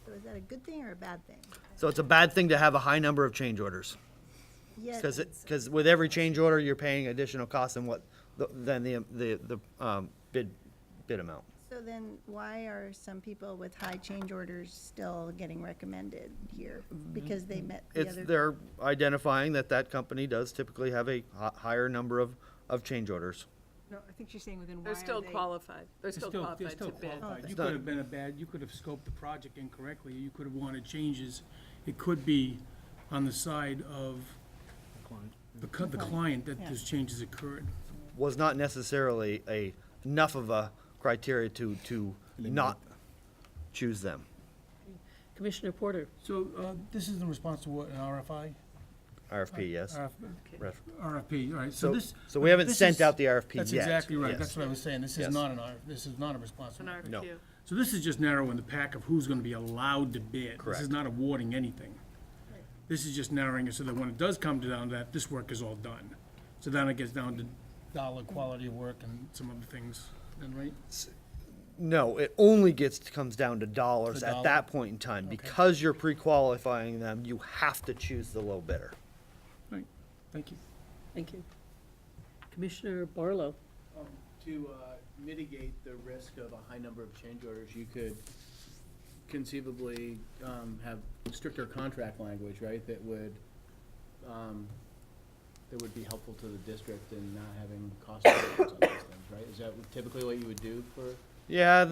So is that a good thing or a bad thing? So it's a bad thing to have a high number of change orders, Yet because with every change order, you're paying additional costs than the bid amount. So then why are some people with high change orders still getting recommended here? Because they met the other. They're identifying that company does typically have a higher number of change orders. No, I think she's saying within why They're are still they- qualified. They're still qualified to bid. qualified. It's You not- could have been you could have scoped the project incorrectly, you could have wanted changes. It could be on the side of the client that those changes occurred. Was not necessarily enough of a criteria to not choose them. Commissioner Porter. So, this is in response to what, an RFI? RFP, yes. RFP, all right, So- so this. so we haven't this sent is- out the RFP That's yet, exactly right, yes. that's what I was saying, this Yes. is not this is not a response. An RFQ. No. So this is just narrowing the pack of who's gonna be allowed to bid. This Correct. is not awarding anything. This is just narrowing it so that when it does come down to that, this work is all done. So then it gets down to dollar quality of work and some other things, then, right? No, it only comes down to dollars The at dollar? that point in time. Because you're pre-qualifying them, you have to choose the low bidder. Right, thank you. Thank you. Commissioner Barlow. To mitigate the risk of a high number of change orders, you could conceivably have stricter contract language, right, that would be helpful to the district in not having cost overruns on these things, right? Is that typically what you would do for? Yeah,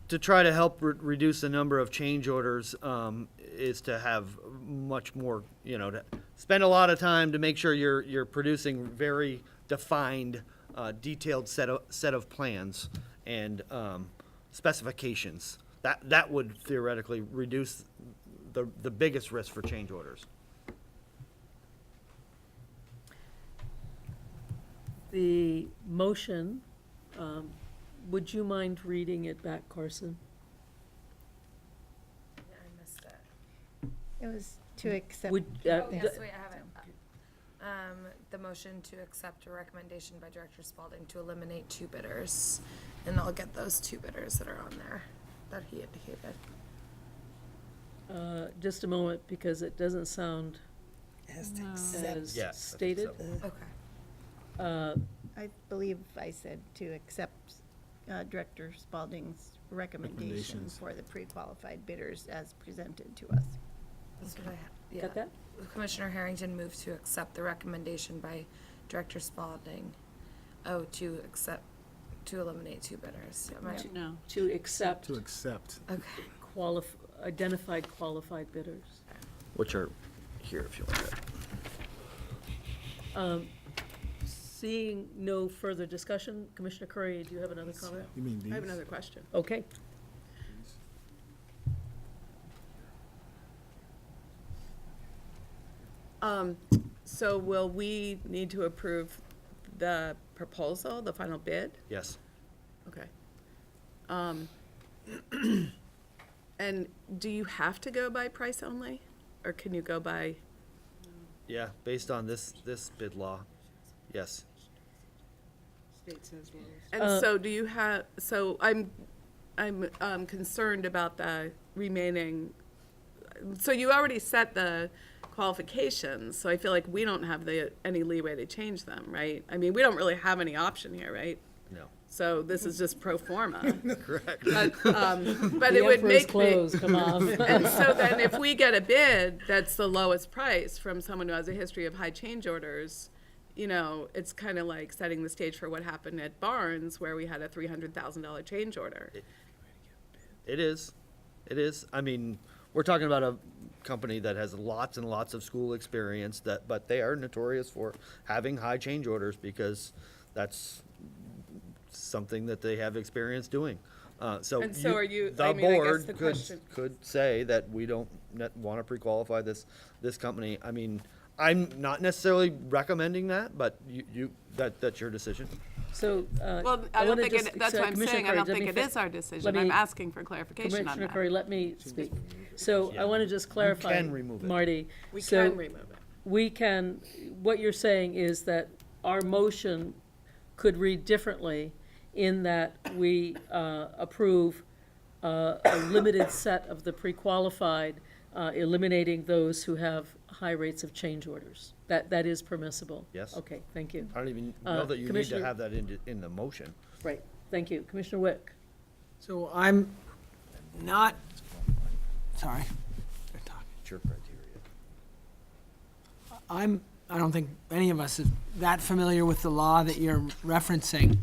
to try to help reduce the number of change orders is to have much more, to spend a lot of time to make sure you're producing very defined, detailed set of plans and specifications. That would theoretically reduce the biggest risk for change orders. The motion, would you mind reading it back, Carson? I missed it. It was to accept. Would, Oh, yes, wait, I have it. The motion to accept a recommendation by Director Spalding to eliminate two bidders. And I'll get those two bidders that are on there that he indicated. Just a moment, because it doesn't sound Has to as accept. Yes, stated. Okay. I believe I said to accept Director Spalding's recommendation Recommendations. for the pre-qualified bidders as presented to us. That's what I, yeah. Got that? Commissioner Harrington moved to accept the recommendation by Director Spalding. Oh, to eliminate 2 bidders. Am I- No, to accept To accept. Okay. identified qualified bidders. Which are here if you want it. Seeing no further discussion, Commissioner Curry, do you have another comment? You mean these? I have another question. Okay. So will we need to approve the proposal, the final bid? Yes. Okay. And do you have to go by price only, or can you go by? Yeah, based on this bid law, yes. State says well. And so do you have, so I'm concerned about the remaining, so you already set the qualifications, so I feel like we don't have any leeway to change them, right? I mean, we don't really have any option here, right? No. So this is just pro forma. Correct. But The it would emperor's make clothes come off. And so then if we get a bid that's the lowest price from someone who has a history of high change orders, you know, it's kind of like setting the stage for what happened at Barnes, where we had a $300,000 change order. It is. It is. I mean, we're talking about a company that has lots and lots of school experience, but they are notorious for having high change orders because that's something that they have experience doing. And so are you- The I mean, I guess board the question- could say that we don't want to pre-qualify this company. I mean, I'm not necessarily recommending that, but that's your decision. So, Well, I don't think that's what I'm saying. I don't think it is our decision. I'm asking for clarification on Commissioner that. Curry, let me speak. So I want to just clarify, can remove it. Marty. We so can remove it. We can, what you're saying is that our motion could read differently in that we approve a limited set of the pre-qualified, eliminating those who have high rates of change orders. That is permissible? Yes. Okay, thank you. I don't even know that you need to Commissioner- have that in the motion. Right, thank you. Commissioner Wick? So I'm not, sorry. It's your criteria. I don't think any of us is that familiar with the law that you're referencing.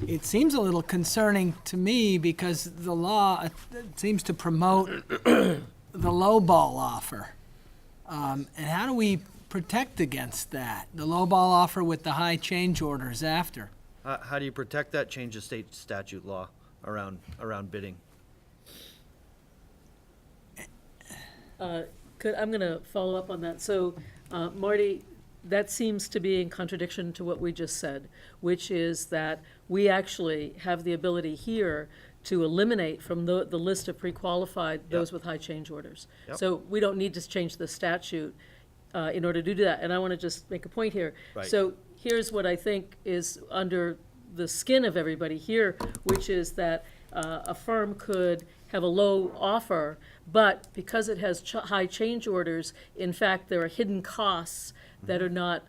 It seems a little concerning to me because the law seems to promote the lowball offer. And how do we protect against that? The lowball offer with the high change orders after? How do you protect that? Change the state statute law around bidding. I'm going to follow up on that. So, Marty, that seems to be in contradiction to what we just said, which is that we actually have the ability here to eliminate from the list of pre-qualified those with high change orders. Yep. So we don't need to change the statute in order to do that. And I want to just make a point here. Right. So here's what I think is under the skin of everybody here, which is that a firm could have a low offer, but because it has high change orders, in fact, there are hidden costs that are not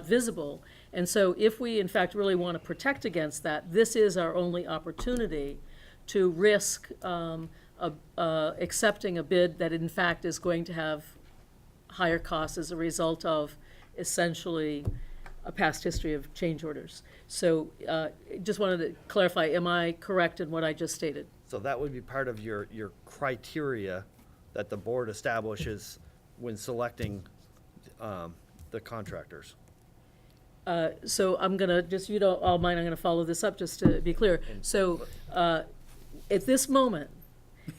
visible. And so if we, in fact, really want to protect against that, this is our only opportunity to risk accepting a bid that, in fact, is going to have higher costs as a result of essentially a past history of change orders. So just wanted to clarify, am I correct in what I just stated? So that would be part of your criteria that the board establishes when selecting the contractors. So I'm gonna, just, you don't all mind, I'm gonna follow this up just to be clear. So at this moment,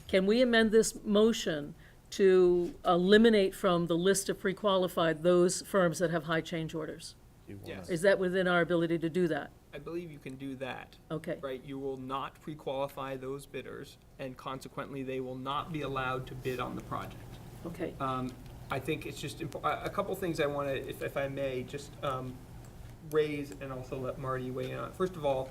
can we amend this motion to eliminate from the list of pre-qualified those firms that have high change orders? Yes. Is that within our ability to do that? I believe you can do that. Okay. Right, you will not pre-qualify those bidders, and consequently, they will not be allowed to bid on the project. Okay. I think it's just, a couple things I want to, if I may, just raise and also let Marty weigh in on. First of all,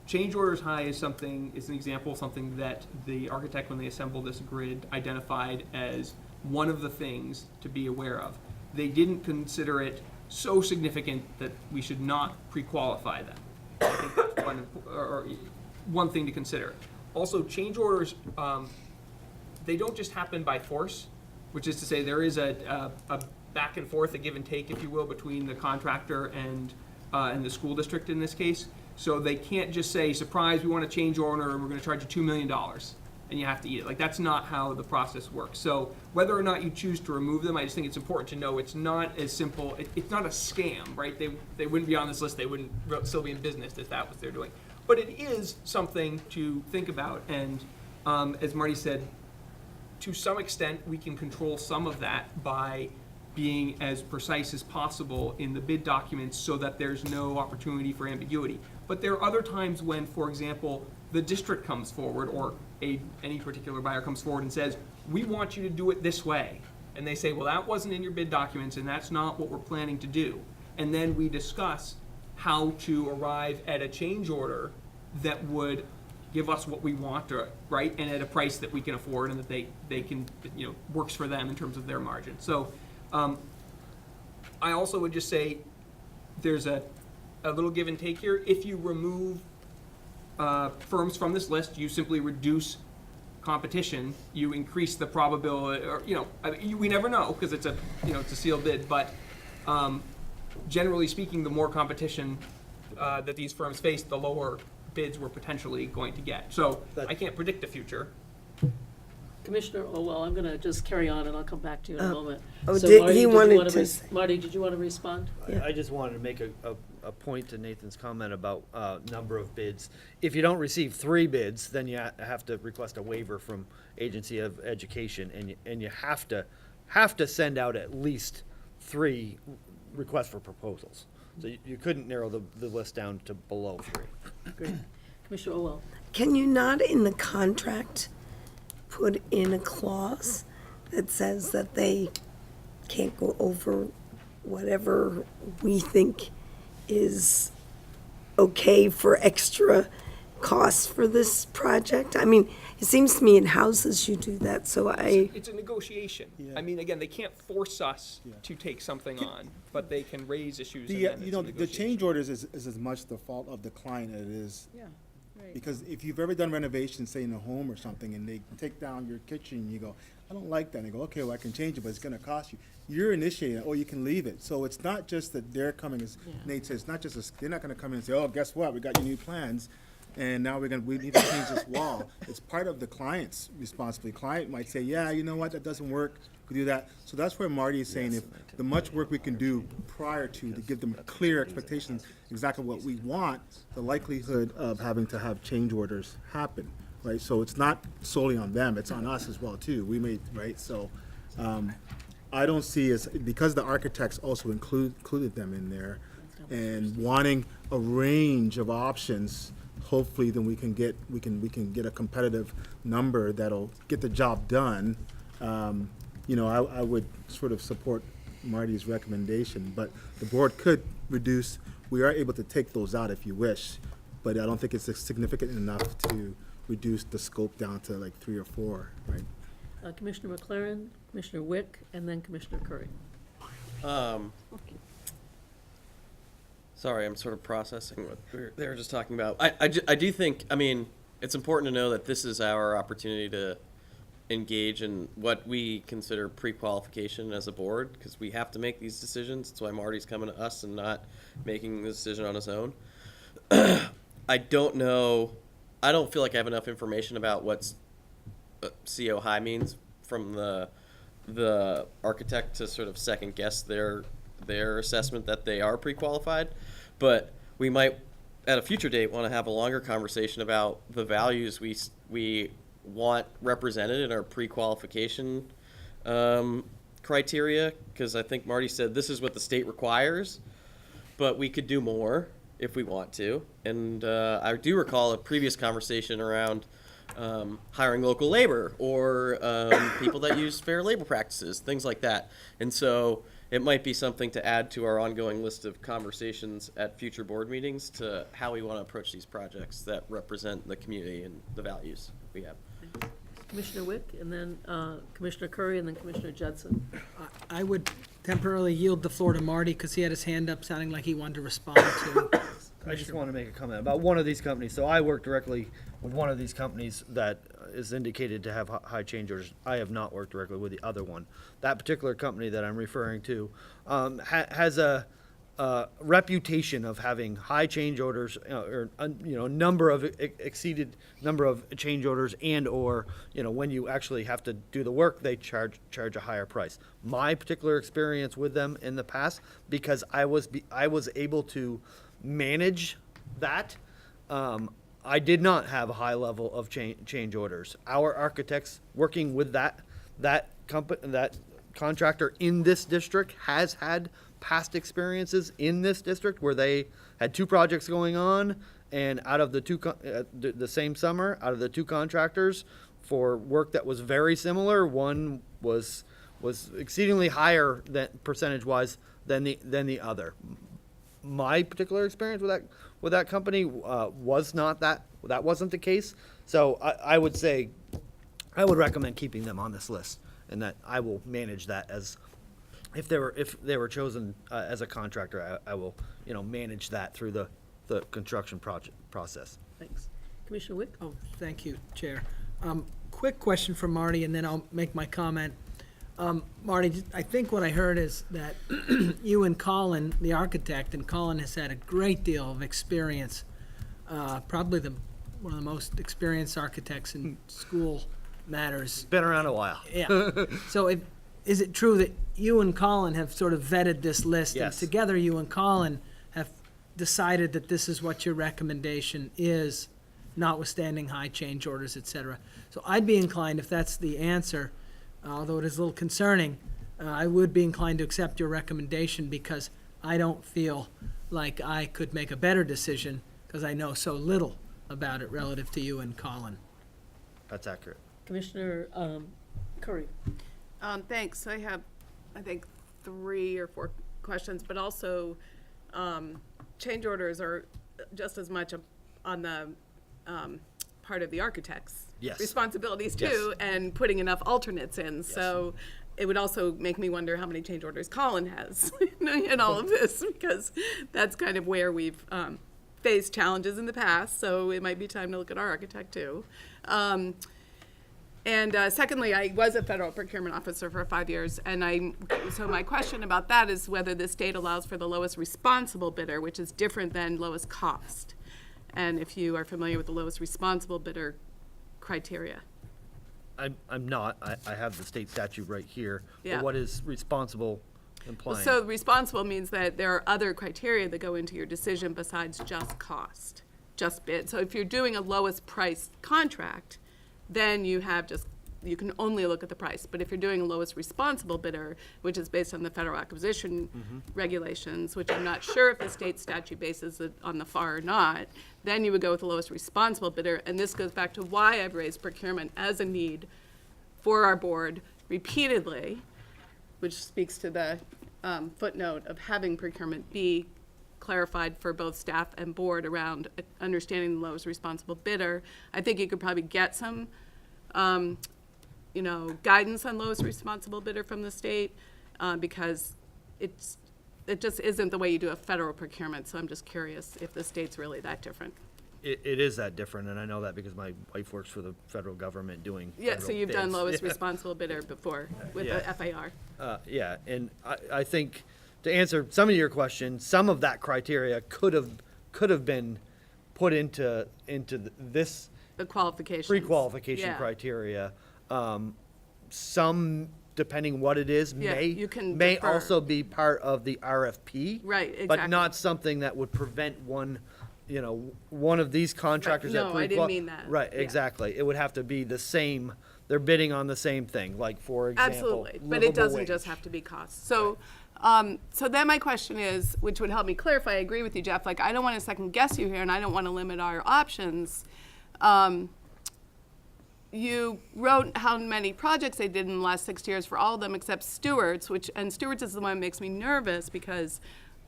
change orders high is an example of something that the architect, when they assembled this grid, identified as one of the things to be aware of. They didn't consider it so significant that we should not pre-qualify them. I think that's one thing to consider. Also, change orders, they don't just happen by force, which is to say there is a back and forth, a give and take, if you will, between the contractor and the school district in this case. So they can't just say, surprise, we want a change order and we're going to charge you $2 million and you have to eat it. Like, that's not how the process works. So whether or not you choose to remove them, I just think it's important to know it's not as simple. It's not a scam, right? They wouldn't be on this list. They wouldn't still be in business if that was what they're doing. But it is something to think about. And as Marty said, to some extent, we can control some of that by being as precise as possible in the bid documents so that there's no opportunity for ambiguity. But there are other times when, for example, the district comes forward or any particular buyer comes forward and says, we want you to do it this way. And they say, well, that wasn't in your bid documents and that's not what we're planning to do. And then we discuss how to arrive at a change order that would give us what we want, right, and at a price that we can afford and that they can, works for them in terms of their margin. So I also would just say there's a little give and take here. If you remove firms from this list, you simply reduce competition. You increase the probability, or we never know because it's it's a sealed bid. But generally speaking, the more competition that these firms face, the lower bids we're potentially going to get. So I can't predict the future. Commissioner Olwell, I'm going to just carry on and I'll come back to you in a moment. Oh, So Marty, did you want to respond? I just wanted to make a point to Nathan's comment about number of bids. If you don't receive 3 bids, then you have to request a waiver from Agency of Education, and you have to send out at least 3 requests for proposals. So you couldn't narrow the list down to below 3. Great. Commissioner Olwell. Can you not in the contract put in a clause that says that they can't go over whatever we think is okay for extra costs for this project? I mean, it seems to me in houses you do that, so It's a negotiation. I mean, again, they can't force us to take something on, but they can raise issues. The change orders is as much the fault of the client as it is. Yeah. Right. Because if you've ever done renovations, say in a home or something, and they take down your kitchen, and you go, I don't like that. And they go, okay, well, I can change it, but it's going to cost you. You're initiating it, or you can leave it. So it's not just that they're coming, as Nate says, it's not just they're not going to come in and say, oh, guess what? We got your new plans, and now we need to change this wall. It's part of the client's responsibility. Client might say, yeah, you know what, that doesn't work. We do that. So that's where Marty is saying if the much work we can do prior to give them clear expectations, exactly what we want, the likelihood of having to have change orders happen, right? So it's not solely on them, it's on us as well too. We made, right? So I don't see because the architects also included them in there and wanting a range of options, hopefully then we can get a competitive number that'll get the job done. I would sort of support Marty's recommendation, but the board could reduce. We are able to take those out if you wish, but I don't think it's significant enough to reduce the scope down to like 3 or 4, right? Commissioner McLaren, Commissioner Wick, and then Commissioner Curry. Sorry, I'm sort of processing what they were just talking about. I do think, it's important to know that this is our opportunity to engage in what we consider pre-qualification as a board, because we have to make these decisions. That's why Marty's coming to us and not making the decision on his own. I don't feel like I have enough information about what CO high means from the architect to sort of second guess their assessment that they are pre-qualified. But we might, at a future date, want to have a longer conversation about the values we want represented in our pre-qualification criteria, because I think Marty said this is what the state requires, but we could do more if we want to. And I do recall a previous conversation around hiring local labor or people that use fair labor practices, things like that. And so it might be something to add to our ongoing list of conversations at future board meetings to how we want to approach these projects that represent the community and the values we have. Commissioner Wick, and then Commissioner Curry, and then Commissioner Judson. I would temporarily yield the floor to Marty because he had his hand up sounding like he wanted to respond to. I just want to make a comment about one of these companies. So I work directly with one of these companies that is indicated to have high change orders. I have not worked directly with the other one. That particular company that I'm referring to has a reputation of having high change orders, number of exceeded number of change orders, and or when you actually have to do the work, they charge a higher price. My particular experience with them in the past, because I was able to manage that. I did not have a high level of change orders. Our architects working with that contractor in this district has had past experiences in this district where they had 2 projects going on, and out of the the same summer, out of the 2 contractors for work that was very similar, one was exceedingly higher than percentage-wise than the other. My particular experience with that company was not that wasn't the case. So I would say I would recommend keeping them on this list, and that I will manage that as if they were chosen as a contractor. I will manage that through the construction process. Thanks. Commissioner Wick? Oh, thank you, Chair. Quick question for Marty, and then I'll make my comment. Marty, I think what I heard is that you and Colin, the architect, and Colin has had a great deal of experience, probably one of the most experienced architects in school matters. Been around a while. Yeah. So is it true that you and Colin have sort of vetted this list? Yes. And together you and Colin have decided that this is what your recommendation is, notwithstanding high change orders, et cetera. So I'd be inclined, if that's the answer, although it is a little concerning, I would be inclined to accept your recommendation because I don't feel like I could make a better decision because I know so little about it relative to you and Colin. That's accurate. Commissioner Curry? Thanks. I have, I think, 3 or 4 questions, but also change orders are just as much on the part of the architect's responsibilities too, and putting enough alternates in. Yes. So it would also make me wonder how many change orders Colin has in all of this, because that's kind of where we've faced challenges in the past. So it might be time to look at our architect too. And secondly, I was a federal procurement officer for 5 years, and so my question about that is whether the state allows for the lowest responsible bidder, which is different than lowest cost. And if you are familiar with the lowest responsible bidder criteria. I'm not. I have the state statute right here. Yeah. But what is responsible implying? So responsible means that there are other criteria that go into your decision besides just cost, just bid. So if you're doing a lowest price contract, then you can only look at the price. But if you're doing a lowest responsible bidder, which is based on the federal acquisition regulations, which I'm not sure if the state statute bases it on the FAR or not, then you would go with the lowest responsible bidder. And this goes back to why I've raised procurement as a need for our board repeatedly, which speaks to the footnote of having procurement be clarified for both staff and board around understanding the lowest responsible bidder. I think you could probably get some guidance on lowest responsible bidder from the state because it just isn't the way you do a federal procurement. So I'm just curious if the state's really that different. It is that different, and I know that because my wife works for the federal government doing Yeah, so you've done bids. lowest responsible bidder before with the FAR. Yeah, and I think to answer some of your questions, some of that criteria could have been put into this the qualifications. Pre-qualification criteria. Some, depending what it is, may also be part of the RFP. Right, exactly. But not something that would prevent one of these contractors. Right. No, I didn't mean that. Right, Yeah. exactly. It would have to be the same. They're bidding on the same thing, like for example, absolutely, but it livable doesn't wage. just have to be cost. So, so then my question is, which would help me clarify. I agree with you, Jeff. Like, I don't want to second guess you here, and I don't want to limit our options. You wrote how many projects they did in the last 6 years for all of them except Stewart's, and Stewart's is the one that makes me nervous because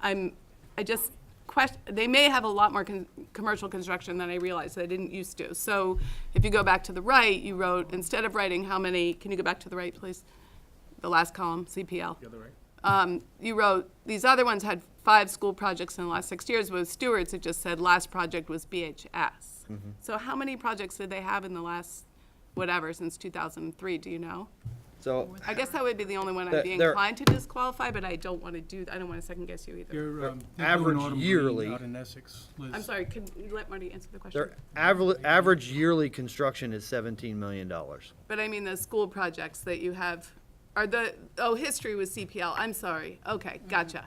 they may have a lot more commercial construction than I realized they didn't used to. So if you go back to the right, you wrote, instead of writing how many, can you go back to the right, please? The last column, CPL. The other right. You wrote, these other ones had 5 school projects in the last 6 years. With Stewart's, it just said last project was BHS. So how many projects did they have in the last, whatever, since 2003, do you know? So I guess that would be the only one I'd be They're- inclined to disqualify, but I don't want to I don't want to second guess you either. You're doing average Autumn Green yearly- out in Essex, Liz. I'm sorry, can you let Marty answer the question? their average yearly construction is $17 million. But I mean, the school projects that you have, history was CPL, I'm sorry. Okay, gotcha.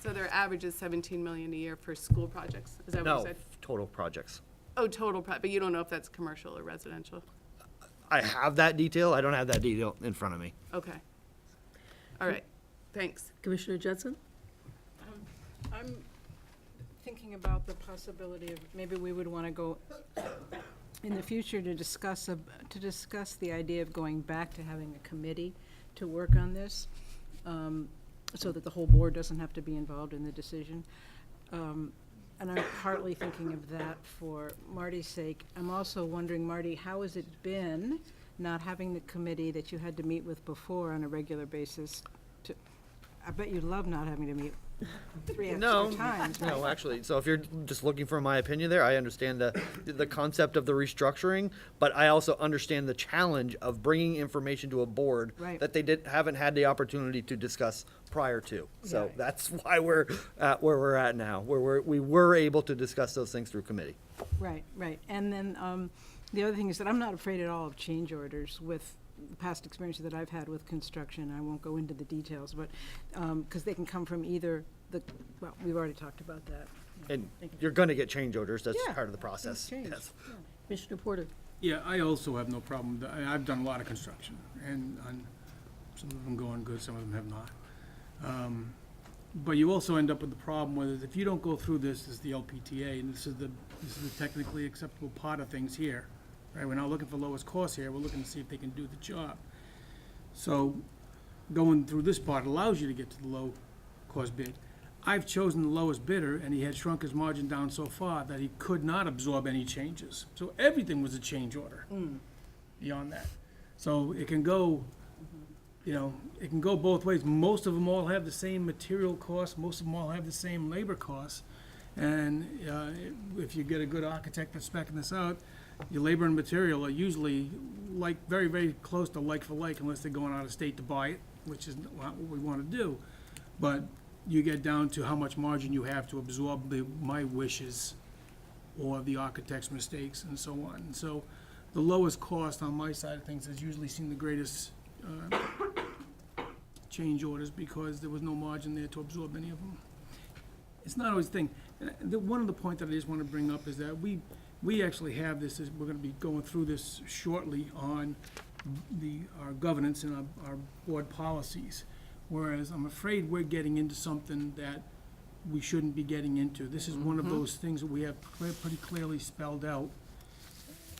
So their average is 17 million a year for school projects, is that what you No, said? total projects. Oh, total, but you don't know if that's commercial or residential? I have that detail. I don't have that detail in front of me. Okay. All right, thanks. Commissioner Judson? I'm thinking about the possibility of, maybe we would want to go in the future to discuss the idea of going back to having a committee to work on this, so that the whole board doesn't have to be involved in the decision. And I'm partly thinking of that for Marty's sake. I'm also wondering, Marty, how has it been not having the committee that you had to meet with before on a regular basis? I bet you love not having to meet 3 extra times, right? No, actually, so if you're just looking for my opinion there, I understand the concept of the restructuring, but I also understand the challenge of bringing information to a board Right. that they haven't had the opportunity to discuss prior to. So Right. that's why we're at where we're at now, where we were able to discuss those things through committee. Right, right. And then the other thing is that I'm not afraid at all of change orders with past experiences that I've had with construction. I won't go into the details, but, because they can come from either well, we've already talked about that. And you're gonna get change orders, that's Yeah, part of the process. change, Yes. yeah. Commissioner Porter? Yeah, I also have no problem. I've done a lot of construction, and some of them going good, some of them have not. But you also end up with the problem with, if you don't go through this as the LPTA, and this is the technically acceptable part of things here, right? We're not looking for lowest cost here, we're looking to see if they can do the job. So going through this part allows you to get to the low cost bid. I've chosen the lowest bidder, and he had shrunk his margin down so far that he could not absorb any changes. So everything was a change order beyond that. So it can go, it can go both ways. Most of them all have the same material costs, most of them all have the same labor costs. And if you get a good architect that's speccing this out, your labor and material are usually very, very close to like for like, unless they're going out of state to buy it, which is not what we want to do. But you get down to how much margin you have to absorb my wishes or the architect's mistakes and so on. And so the lowest cost on my side of things has usually seen the greatest change orders, because there was no margin there to absorb any of them. It's not always a thing. One of the points that I just want to bring up is that we actually have this, we're going to be going through this shortly on our governance and our board policies. Whereas I'm afraid we're getting into something that we shouldn't be getting into. This is one of those things that we have pretty clearly spelled out.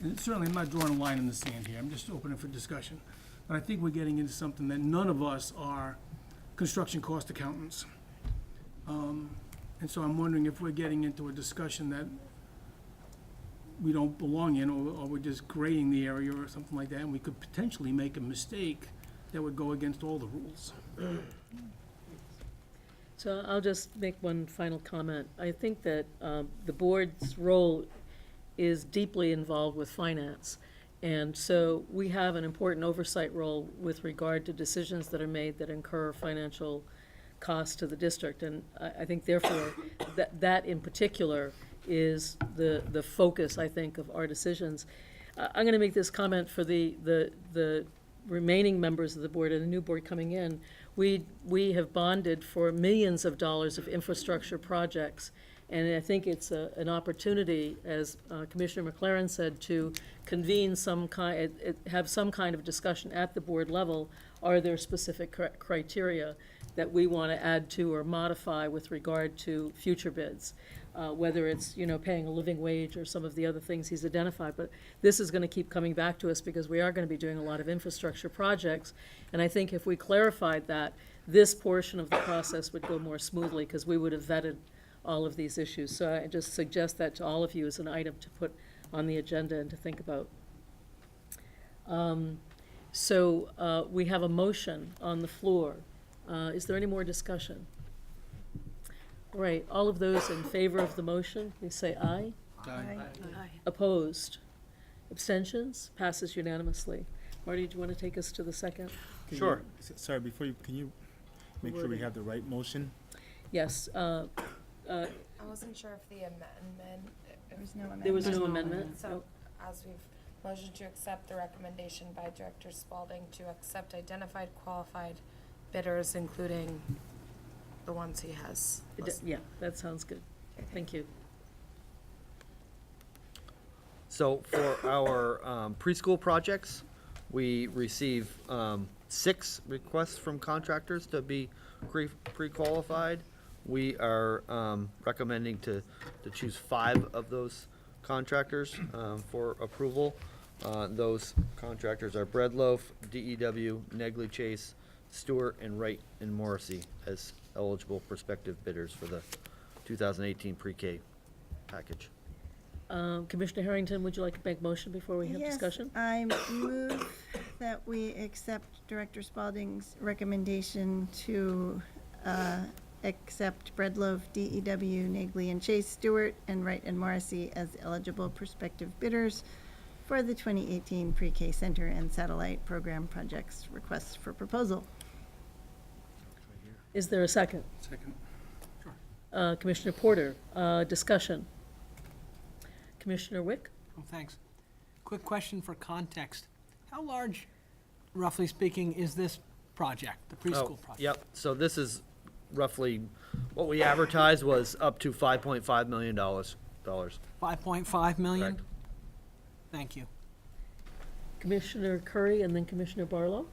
And certainly, I'm not drawing a line in the sand here, I'm just opening for discussion. But I think we're getting into something that none of us are construction cost accountants. And so I'm wondering if we're getting into a discussion that we don't belong in, or we're just grading the area or something like that, and we could potentially make a mistake that would go against all the rules. So I'll just make one final comment. I think that the board's role is deeply involved with finance. And so we have an important oversight role with regard to decisions that are made that incur financial costs to the district. And I think therefore that in particular is the focus, I think, of our decisions. I'm going to make this comment for the remaining members of the board and the new board coming in. We have bonded for millions of dollars of infrastructure projects, and I think it's an opportunity, as Commissioner McLaren said, to convene have some kind of discussion at the board level. Are there specific criteria that we want to add to or modify with regard to future bids? Whether it's, paying a living wage or some of the other things he's identified. But this is going to keep coming back to us because we are going to be doing a lot of infrastructure projects. And I think if we clarified that, this portion of the process would go more smoothly because we would have vetted all of these issues. So I just suggest that to all of you as an item to put on the agenda and to think about. So we have a motion on the floor Is there any more discussion? All right, all of those in favor of the motion, please say aye. Aye. Opposed? Abstentions? Passes unanimously. Marty, do you want to take us to the second? Can Sure. Sorry, before you, can you make sure we Wording. have the right motion? Yes, I wasn't sure if the amendment. There was no amendment. there was no amendment? So, as we've motioned to accept the recommendation by Director Spalding to accept identified qualified bidders, including the ones he has listed. Yeah, that sounds good. Thank you. So for our preschool projects, we receive 6 requests from contractors to be pre-qualified. We are recommending to choose 5 of those contractors for approval. Those contractors are Breadloaf, DEW, Negley Chase, Stewart, and Wright and Morrissey as eligible prospective bidders for the 2018 pre-K package. Commissioner Harrington, would you like to make motion before we have discussion? Yes, I move that we accept Director Spalding's recommendation to accept Breadloaf, DEW, Nagley and Chase, Stewart, and Wright and Morrissey as eligible prospective bidders for the 2018 Pre-K Center and Satellite Program Projects requests for proposal. Is there a second? Second. Commissioner Porter, discussion. Commissioner Wick? Oh, thanks. Quick question for context. How large, roughly speaking, is this project, the preschool project? Yep, so this is roughly, what we advertised was up to $5.5 million. 5.5 million? Correct. Thank you. Commissioner Curry and then Commissioner Barlow?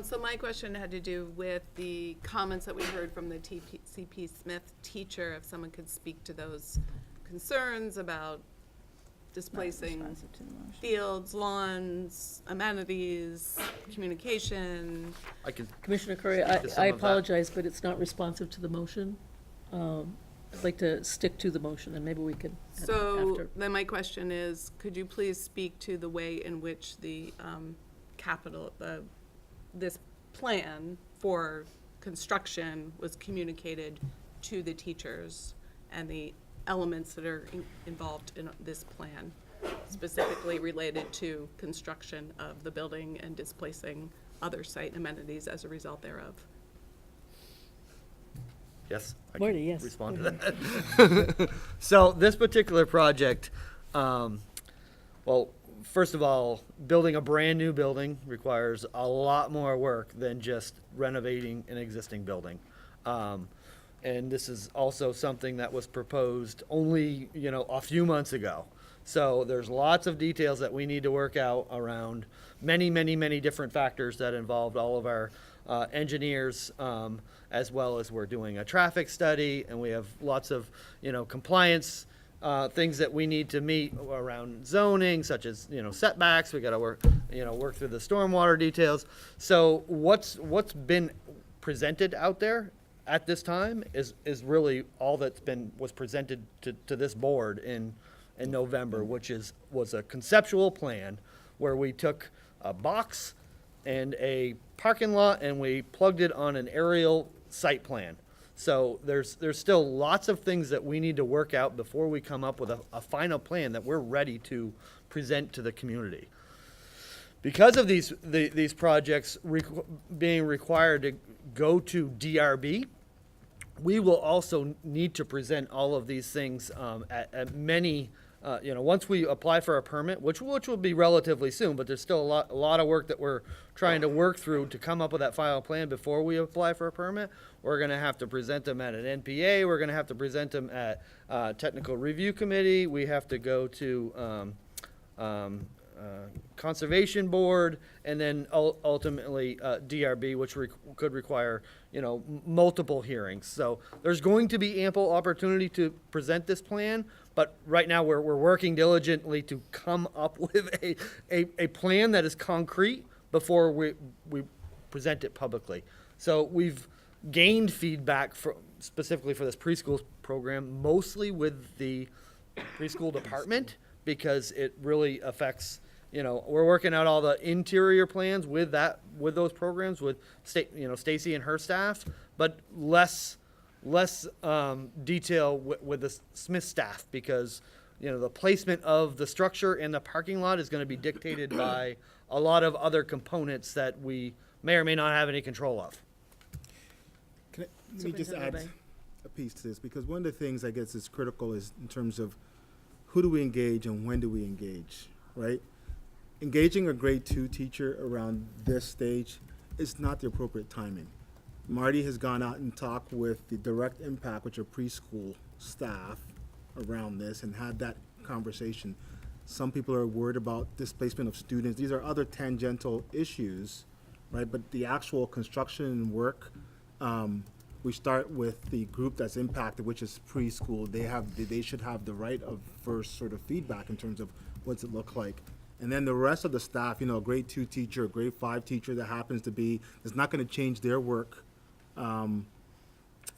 So my question had to do with the comments that we heard from the CP Smith teacher, if someone could speak to those concerns about displacing Responsive to the motion. fields, lawns, amenities, communication. I can Commissioner Curry, speak to some I of that. apologize, but it's not responsive to the motion. I'd like to stick to the motion, and maybe we could have it So after. then my question is, could you please speak to the way in which the this plan for construction was communicated to the teachers and the elements that are involved in this plan, specifically related to construction of the building and displacing other site amenities as a result thereof? Yes? I Marty, can yes. respond to that. So this particular project, well, first of all, building a brand-new building requires a lot more work than just renovating an existing building. And this is also something that was proposed only, a few months ago. So there's lots of details that we need to work out around many, many, many different factors that involved all of our engineers, as well as we're doing a traffic study, and we have lots of, compliance things that we need to meet around zoning, such as, setbacks. We got to work through the stormwater details. So what's been presented out there at this time is really all was presented to this board in November, which was a conceptual plan where we took a box and a parking lot and we plugged it on an aerial site plan. So there's still lots of things that we need to work out before we come up with a final plan that we're ready to present to the community. Because of these projects being required to go to DRB, we will also need to present all of these things at many, once we apply for a permit, which will be relatively soon, but there's still a lot of work that we're trying to work through to come up with that final plan before we apply for a permit. We're going to have to present them at an NPA. We're going to have to present them at Technical Review Committee. We have to go to Conservation Board, and then ultimately DRB, which could require multiple hearings. So there's going to be ample opportunity to present this plan, but right now we're working diligently to come up with a plan that is concrete before we present it publicly. So we've gained feedback specifically for this preschool program, mostly with the preschool department, because it really affects we're working out all the interior plans with those programs with Stacy and her staff, but less detail with the Smith staff, because the placement of the structure in the parking lot is going to be dictated by a lot of other components that we may or may not have any control of. Let me just add a piece to this, because one of the things I guess is critical is in terms of who do we engage and when do we engage, right? Engaging a grade 2 teacher around this stage is not the appropriate timing. Marty has gone out and talked with the direct impact, which are preschool staff, around this and had that conversation. Some people are worried about displacement of students. These are other tangential issues, right? But the actual construction and work, we start with the group that's impacted, which is preschool. They should have the right of first sort of feedback in terms of what's it look like. And then the rest of the staff, a grade 2 teacher, a grade 5 teacher that happens to be, it's not going to change their work in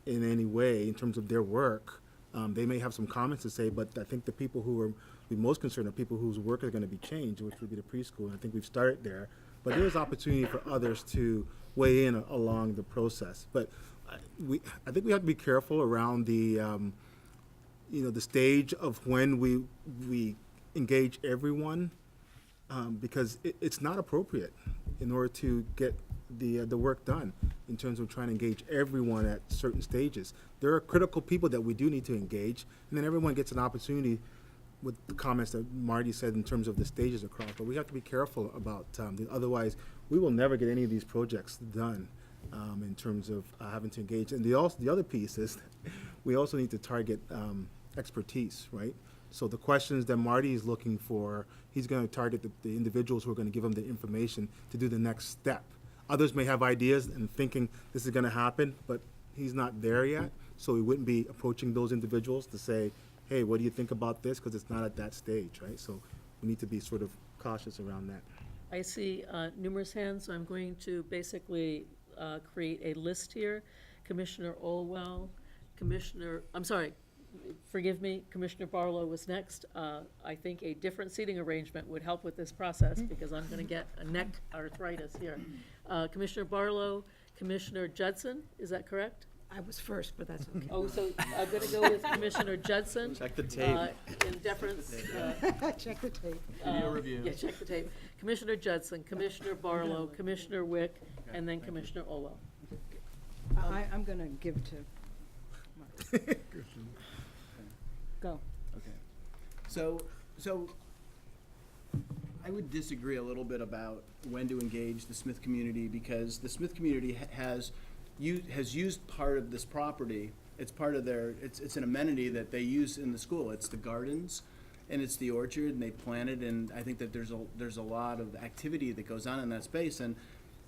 any way in terms of their work. They may have some comments to say, but I think the people who are be most concerned are people whose work is going to be changed, which would be the preschool. And I think we've started there. But there's opportunity for others to weigh in along the process. But I think we have to be careful around the, the stage of when we engage everyone, because it's not appropriate in order to get the work done in terms of trying to engage everyone at certain stages. There are critical people that we do need to engage, and then everyone gets an opportunity with the comments that Marty said in terms of the stages across. But we have to be careful about otherwise we will never get any of these projects done in terms of having to engage. And the other piece is we also need to target expertise, right? So the questions that Marty is looking for, he's going to target the individuals who are going to give him the information to do the next step. Others may have ideas and thinking this is going to happen, but he's not there yet. So he wouldn't be approaching those individuals to say, hey, what do you think about this? Because it's not at that stage, right? So we need to be sort of cautious around that. I see numerous hands, so I'm going to basically create a list here. Commissioner Olwell, forgive me, Commissioner Barlow was next. I think a different seating arrangement would help with this process because I'm going to get a neck arthritis here. Commissioner Barlow, Commissioner Judson, is that correct? I was first, but that's okay. Oh, so I'm going to go with Commissioner Judson. Check the tape. In deference. Check the tape. Video review. Yeah, check the tape. Commissioner Judson, Commissioner Barlow, Commissioner Wick, and then Commissioner Olwell. I'm going to give to Mark. Go. Okay. So I would disagree a little bit about when to engage the Smith community, because the Smith community has used part of this property. It's part of it's an amenity that they use in the school. It's the gardens and it's the orchard, and they planted, and I think that there's a lot of activity that goes on in that space. And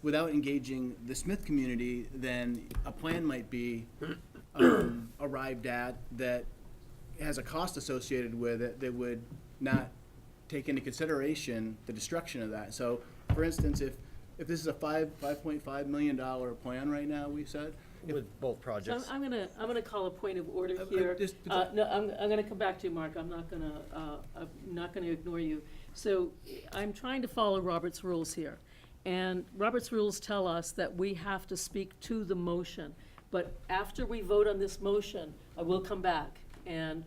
without engaging the Smith community, then a plan might be arrived at that has a cost associated with it that would not take into consideration the destruction of that. So, for instance, if this is a $5.5 million plan right now, we said. With both projects. So I'm gonna call a point of order here. No, I'm gonna come back to you, Mark. I'm not gonna ignore you. So I'm trying to follow Robert's rules here. And Robert's rules tell us that we have to speak to the motion. But after we vote on this motion, I will come back and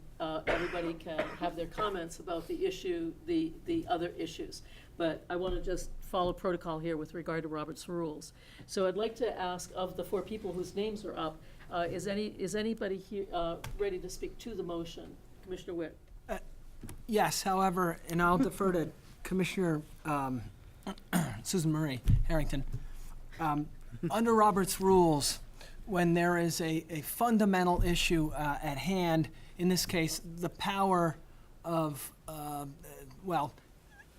everybody can have their comments about the issue, the other issues. But I want to just follow protocol here with regard to Robert's rules. So I'd like to ask, of the four people whose names are up, is anybody here ready to speak to the motion? Commissioner Witt. Yes, however, and I'll defer to Commissioner Susan Marie Harrington. Under Robert's rules, when there is a fundamental issue at hand, in this case, the power of,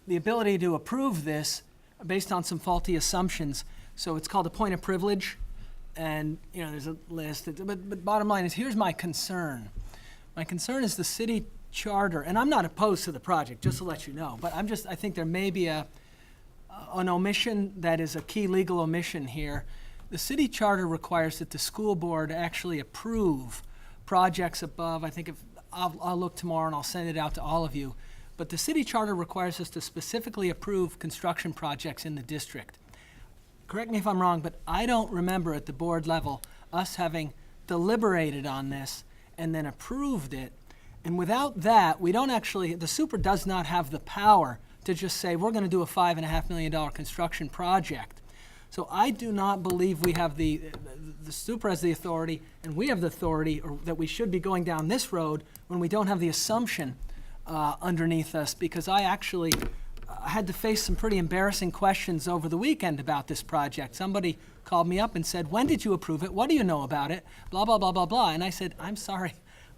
the ability to approve this based on some faulty assumptions. So it's called a point of privilege, and there's a list. But bottom line is, here's my concern. My concern is the city charter, and I'm not opposed to the project, just to let you know. But I think there may be an omission that is a key legal omission here. The city charter requires that the school board actually approve projects above, I think I'll look tomorrow and I'll send it out to all of you, but the city charter requires us to specifically approve construction projects in the district. Correct me if I'm wrong, but I don't remember at the board level us having deliberated on this and then approved it. And without that, we don't actually, the super does not have the power to just say, we're going to do a $5.5 million construction project. So I do not believe we have the super has the authority, and we have the authority, or that we should be going down this road when we don't have the assumption underneath us, because I actually had to face some pretty embarrassing questions over the weekend about this project. Somebody called me up and said, when did you approve it? What do you know about it? Blah, blah, blah, blah, blah. And I said, I'm sorry,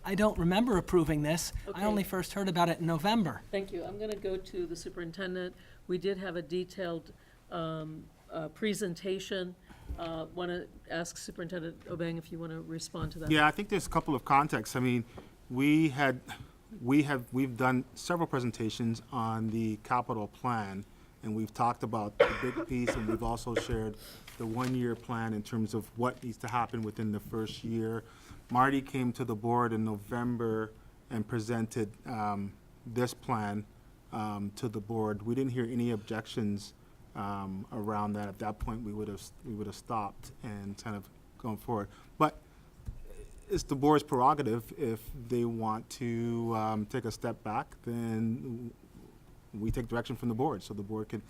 I don't remember approving this. Okay. I only first heard about it in November. Thank you. I'm going to go to the superintendent. We did have a detailed presentation. Want to ask Superintendent Obeng if you want to respond to that? Yeah, I think there's a couple of contexts. I mean, we've done several presentations on the capital plan, and we've talked about the big piece, and we've also shared the one-year plan in terms of what needs to happen within the first year. Marty came to the board in November and presented this plan to the board. We didn't hear any objections around that. At that point, we would have stopped and kind of gone forward. But it's the board's prerogative. If they want to take a step back, then we take direction from the board, so the board can.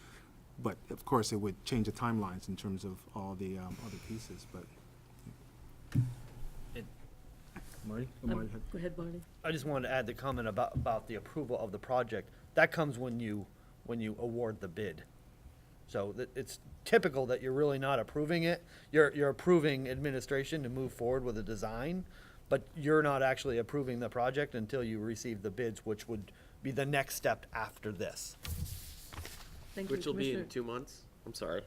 But of course, it would change the timelines in terms of all the other pieces. But Marty? Go ahead, Marty. I just wanted to add the comment about the approval of the project. That comes when you award the bid. So it's typical that you're really not approving it. You're approving administration to move forward with a design, but you're not actually approving the project until you receive the bids, which would be the next step after this. Thank you, Which will be in Commissioner. 2 months. I'm sorry.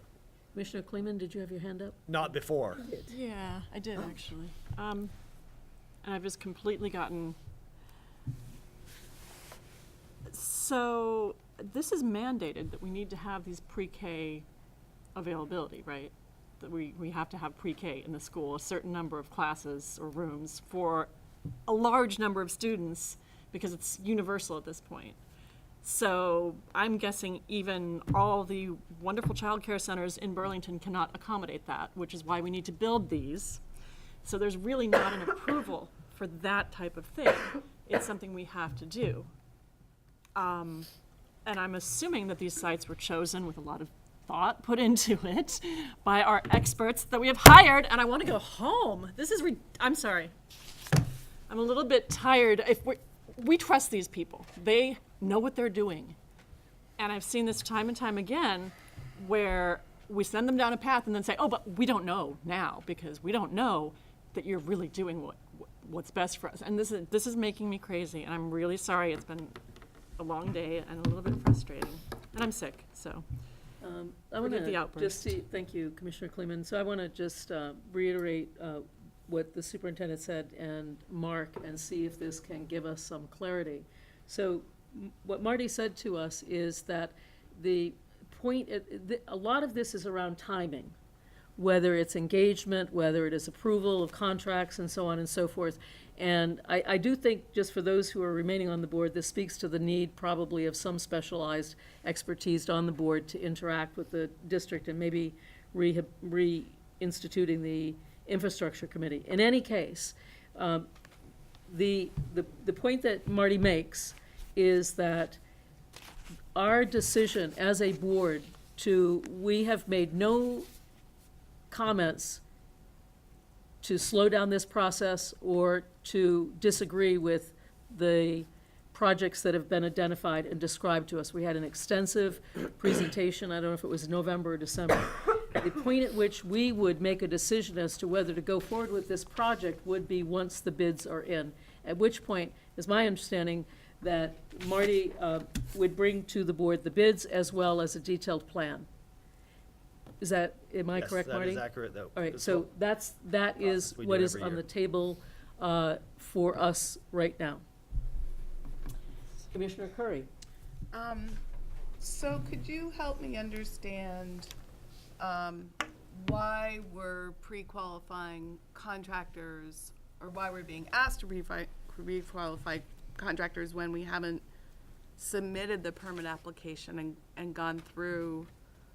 Commissioner Kleeman, did you have your hand up? Not before. Yeah, I did actually. And I've just completely gotten. So this is mandated that we need to have these pre-K availability, right? That we have to have pre-K in the school, a certain number of classes or rooms for a large number of students, because it's universal at this point. So I'm guessing even all the wonderful childcare centers in Burlington cannot accommodate that, which is why we need to build these. So there's really not an approval for that type of thing. It's something we have to do. And I'm assuming that these sites were chosen with a lot of thought put into it by our experts that we have hired, and I want to go home. This is, I'm sorry. I'm a little bit tired. If we trust these people. They know what they're doing. And I've seen this time and time again where we send them down a path and then say, oh, but we don't know now because we don't know that you're really doing what's best for us. And this is making me crazy, and I'm really sorry. It's been a long day and a little bit frustrating. And I'm sick, so I want forgive the to outburst. just see, thank you, Commissioner Kleeman. So I want to just reiterate what the superintendent said and Mark, and see if this can give us some clarity. So what Marty said to us is that the point, a lot of this is around timing, whether it's engagement, whether it is approval of contracts and so on and so forth. And I do think, just for those who are remaining on the board, this speaks to the need probably of some specialized expertise on the board to interact with the district and maybe reinstituting the infrastructure committee. In any case, the point that Marty makes is that our decision as a board we have made no comments to slow down this process or to disagree with the projects that have been identified and described to us. We had an extensive presentation, I don't know if it was November or December. The point at which we would make a decision as to whether to go forward with this project would be once the bids are in, at which point, is my understanding, that Marty would bring to the board the bids as well as a detailed plan. Am I correct, Marty? Yes, that is accurate, though. All right, so that is we do what is every on year. the table for us right now. Commissioner Curry? So could you help me understand why we're pre-qualifying contractors, or why we're being asked to pre-qualify contractors when we haven't submitted the permit application and gone through.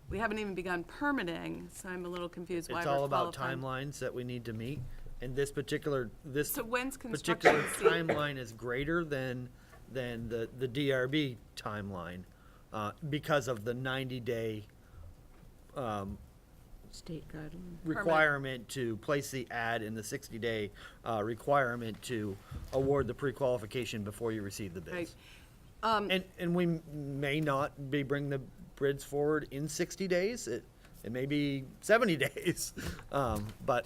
We haven't even begun permitting, so I'm a little confused why It's we're all about qualifying. timelines that we need to meet, and this particular So when's particular construction cease? timeline is greater than the DRB timeline because of the 90-day State guideline. requirement to place the ad and the 60-day requirement to award the pre-qualification before you receive the bids. Right. And we may not be bringing the bids forward in 60 days. It may be 70 days, but.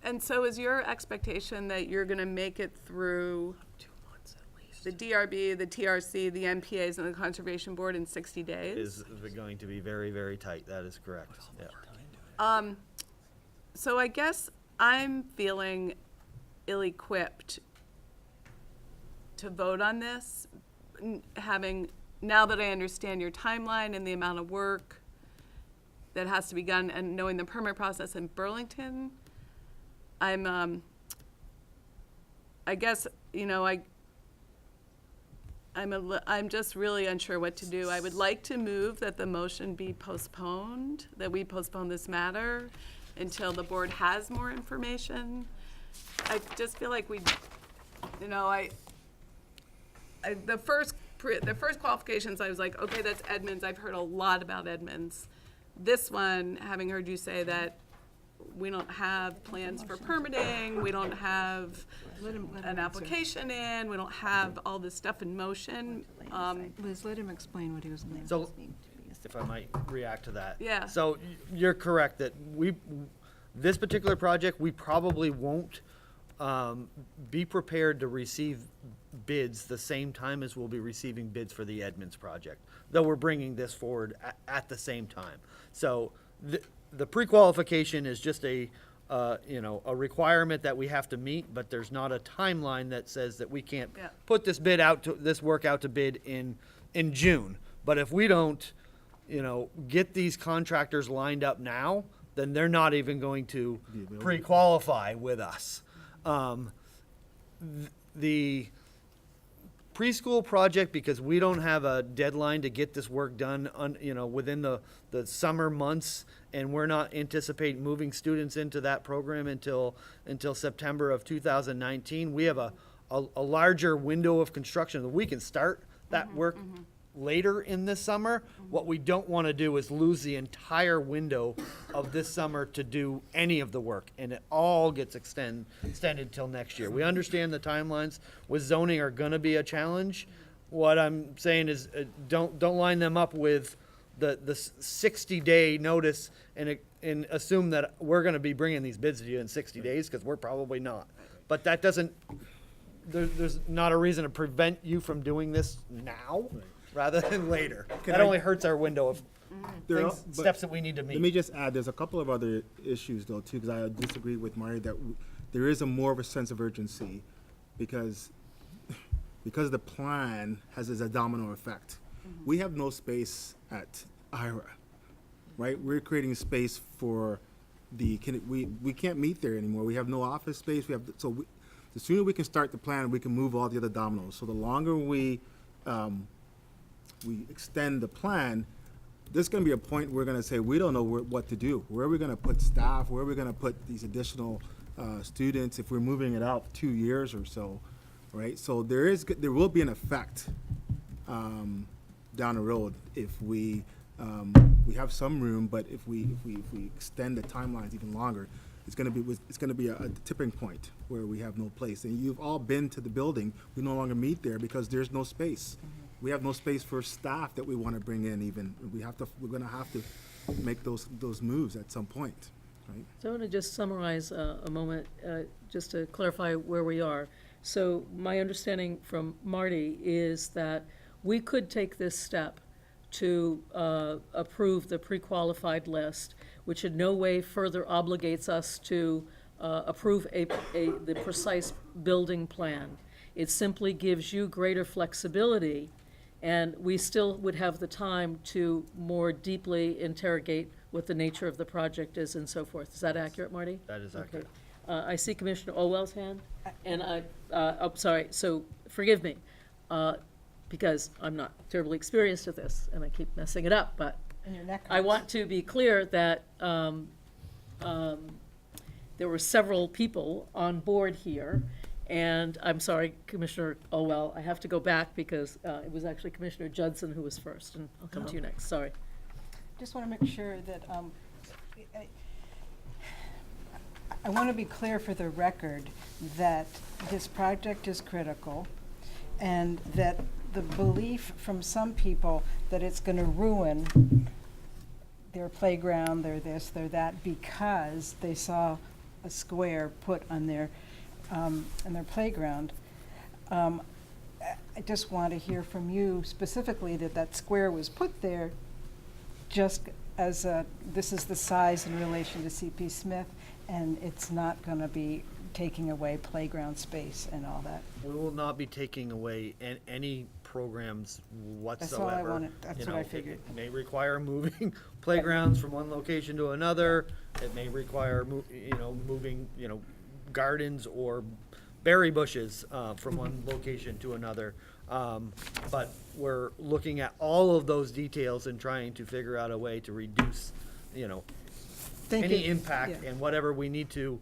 And so is your expectation that you're gonna make it through 2 months at least, the DRB, the TRC, the MPAs, and the Conservation Board in 60 days? Is going to be very, very tight. That is correct. Yeah. So I guess I'm feeling ill-equipped to vote on this, now that I understand your timeline and the amount of work that has to be done, and knowing the permit process in Burlington. I guess, you know, I'm just really unsure what to do. I would like to move that the motion be postponed, that we postpone this matter until the board has more information. I just feel like you know, the first qualifications, I was like, okay, that's Edmonds. I've heard a lot about Edmonds. This one, having heard you say that we don't have plans for permitting, we don't have an application in, we don't have all this stuff in motion. Liz, let him explain what he was going to So, if I might react to that. Yeah. So you're correct that this particular project, we probably won't be prepared to receive bids the same time as we'll be receiving bids for the Edmonds project, though we're bringing this forward at the same time. So the pre-qualification is just a requirement that we have to meet, but there's not a timeline that says that we can't put this work out to bid in June. But if we don't, get these contractors lined up now, then they're not even going to pre-qualify with us. The preschool project, because we don't have a deadline to get this work done within the summer months, and we're not anticipating moving students into that program until September of 2019. We have a larger window of construction. We can start that work later in this summer. What we don't want to do is lose the entire window of this summer to do any of the work, and it all gets extended till next year. We understand the timelines with zoning are going to be a challenge. What I'm saying is don't line them up with the 60-day notice and assume that we're going to be bringing these bids to you in 60 days, because we're probably not. But that doesn't, there's not a reason to prevent you from doing this now rather than later. That only hurts our window of steps that we need to meet. Let me just add, there's a couple of other issues though too, because I disagree with Mari that there is more of a sense of urgency because the plan has a domino effect. We have no space at IRA, right? We're creating space for we can't meet there anymore. We have no office space. The sooner we can start the plan, we can move all the other dominoes. So the longer we extend the plan, there's going to be a point where we're going to say, we don't know what to do. Where are we going to put staff? Where are we going to put these additional students if we're moving it out 2 years or so, right? So there will be an effect down the road if we have some room, but if we extend the timelines even longer, it's going to be a tipping point where we have no place. And you've all been to the building. We no longer meet there because there's no space. We have no space for staff that we want to bring in even. We're going to have to make those moves at some point, right? So I want to just summarize a moment, just to clarify where we are. So my understanding from Marty is that we could take this step to approve the pre-qualified list, which in no way further obligates us to approve the precise building plan. It simply gives you greater flexibility, and we still would have the time to more deeply interrogate what the nature of the project is and so forth. Is that accurate, Marty? That is accurate. Okay. I see Commissioner Olwell's hand, and I'm sorry, so forgive me. because I'm not terribly experienced at this, and I keep messing it up, but And your neck I hurts. want to be clear that there were several people on board here, and I'm sorry, Commissioner Olwell, I have to go back because it was actually Commissioner Judson who was first, and I'll come to you next, sorry. Just want to make sure that, I want to be clear for the record that this project is critical, and that the belief from some people that it's going to ruin their playground, their this, their that, because they saw a square put on their playground. I just want to hear from you specifically that that square was put there just as this is the size in relation to CP Smith, and it's not going to be taking away playground space and all that. We will not be taking away any programs That's all I whatsoever. wanted, that's You what know, I figured. It may require moving playgrounds from one location to another. It may require, moving, gardens or berry bushes from one location to another. But we're looking at all of those details and trying to figure out a way to reduce, Thank any you. impact, Yeah. and whatever we need to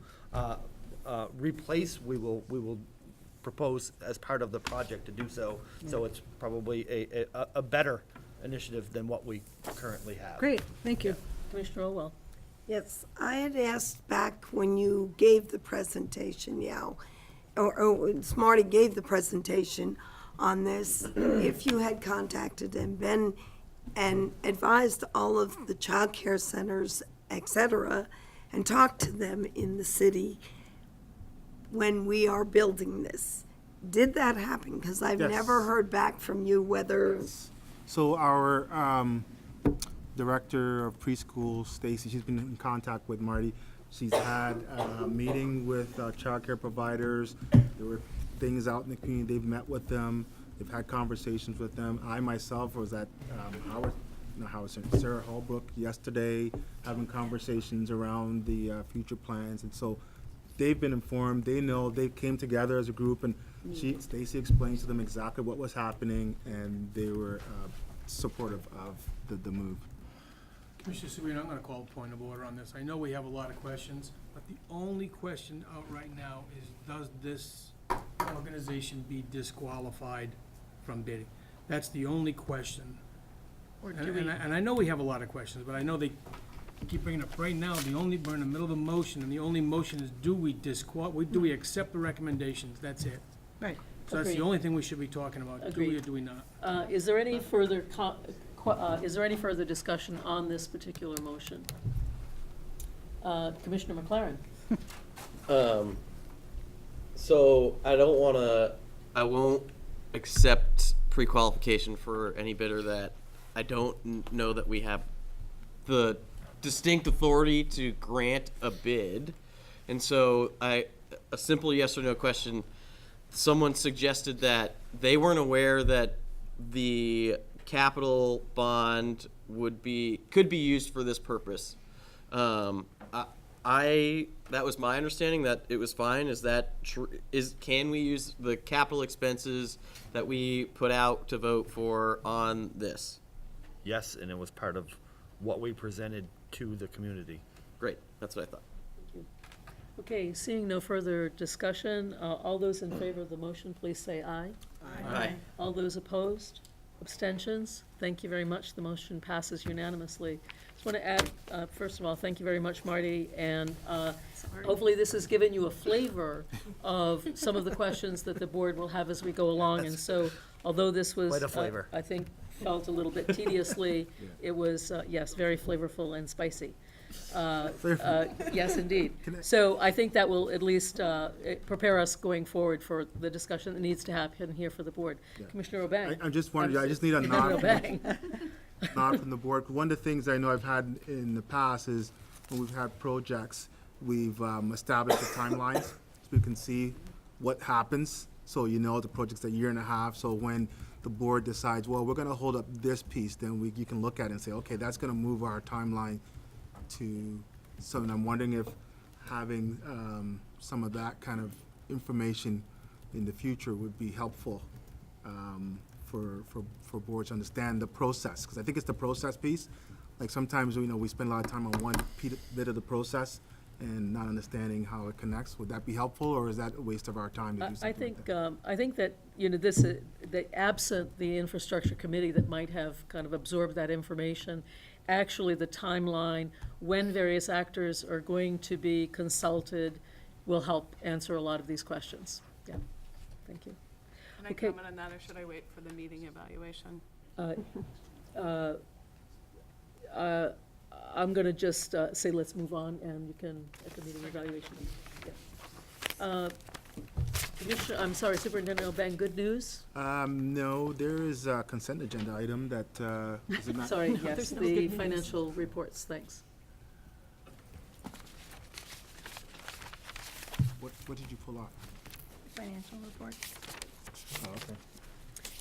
replace, we will propose as part of the project to do so. So it's probably a better initiative than what we currently have. Great, thank you. Commissioner Olwell. Yes, I had asked back when you gave the presentation, or when Marty gave the presentation on this, if you had contacted and been and advised all of the child care centers, et cetera, and talked to them in the city when we are building this. Did that happen? Because I've Yes. never heard back from you whether, So our director of preschool, Stacy, she's been in contact with Marty. She's had a meeting with childcare providers. There were things out in the community. They've met with them. They've had conversations with them. I myself was at Sarah Holbrook yesterday, having conversations around the future plans. And so they've been informed. They know. They came together as a group, and Stacy explained to them exactly what was happening, and they were supportive of the move. Commissioner Serino, I'm gonna call a point of order on this. I know we have a lot of questions, but the only question out right now is, does this organization be disqualified from bidding? That's the only question. And I know we have a lot of questions, but I know they keep bringing up, right now, we're in the middle of the motion, and the only motion is, do we accept the recommendations? That's it. Right. So that's the Agreed. only thing we should be talking about, do we or do we not? Is there any further discussion on this particular motion? Commissioner McLaren? So I won't accept pre-qualification for any bidder that I don't know that we have the distinct authority to grant a bid. And so a simple yes or no question, someone suggested that they weren't aware that the capital bond could be used for this purpose. That was my understanding, that it was fine. Is that can we use the capital expenses that we put out to vote for on this? Yes, and it was part of what we presented to the community. Great, that's what I thought. Okay, seeing no further discussion, all those in favor of the motion, please say aye. Aye. All those opposed? Abstentions? Thank you very much. The motion passes unanimously. Just want to add, first of all, thank you very much, Marty, and hopefully this has given you a flavor of some of the questions that the board will have as we go along. And so, although this was, Quite a flavor. I think, felt a little bit tediously, it was, yes, very flavorful and spicy. Yes, indeed. So I think that will at least prepare us going forward for the discussion that needs to happen here for the board. Commissioner O'Bang. I'm just wondering, I just need a Commissioner nod. O'Bang. Not from the board. One of the things I know I've had in the past is when we've had projects, we've established the timelines so we can see what happens. So you know the project's a year and a half. So when the board decides, well, we're going to hold up this piece, then you can look at it and say, okay, that's going to move our timeline to. So I'm wondering if having some of that kind of information in the future would be helpful for boards to understand the process, because I think it's the process piece. Like sometimes, we spend a lot of time on one bit of the process and not understanding how it connects. Would that be helpful, or is that a waste of our time to do something like that? I think that, the absent the infrastructure committee that might have kind of absorbed that information, actually the timeline, when various actors are going to be consulted, will help answer a lot of these questions. Yeah, thank you. Can I comment on that, or should I wait for the meeting evaluation? I'm going to just say let's move on, and you can, at the meeting evaluation. Yeah. Superintendent O'Bang, good news? No, there is a consent agenda item that, is it not? Sorry, No, yes, there's no the good news. financial reports, thanks. What did you pull off? Financial report. Oh, okay.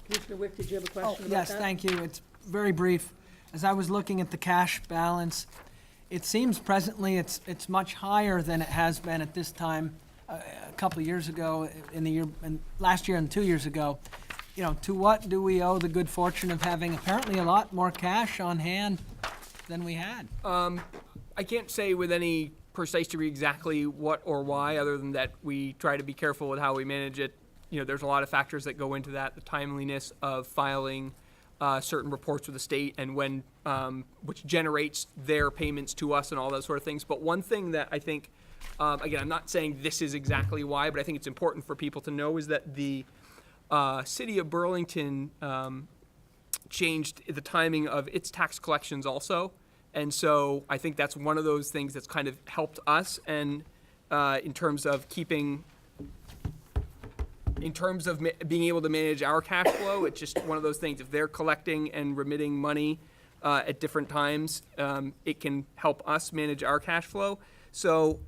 Commissioner Wick, did you have a question about that? Yes, thank you. It's very brief. As I was looking at the cash balance, it seems presently it's much higher than it has been at this time a couple of years ago, and last year and 2 years ago. To what do we owe the good fortune of having apparently a lot more cash on hand than we had? I can't say with any precise degree exactly what or why, other than that we try to be careful with how we manage it. There's a lot of factors that go into that, the timeliness of filing certain reports with the state and when, which generates their payments to us and all those sort of things. But one thing that I think, again, I'm not saying this is exactly why, but I think it's important for people to know is that the city of Burlington changed the timing of its tax collections also. And so I think that's one of those things that's kind of helped us, and in terms of being able to manage our cash flow, it's just one of those things. If they're collecting and remitting money at different times, it can help us manage our cash flow. So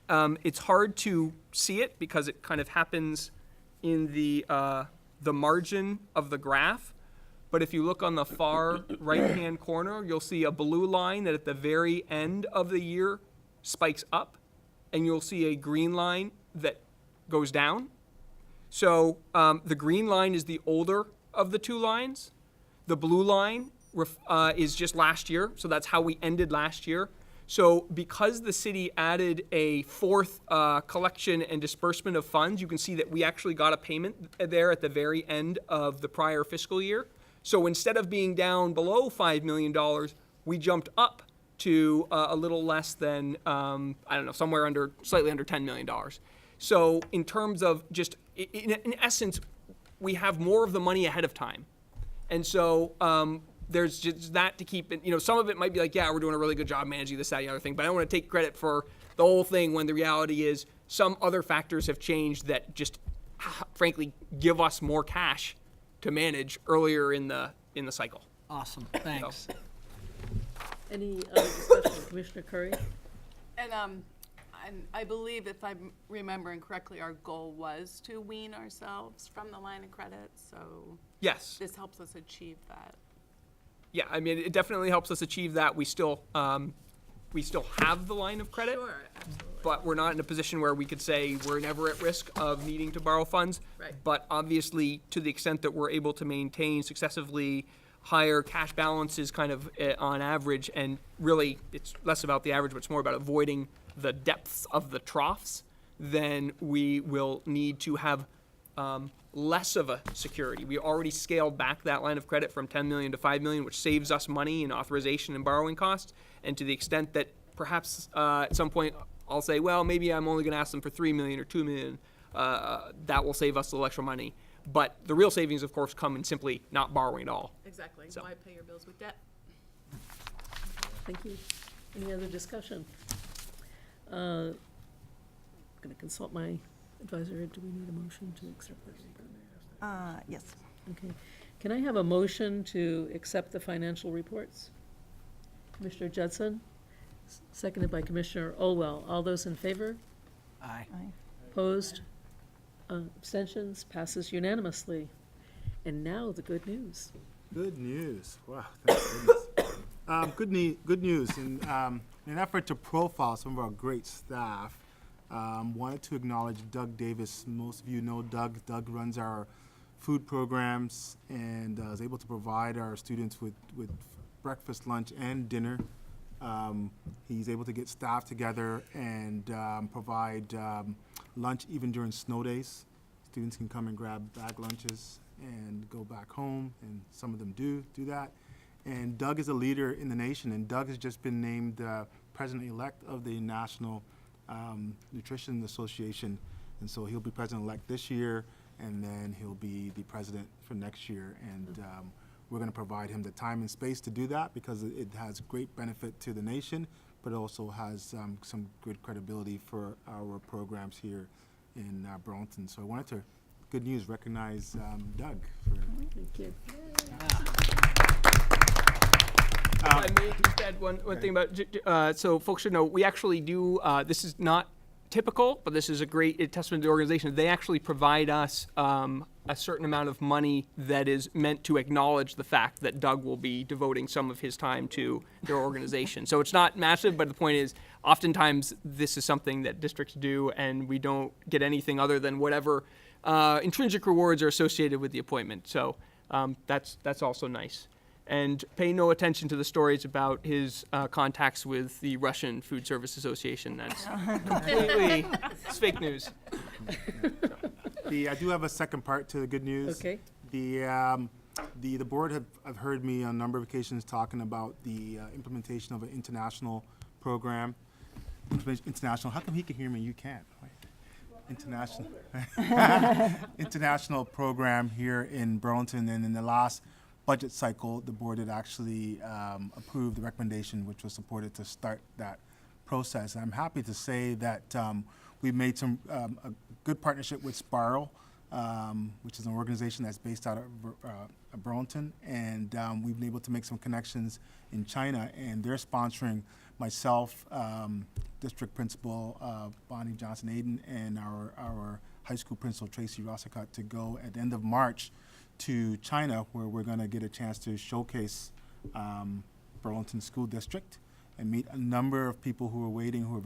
it's hard to see it because it kind of happens in the margin of the graph. But if you look on the far right-hand corner, you'll see a blue line that at the very end of the year spikes up, and you'll see a green line that goes down. So the green line is the older of the two lines. The blue line is just last year, so that's how we ended last year. So because the city added a fourth collection and disbursement of funds, you can see that we actually got a payment there at the very end of the prior fiscal year. So instead of being down below $5 million, we jumped up to a little less than, slightly under $10 million. So in terms of just, in essence, we have more of the money ahead of time. And so there's just that to keep it, some of it might be like, yeah, we're doing a really good job managing this, that, and the other thing, but I don't want to take credit for the whole thing when the reality is some other factors have changed that just, frankly, give us more cash to manage earlier in the cycle. Awesome, thanks. Any other discussion? Commissioner Curry? And I believe, if I'm remembering correctly, our goal was to wean ourselves from the line of credit, so Yes. this helps us achieve that. Yeah, I mean, it definitely helps us achieve that. We still have the line of credit, Sure, absolutely. but we're not in a position where we could say we're never at risk of needing to borrow funds. Right. But obviously, to the extent that we're able to maintain successively higher cash balances kind of on average, and really it's less about the average, but it's more about avoiding the depths of the troughs, then we will need to have less of a security. We already scaled back that line of credit from $10 million to $5 million, which saves us money in authorization and borrowing costs. And to the extent that perhaps at some point I'll say, well, maybe I'm only going to ask them for $3 million or $2 million, that will save us a little extra money. But the real savings, of course, come in simply not borrowing at all. Exactly. So. Why pay your bills with debt? Thank you. Any other discussion? I'm going to consult my advisor. Do we need a motion to accept this? Yes. Okay. Can I have a motion to accept the financial reports? Commissioner Judson, seconded by Commissioner Olwell. All those in favor? Aye. Opposed? Abstentions? Passes unanimously. And now the good news. Good news. Wow, thank goodness. Good news. In an effort to profile some of our great staff, wanted to acknowledge Doug Davis. Most of you know Doug. Doug runs our food programs and is able to provide our students with breakfast, lunch, and dinner. He's able to get staff together and provide lunch even during snow days. Students can come and grab bag lunches and go back home, and some of them do that. And Doug is a leader in the nation, and Doug has just been named president-elect of the National Nutrition Association, and so he'll be president-elect this year, and then he'll be the president for next year. And we're going to provide him the time and space to do that because it has great benefit to the nation, but it also has some good credibility for our programs here in Burlington. So I wanted to, good news, recognize Doug. Thank you. If I may just add one thing about, so folks should know, we actually do, this is not typical, but this is a great testament to the organization. They actually provide us a certain amount of money that is meant to acknowledge the fact that Doug will be devoting some of his time to their organization. So it's not massive, but the point is, oftentimes this is something that districts do, and we don't get anything other than whatever intrinsic rewards are associated with the appointment. So that's also nice. And pay no attention to the stories about his contacts with the Russian Food Service Association. That's completely it's fake news. I do have a second part to the good news. Okay. The board have heard me on a number of occasions talking about the implementation of an international program. International. How come he can hear me? You can't. Right? International. International program here in Burlington, and in the last budget cycle, the board had actually approved the recommendation, which was supported to start that process. And I'm happy to say that we've made some a good partnership with Spiral, which is an organization that's based out of Burlington, and we've been able to make some connections in China, and they're sponsoring myself, district principal Bonnie Johnson-Aiden, and our high school principal Tracy Rossicott to go at the end of March to China, where we're going to get a chance to showcase Burlington School District and meet a number of people who are waiting, who are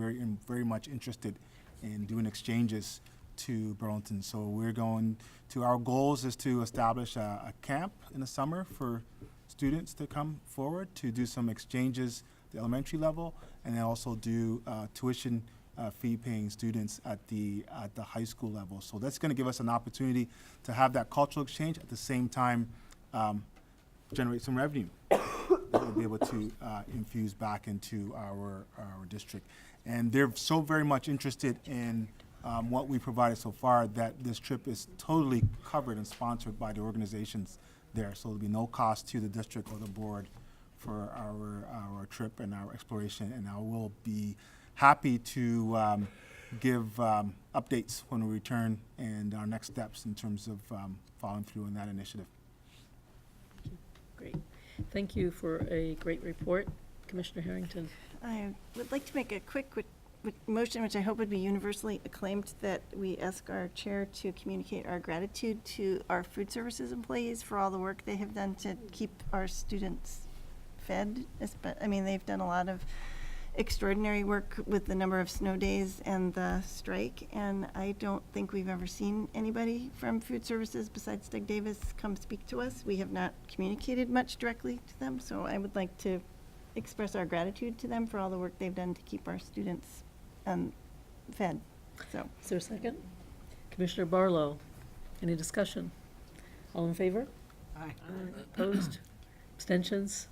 very much interested in doing exchanges to Burlington. So we're going to, our goals is to establish a camp in the summer for students to come forward to do some exchanges at the elementary level, and then also do tuition fee-paying students at the high school level. So that's going to give us an opportunity to have that cultural exchange at the same time generate some revenue that we'll be able to infuse back into our district. And they're so very much interested in what we provided so far that this trip is totally covered and sponsored by the organizations there. So there'll be no cost to the district or the board for our trip and our exploration, and I will be happy to give updates when we return and our next steps in terms of following through on that initiative. Great. Thank you for a great report. Commissioner Harrington. I would like to make a quick motion, which I hope would be universally acclaimed, that we ask our chair to communicate our gratitude to our food services employees for all the work they have done to keep our students fed. I mean, they've done a lot of extraordinary work with the number of snow days and the strike, and I don't think we've ever seen anybody from food services besides Doug Davis come speak to us. We have not communicated much directly to them, so I would like to express our gratitude to them for all the work they've done to keep our students fed. So, is there a second? Commissioner Barlow, any discussion? All in favor? Aye. Opposed? Abstentions?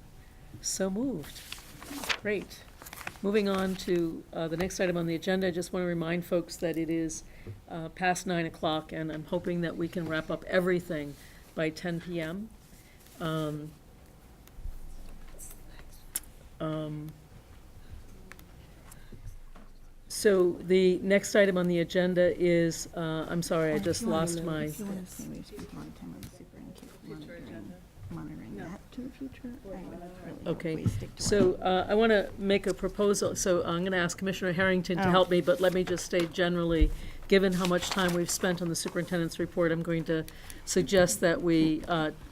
So moved. Great. Moving on to the next item on the agenda, I just want to remind folks that it is past 9 o'clock, and I'm hoping that we can wrap up everything by 10 p.m. So the next item on the agenda is, I'm sorry, I just lost my. if you want to say we spent a lot of time on the superintendent monitoring that to the future, I would really hope Okay, we stick to so I want to make a proposal. So I'm going to ask Commissioner Harrington to help me, but let me just state generally, given how much time we've spent on the superintendent's report, I'm going to suggest that we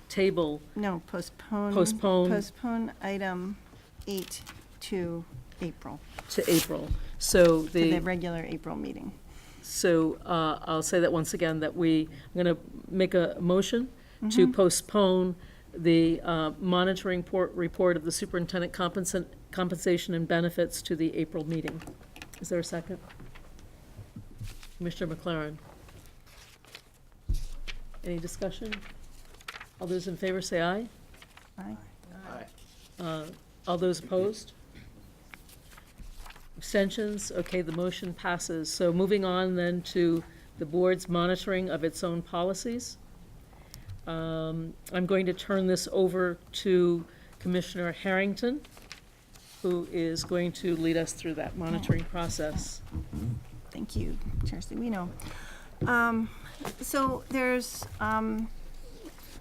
table. No, postpone. Postpone. Postpone item 8 to April. To April. So To the regular April meeting. So I'll say that once again, that I'm going to make a motion to postpone the monitoring report of the superintendent compensation and benefits to the April meeting. Is there a second? Commissioner McLaren. Any discussion? All those in favor say aye. Aye. All those opposed? Abstentions? Okay, the motion passes. So moving on then to the board's monitoring of its own policies. I'm going to turn this over to Commissioner Harrington, who is going to lead us through that monitoring process. Thank you, Chair Seguino. So there's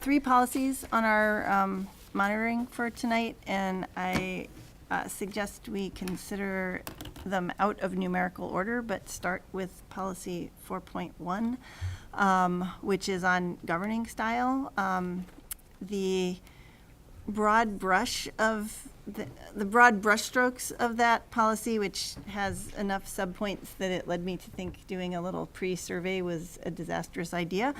3 policies on our monitoring for tonight, and I suggest we consider them out of numerical order, but start with policy 4.1, which is on governing style. The broad brush of the broad brushstrokes of that policy, which has enough subpoints that it led me to think doing a little pre-survey was a disastrous idea,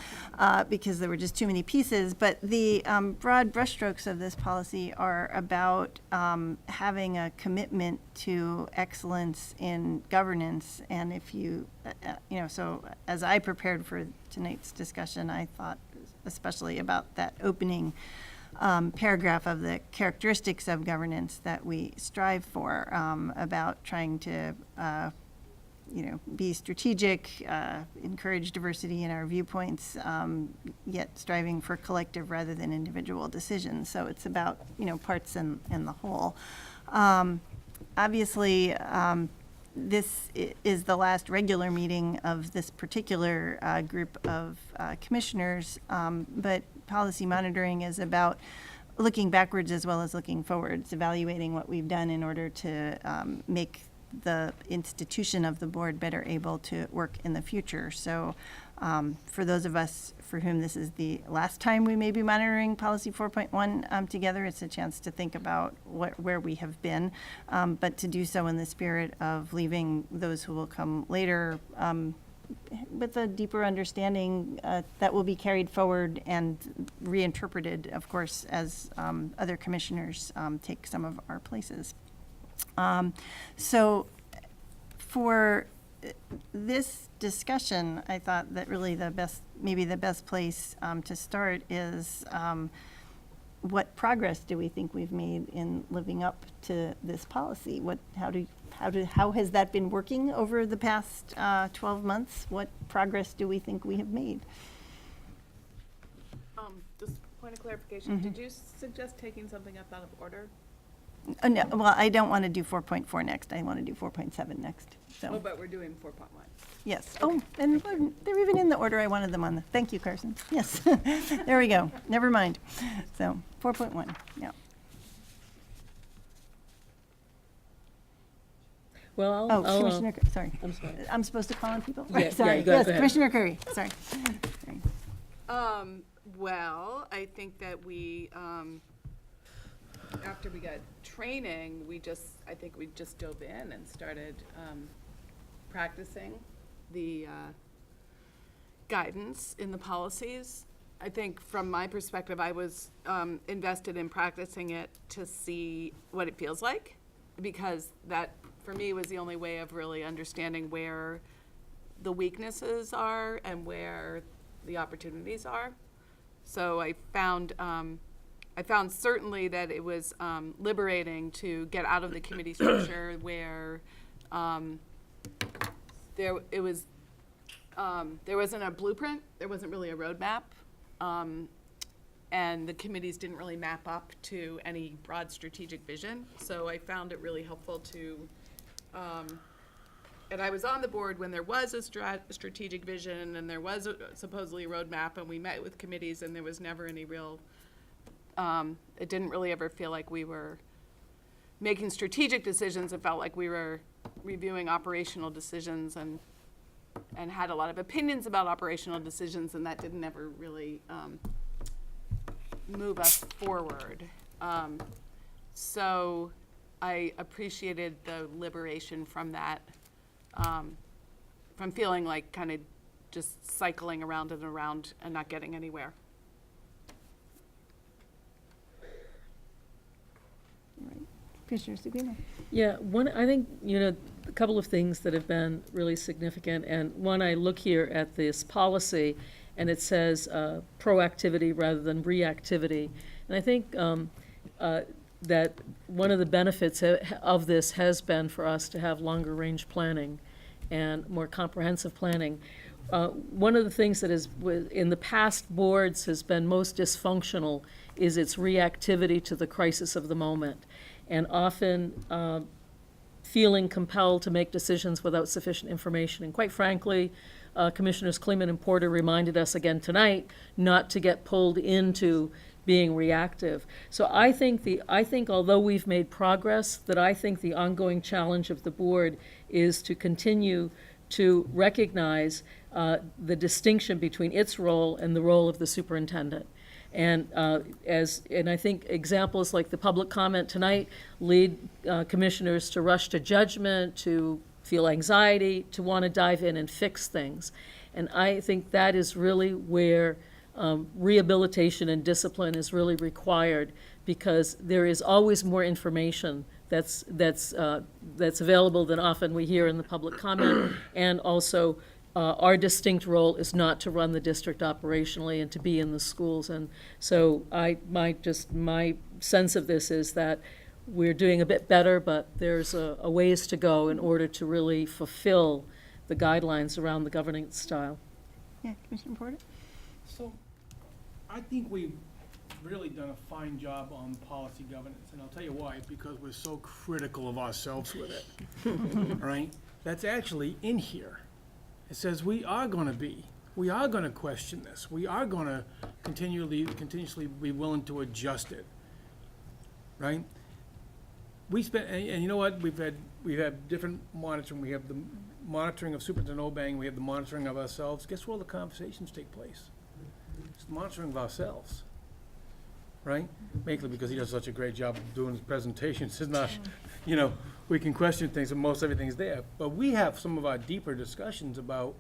because there were just too many pieces. But the broad brushstrokes of this policy are about having a commitment to excellence in governance. And if you, so as I prepared for tonight's discussion, I thought especially about that opening paragraph of the characteristics of governance that we strive for, about trying to, be strategic, encourage diversity in our viewpoints, yet striving for collective rather than individual decisions. So it's about, parts and the whole. Obviously, this is the last regular meeting of this particular group of commissioners, but policy monitoring is about looking backwards as well as looking forwards, evaluating what we've done in order to make the institution of the board better able to work in the future. So for those of us for whom this is the last time we may be monitoring policy 4.1 together, it's a chance to think about where we have been, but to do so in the spirit of leaving those who will come later with a deeper understanding that will be carried forward and reinterpreted, of course, as other commissioners take some of our places. So for this discussion, I thought that really maybe the best place to start is what progress do we think we've made in living up to this policy? How has that been working over the past 12 months? What progress do we think we have made? Just point of clarification, did you suggest taking something up out of order? No, well, I don't want to do 4.4 next. I want to do 4.7 next. So. Oh, but we're doing 4.1. Yes. Okay. Oh, and they're even in the order I wanted them on. Thank you, Carson. Yes. There we go. Never mind. So 4.1. Yeah. Well, Commissioner, sorry. I'm sorry. I'm supposed to call on people? Yeah, sorry. yeah, go ahead. Commissioner Curry. Sorry. Well, I think that we, after we got training, I think we just dove in and started practicing the guidance in the policies. I think from my perspective, I was invested in practicing it to see what it feels like, because that, for me, was the only way of really understanding where the weaknesses are and where the opportunities are. So I found certainly that it was liberating to get out of the committee structure where there wasn't a blueprint, there wasn't really a roadmap, and the committees didn't really map up to any broad strategic vision. So I found it really helpful to, and I was on the board when there was a strategic vision and there was supposedly a roadmap, and we met with committees and there was never any real, it didn't really ever feel like we were making strategic decisions. It felt like we were reviewing operational decisions and had a lot of opinions about operational decisions, and that didn't ever really move us forward. So I appreciated the liberation from that from feeling like kind of just cycling around and around and not getting anywhere. Commissioner Seguino. Yeah, I think, a couple of things that have been really significant, and one, I look here at this policy, and it says proactivity rather than reactivity. And I think that one of the benefits of this has been for us to have longer range planning and more comprehensive planning. One of the things that is, in the past boards, has been most dysfunctional is its reactivity to the crisis of the moment, and often feeling compelled to make decisions without sufficient information. And quite frankly, Commissioners Kleeman and Porter reminded us again tonight not to get pulled into being reactive. So I think although we've made progress, that I think the ongoing challenge of the board is to continue to recognize the distinction between its role and the role of the superintendent. And I think examples like the public comment tonight lead commissioners to rush to judgment, to feel anxiety, to want to dive in and fix things. And I think that is really where rehabilitation and discipline is really required, because there is always more information that's available than often we hear in the public comment, and also our distinct role is not to run the district operationally and to be in the schools. And so my sense of this is that we're doing a bit better, but there's a ways to go in order to really fulfill the guidelines around the governance style. Yeah, Commissioner Porter? So, I think we've really done a fine job on policy governance, and I'll tell you why, because we're so critical of ourselves with it, right? That's actually in here. It says we are going to question this. We are going to continuously be willing to adjust it, right? We spent, and you know what? We've had different monitoring. We have the monitoring of Superintendent Obang. We have the monitoring of ourselves. Guess where all the conversations take place? It's the monitoring of ourselves, right? Mainly because he does such a great job of doing his presentations. It's not, we can question things, and most everything's there. But we have some of our deeper discussions about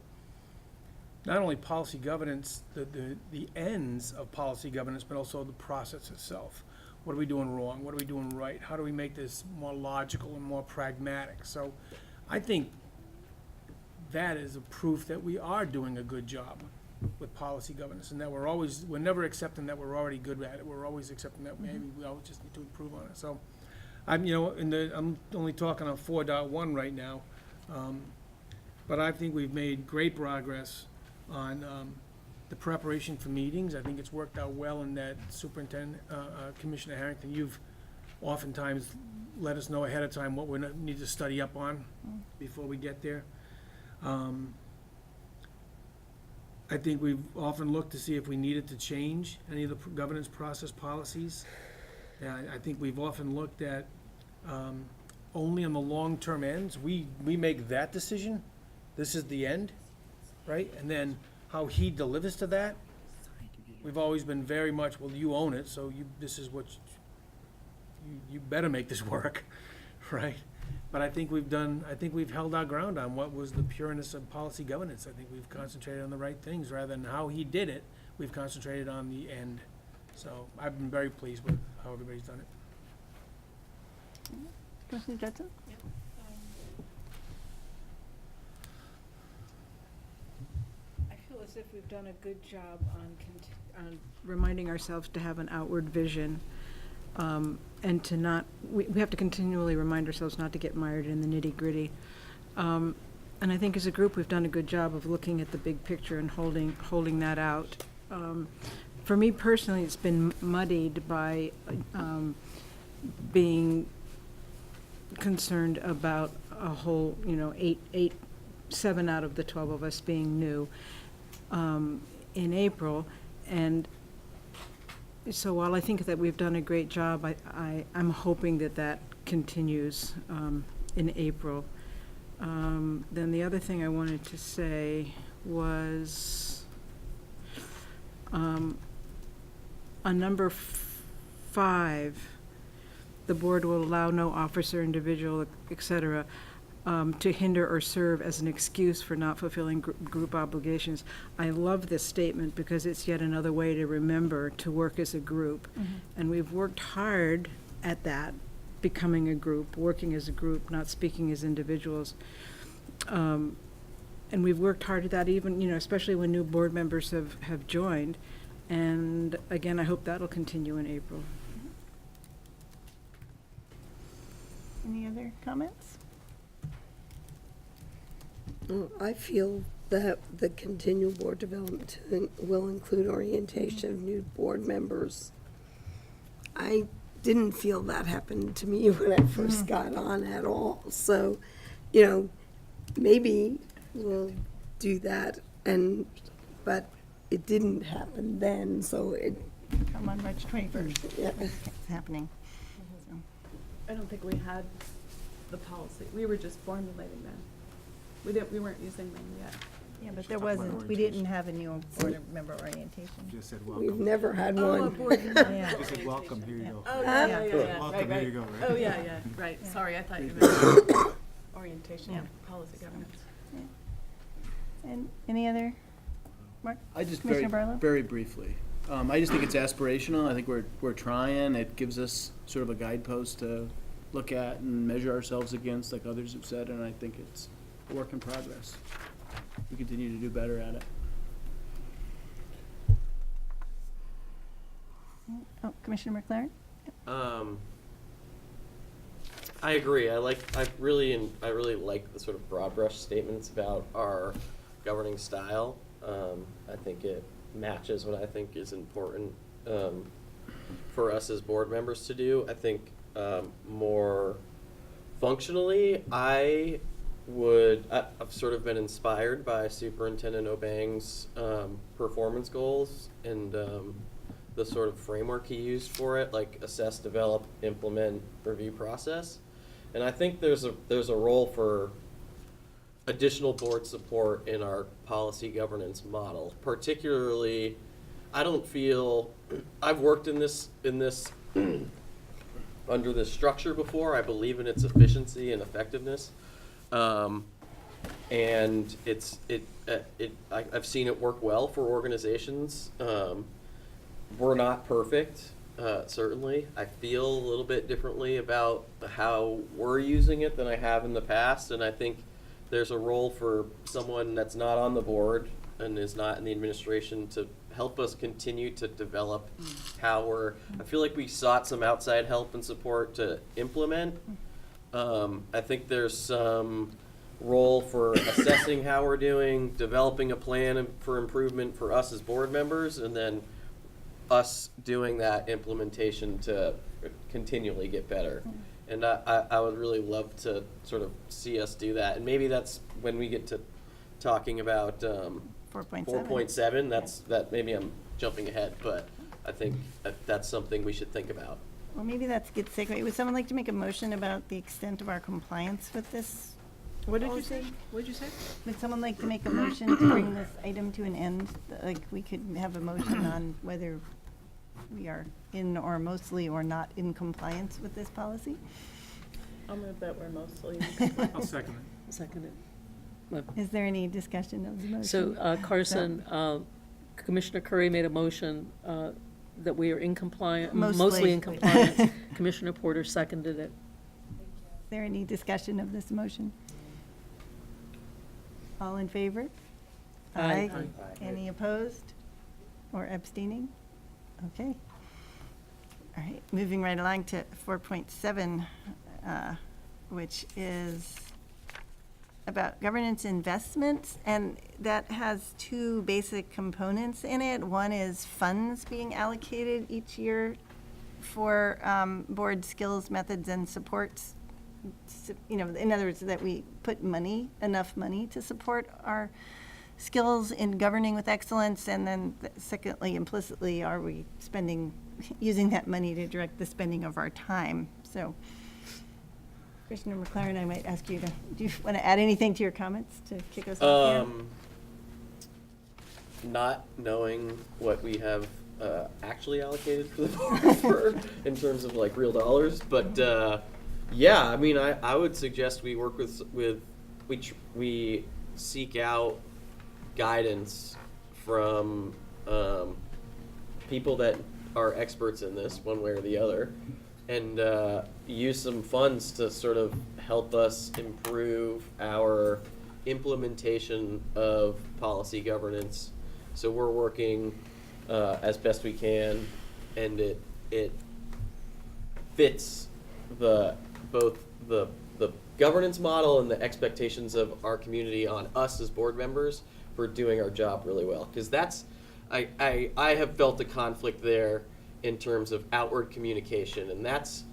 not only policy governance, the ends of policy governance, but also the process itself. What are we doing wrong? What are we doing right? How do we make this more logical and more pragmatic? So I think that is a proof that we are doing a good job with policy governance, and that we're never accepting that we're already good at it. We're always accepting that maybe we always just need to improve on it. So I'm only talking on 4.1 right now, but I think we've made great progress on the preparation for meetings. I think it's worked out well in that Superintendent, Commissioner Harrington, you've oftentimes let us know ahead of time what we need to study up on before we get there. I think we've often looked to see if we needed to change any of the governance process policies. And I think we've often looked at only on the long-term ends. We make that decision. This is the end, right? And then how he delivers to that, we've always been very much, well, you own it, so this is what you better make this work, right? But I think we've held our ground on what was the pureness of policy governance. I think we've concentrated on the right things rather than how he did it. We've concentrated on the end. So I've been very pleased with how everybody's done it. Commissioner Judson? I feel as if we've done a good job on reminding ourselves to have an outward vision, and to not, we have to continually remind ourselves not to get mired in the nitty-gritty. And I think as a group, we've done a good job of looking at the big picture and holding that out. For me personally, it's been muddied by being concerned about a whole, 7 out of the 12 of us being new in April. And so while I think that we've done a great job, I'm hoping that continues in April. Then the other thing I wanted to say was on number 5, the board will allow no officer, individual, etc. to hinder or serve as an excuse for not fulfilling group obligations. I love this statement because it's yet another way to remember to work as a group. And we've worked hard at that, becoming a group, working as a group, not speaking as individuals. And we've worked hard at that even, especially when new board members have joined. And again, I hope that'll continue in April. Any other comments? I feel that the continual board development will include orientation of new board members. I didn't feel that happened to me when I first got on at all. So, maybe we'll do that, but it didn't happen then, so it. Come on March 21st. Yeah. It's happening. I don't think we had the policy. We were just formulating them. We weren't using them yet. Yeah, but there wasn't, we didn't have a new board member orientation. Just said welcome. We've never had Oh, a one. board Yeah. Just said welcome, here you go. Oh, yeah. Welcome, Right, here right. you go, right? Oh, yeah, right. Sorry, I thought you meant orientation, Yeah. policy governance. And any other, Mark? I just Commissioner Barlow? very briefly. I just think it's aspirational. I think we're trying. It gives us sort of a guidepost to look at and measure ourselves against, like others have said, and I think it's a work in progress. We continue to do better at it. Oh, Commissioner McLaren? I agree. I really like the sort of broad brush statements about our governing style. I think it matches what I think is important for us as board members to do. I think more functionally, I've sort of been inspired by Superintendent Obang's performance goals and the sort of framework he used for it, like assess, develop, implement, review process. And I think there's a role for additional board support in our policy governance model. Particularly, I don't feel I've worked in this under this structure before. I believe in its efficiency and effectiveness, and I've seen it work well for organizations. We're not perfect. Certainly, I feel a little bit differently about how we're using it than I have in the past, and I think there's a role for someone that's not on the board and is not in the administration to help us continue to develop how I feel like we sought some outside help and support to implement. I think there's some role for assessing how we're doing, developing a plan for improvement for us as board members, and then us doing that implementation to continually get better. And I would really love to sort of see us do that. And maybe that's when we get to talking about 4.7. That maybe I'm jumping ahead, but I think that's something we should think about. Well, maybe that's a good segue. Would someone like to make a motion about the extent of our compliance with this? What did you say? What did you say? Would someone like to make a motion to bring this item to an end? Like, we could have a motion on whether we are in or mostly or not in compliance with this policy? I'll move that we're mostly. I'll second it. Second it. Is there any discussion of the motion? So, Carson, Commissioner Curry made a motion that we are in compliance, mostly in compliance. Commissioner Porter seconded it. Is there any discussion of this motion? All in favor? Aye. Any opposed or abstaining? Okay. All right, moving right along to 4.7, which is about governance investments, and that has two basic components in it. One is funds being allocated each year for board skills, methods, and supports. In other words, that we put enough money to support our skills in governing with excellence, and then secondly, implicitly, are we using that money to direct the spending of our time? So, Commissioner McLaren, I might ask you do you want to add anything to your comments to kick us off here? Not knowing what we have actually allocated for the board in terms of like real dollars, but Yeah, I mean, I would suggest we work with we seek out guidance from people that are experts in this, one way or the other, and use some funds to sort of help us improve our implementation of policy governance. So we're working as best we can, and it fits both the governance model and the expectations of our community on us as board members for doing our job really well. Because that's, I have felt a conflict there in terms of outward communication, and that's,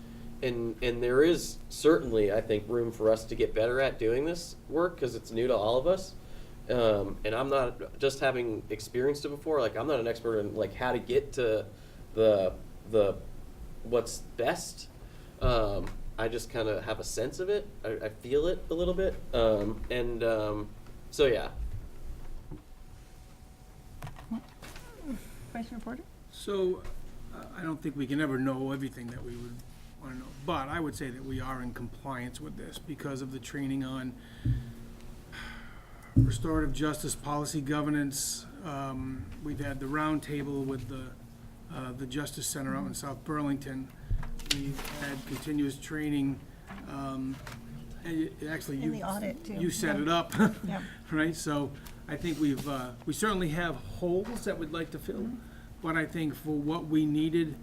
and there is certainly, I think, room for us to get better at doing this work because it's new to all of us. And I'm not, just having experienced it before, like I'm not an expert in like how to get to the what's best. I just kind of have a sense of it. I feel it a little bit. So yeah. Vice Reporter? So, I don't think we can ever know everything that we would want to know, but I would say that we are in compliance with this because of the training on restorative justice policy governance. We've had the roundtable with the Justice Center out in South Burlington. We've had continuous training. And actually, In the audit, too. you set it up, Yeah. right? So I think we certainly have holes that we'd like to fill, but I think for what we needed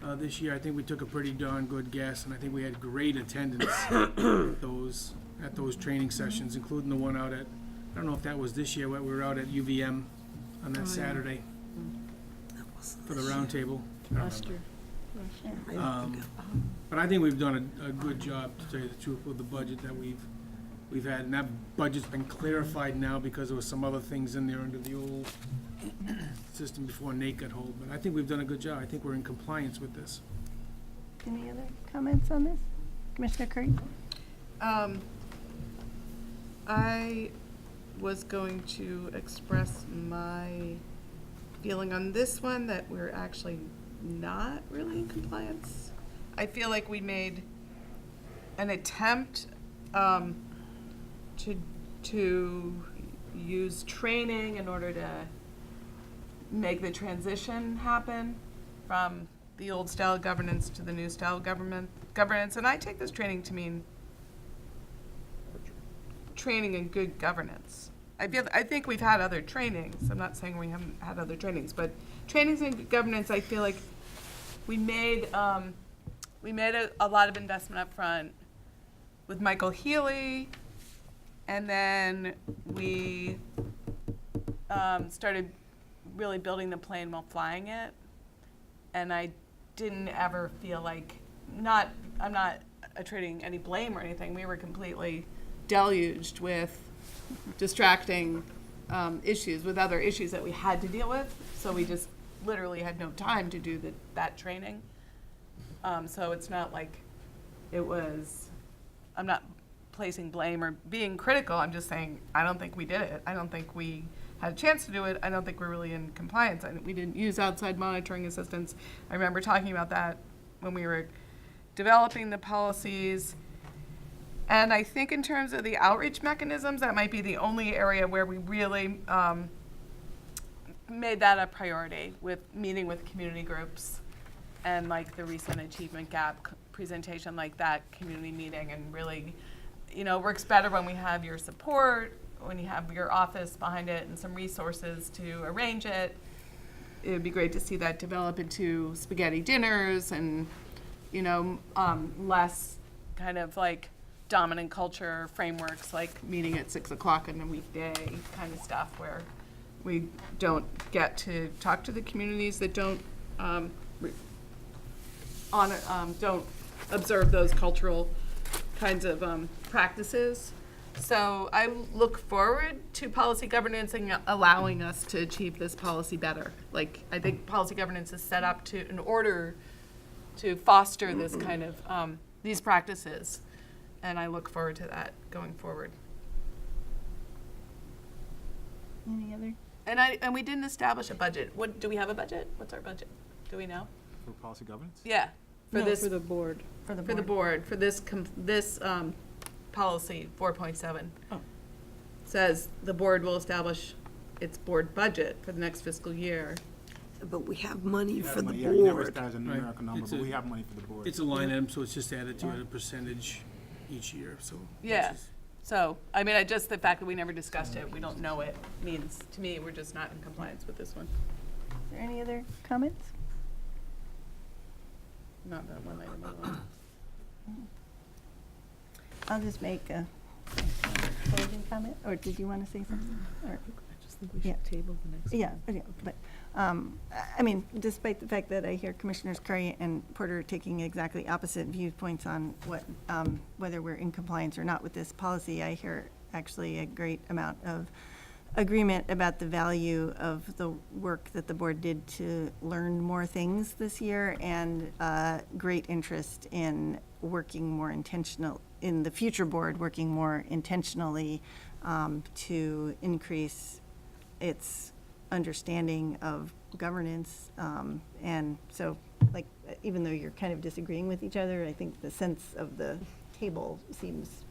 this year, I think we took a pretty darn good guess, and I think we had great attendance at those training sessions, including the one out at, I don't know if that was this year, but we were out at UVM on that Saturday for the roundtable. Last year. But I think we've done a good job, to tell you the truth, with the budget that we've had, and that budget's been clarified now because there was some other things in there under the old system before Nate got hold. But I think we've done a good job. I think we're in compliance with this. Any other comments on this? Commissioner Curry? I was going to express my feeling on this one that we're actually not really in compliance. I feel like we made an attempt to use training in order to make the transition happen from the old style of governance to the new style of governance. And I take this training to mean training in good governance. I think we've had other trainings. I'm not saying we haven't had other trainings, but trainings in good governance, I feel like we made a lot of investment up front with Michael Healy, and then we started really building the plane while flying it. And I didn't ever feel like, I'm not attributing any blame or anything. We were completely deluged with distracting issues, with other issues that we had to deal with. So we just literally had no time to do that training. So it's not like it was, I'm not placing blame or being critical. I'm just saying, I don't think we did it. I don't think we had a chance to do it. I don't think we're really in compliance. We didn't use outside monitoring assistance. I remember talking about that when we were developing the policies. And I think in terms of the outreach mechanisms, that might be the only area where we really made that a priority, with meeting with community groups and like the recent achievement gap presentation, like that community meeting, and really, works better when we have your support, when you have your office behind it and some resources to arrange it. It would be great to see that develop into spaghetti dinners and, less kind of like dominant culture frameworks, like meeting at 6 o'clock on a weekday kind of stuff, where we don't get to talk to the communities that don't don't observe those cultural kinds of practices. So I look forward to policy governance and allowing us to achieve this policy better. Like, I think policy governance is set up in order to foster this kind of these practices, and I look forward to that going forward. Any other? And we didn't establish a budget. Do we have a budget? What's our budget? Do we know? For policy governance? Yeah. For No, this, for the board. For the for the board, for this, policy 4.7. Oh. Says the board will establish its board budget for the next fiscal year. But we have money for the Yeah, it never board. stands a Right. numerical number, It's but a- we have money for the board. It's a line item, so it's just added to it a percentage each year, so. Yeah. which is- So, I mean, just the fact that we never discussed it, we don't know it, means, to me, we're just not in compliance with this one. Is there any other comments? Not that one item alone. I'll just make a closing comment, or did you want to say something? Or- I just think we Yeah. should table the next. Yeah, but, I mean, despite the fact that I hear Commissioners Curry and Porter taking exactly opposite viewpoints on what, whether we're in compliance or not with this policy, I hear actually a great amount of agreement about the value of the work that the board did to learn more things this year, and great interest in working more intentional, in the future board, working more intentionally to increase its understanding of governance. And so, like, even though you're kind of disagreeing with each other, I think the sense of the table seems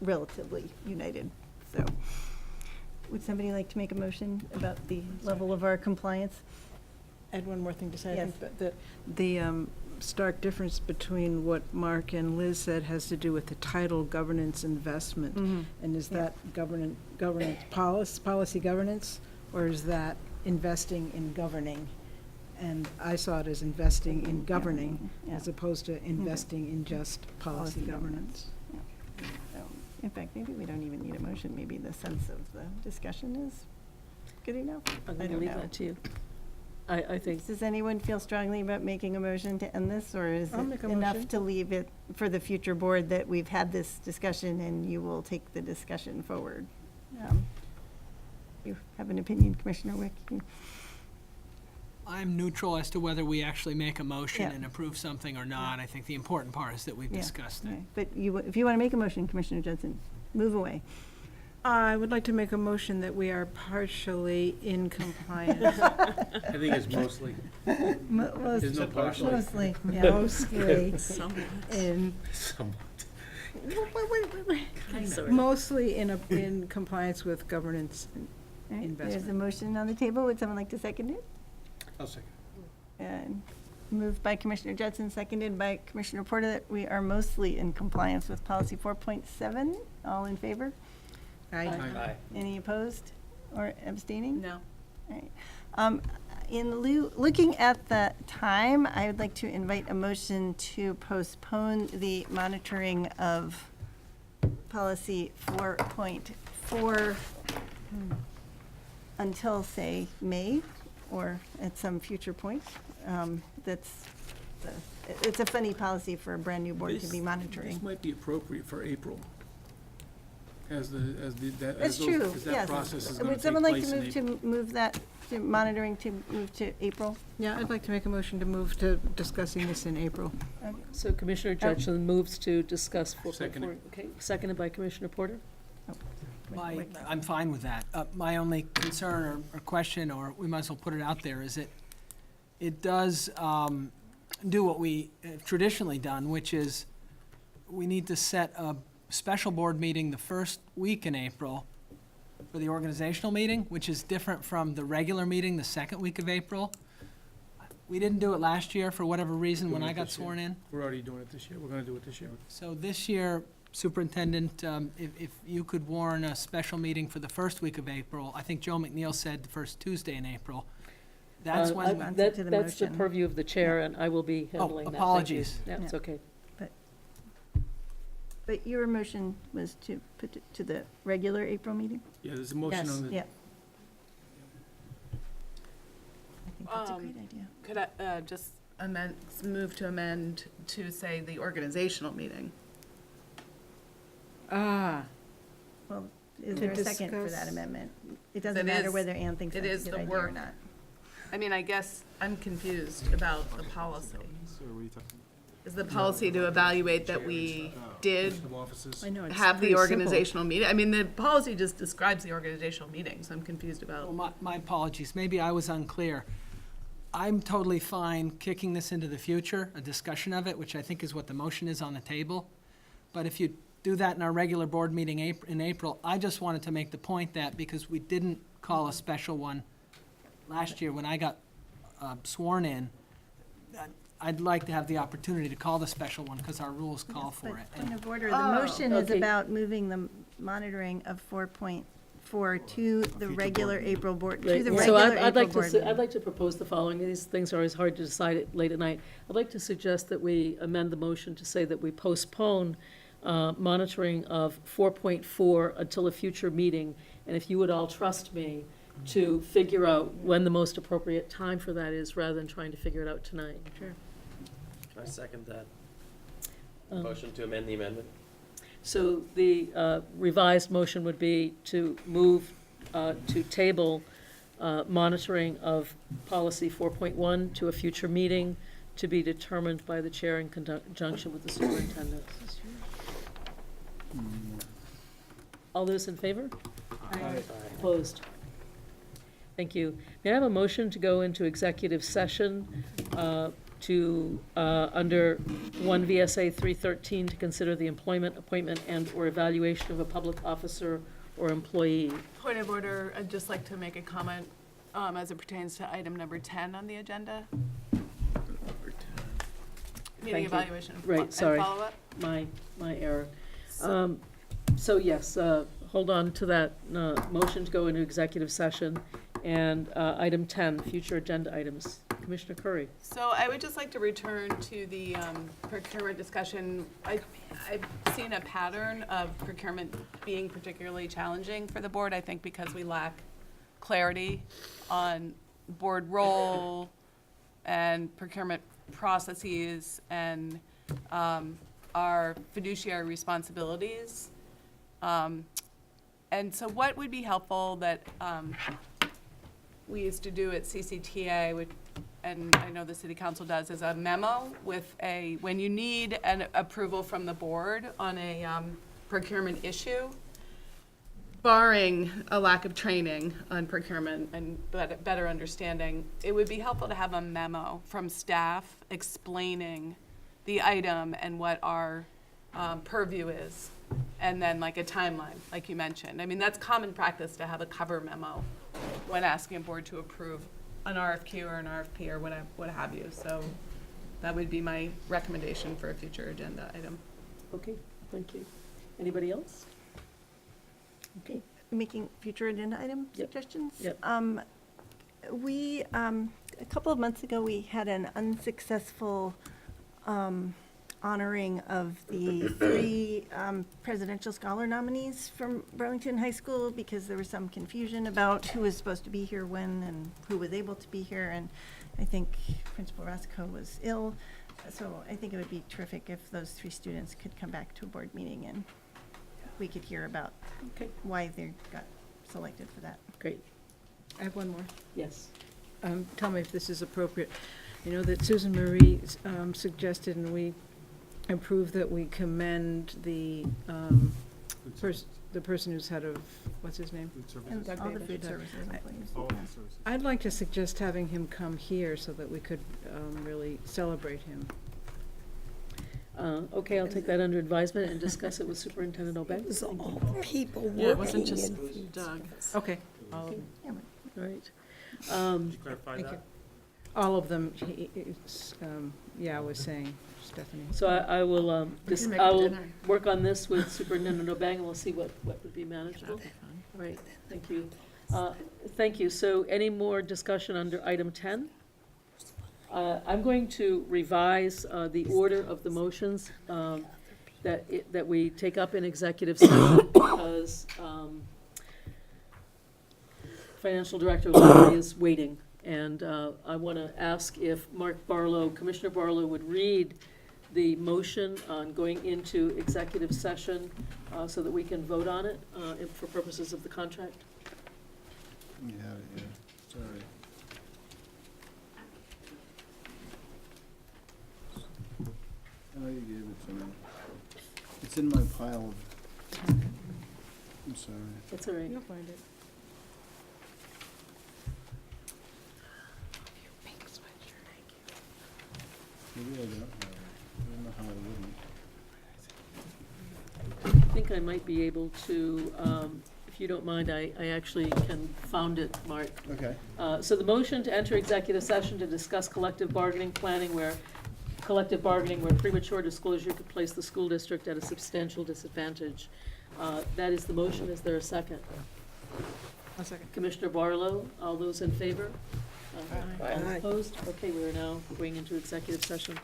relatively united. So, would somebody like to make a motion about the level of our compliance? Add one more thing to say. I Yes. think that the stark difference between what Mark and Liz said has to do with the title governance investment. And is that governance, policy governance, or is that investing in governing? And I saw it as investing in governing, as opposed to investing in just policy governance. So, in fact, maybe we don't even need a motion. Maybe the sense of the discussion is good enough. I'm I going to don't leave know. that to you. I think, Does anyone feel strongly about making a motion to end this, or is I'll it make a enough motion. to leave it for the future board that we've had this discussion and you will take the discussion forward? You have an opinion, Commissioner Wick? I'm neutral as to whether we actually make a motion Yeah. and approve something or not. I think the important part is that we've Yeah. discussed it. Right. But if you want to make a motion, Commissioner Judson, move away. I would like to make a motion that we are partially in compliance. I think it's mostly. There's no partial. Mostly, yeah. Mostly Somewhat. in, Somewhat. Sort of. mostly in compliance with governance. All right, there's a Investment. motion on the table. Would someone like to second it? I'll second. And moved by Commissioner Judson, seconded by Commissioner Porter, that we are mostly in compliance with policy 4.7. All in favor? Aye. Any opposed or abstaining? No. All right. Looking at the time, I would like to invite a motion to postpone the monitoring of policy 4.4 until, say, May, or at some future point. It's a funny policy for a brand-new board to be monitoring. This might be appropriate for April. As That's those- true, as that yes. process is gonna Would take someone like place in to April. move that, to monitoring, to move to April? Yeah, I'd like to make a motion to move to discussing this in April. so Commissioner Judson moves to discuss 4.4. Seconded. Okay, seconded by Commissioner Porter. I'm fine with that. My only concern or question, or we might as well put it out there, is it does do what we have traditionally done, which is we need to set a special board meeting the first week in April for the organizational meeting, which is different from the regular meeting the second week of April. We didn't do it last year for whatever reason when Doing I it got this year. sworn in. We're already doing it this year. We're gonna do it this year. So this year, Superintendent, if you could warn a special meeting for the first week of April, I think Joe McNeil said the first Tuesday in April. That's when, Answer to the That's the motion. purview of the chair, and I will be handling that. Thank you. apologies. Yeah, it's okay. But your motion was to put it to the regular April meeting? Yeah, there's a motion Yes. on the. Yeah. I think that's a Um, great idea. Could I just move to amend to say the organizational meeting? Ah, Well, is To there a second for that discuss- amendment? It doesn't That matter is- whether Ann thinks it that's is a good the idea or work. not. I mean, I guess I'm confused about the policy. So what are you talking Is the policy to evaluate that we did List of offices. I know, it's have the pretty simple. organizational meeting? I mean, the policy just describes the organizational meeting, so I'm confused well, about. my apologies, maybe I was unclear. I'm totally fine kicking this into the future, a discussion of it, which I think is what the motion is on the table. But if you do that in our regular board meeting in April, I just wanted to make the point that because we didn't call a special one last year when I got sworn in, I'd like to have the opportunity to call the special one because our rules call for it. Point of order, the motion is about moving the monitoring of 4.4 to the regular April board, to the So regular I'd April like board to, meeting. I'd like to propose the following. These things are always hard to decide at late at night. I'd like to suggest that we amend the motion to say that we postpone monitoring of 4.4 until a future meeting. And if you would all trust me to figure out when the most appropriate time for that is, rather than trying to figure it out tonight. Sure. Can I second that? Motion to amend the amendment? So the revised motion would be to move to table monitoring of policy 4.1 to a future meeting to be determined by the chair in conjunction with the superintendent. All those in favor? Aye. Opposed? Thank you. May I have a motion to go into executive session under 1 VSA 313 to consider the employment, appointment, and/or evaluation of a public officer or employee? Point of order, I'd just like to make a comment as it pertains to item number 10 on the agenda. Meeting Thank you. evaluation and Right, sorry. follow-up. My error. So yes, hold on to that motion to go into executive session. And item 10, future agenda items. Commissioner Curry. So I would just like to return to the procurement discussion. I've seen a pattern of procurement being particularly challenging for the board, I think because we lack clarity on board role and procurement processes and our fiduciary responsibilities. And so what would be helpful that we used to do at CCTA, and I know the city council does, is a memo with when you need an approval from the board on a procurement issue, barring a lack of training on procurement and better understanding, it would be helpful to have a memo from staff explaining the item and what our purview is, and then like a timeline, like you mentioned. I mean, that's common practice to have a cover memo when asking a board to approve an RFQ or an RFP or what have you. So that would be my recommendation for a future agenda item. Okay, thank you. Anybody else? Okay. Making future agenda item Yep. suggestions? Yep. We, a couple of months ago, we had an unsuccessful honoring of the 3 presidential scholar nominees from Burlington High School because there was some confusion about who was supposed to be here when and who was able to be here. And I think Principal Lascaux was ill. So I think it would be terrific if those 3 students could come back to a board meeting and we could hear about why they got selected for that. Great. I have one more. Yes. Tell me if this is appropriate. You know that Susan Marie suggested, and we approved, that we commend the person who's head of, what's his name? Food services. And Doug all the Davis. food services employees. All yeah. food services. I'd like to suggest having him come here so that we could really celebrate him. Okay, I'll take that under advisement and discuss it with Superintendent O'Bank. It was all people working. Yeah, it wasn't just in food Doug. service. Okay. All right. Could you clarify Thank that? you. All of them, I was saying, Stephanie. So I will, can make I it will dinner. work on this with Superintendent O'Bang, and we'll see what would be manageable. All right, thank you. Thank you. So any more discussion under item 10? I'm going to revise the order of the motions that we take up in executive session because Financial Director Larry is waiting. And I want to ask if Commissioner Barlow would read the motion on going into executive session so that we can vote on it for purposes of the contract. Yeah, sorry. Oh, you gave it to me. It's in my pile of, I'm sorry. That's all right. You'll find it. really don't have it. I don't know how I wouldn't. I think I might be able to, if you don't mind, I actually can found it, Mark. Okay. So the motion to enter executive session to discuss collective bargaining planning where premature disclosure could place the school district at a substantial disadvantage. That is the motion. Is there a second? A second. Commissioner Barlow, all those in favor? Aye. All opposed? Okay, we are now going into executive session.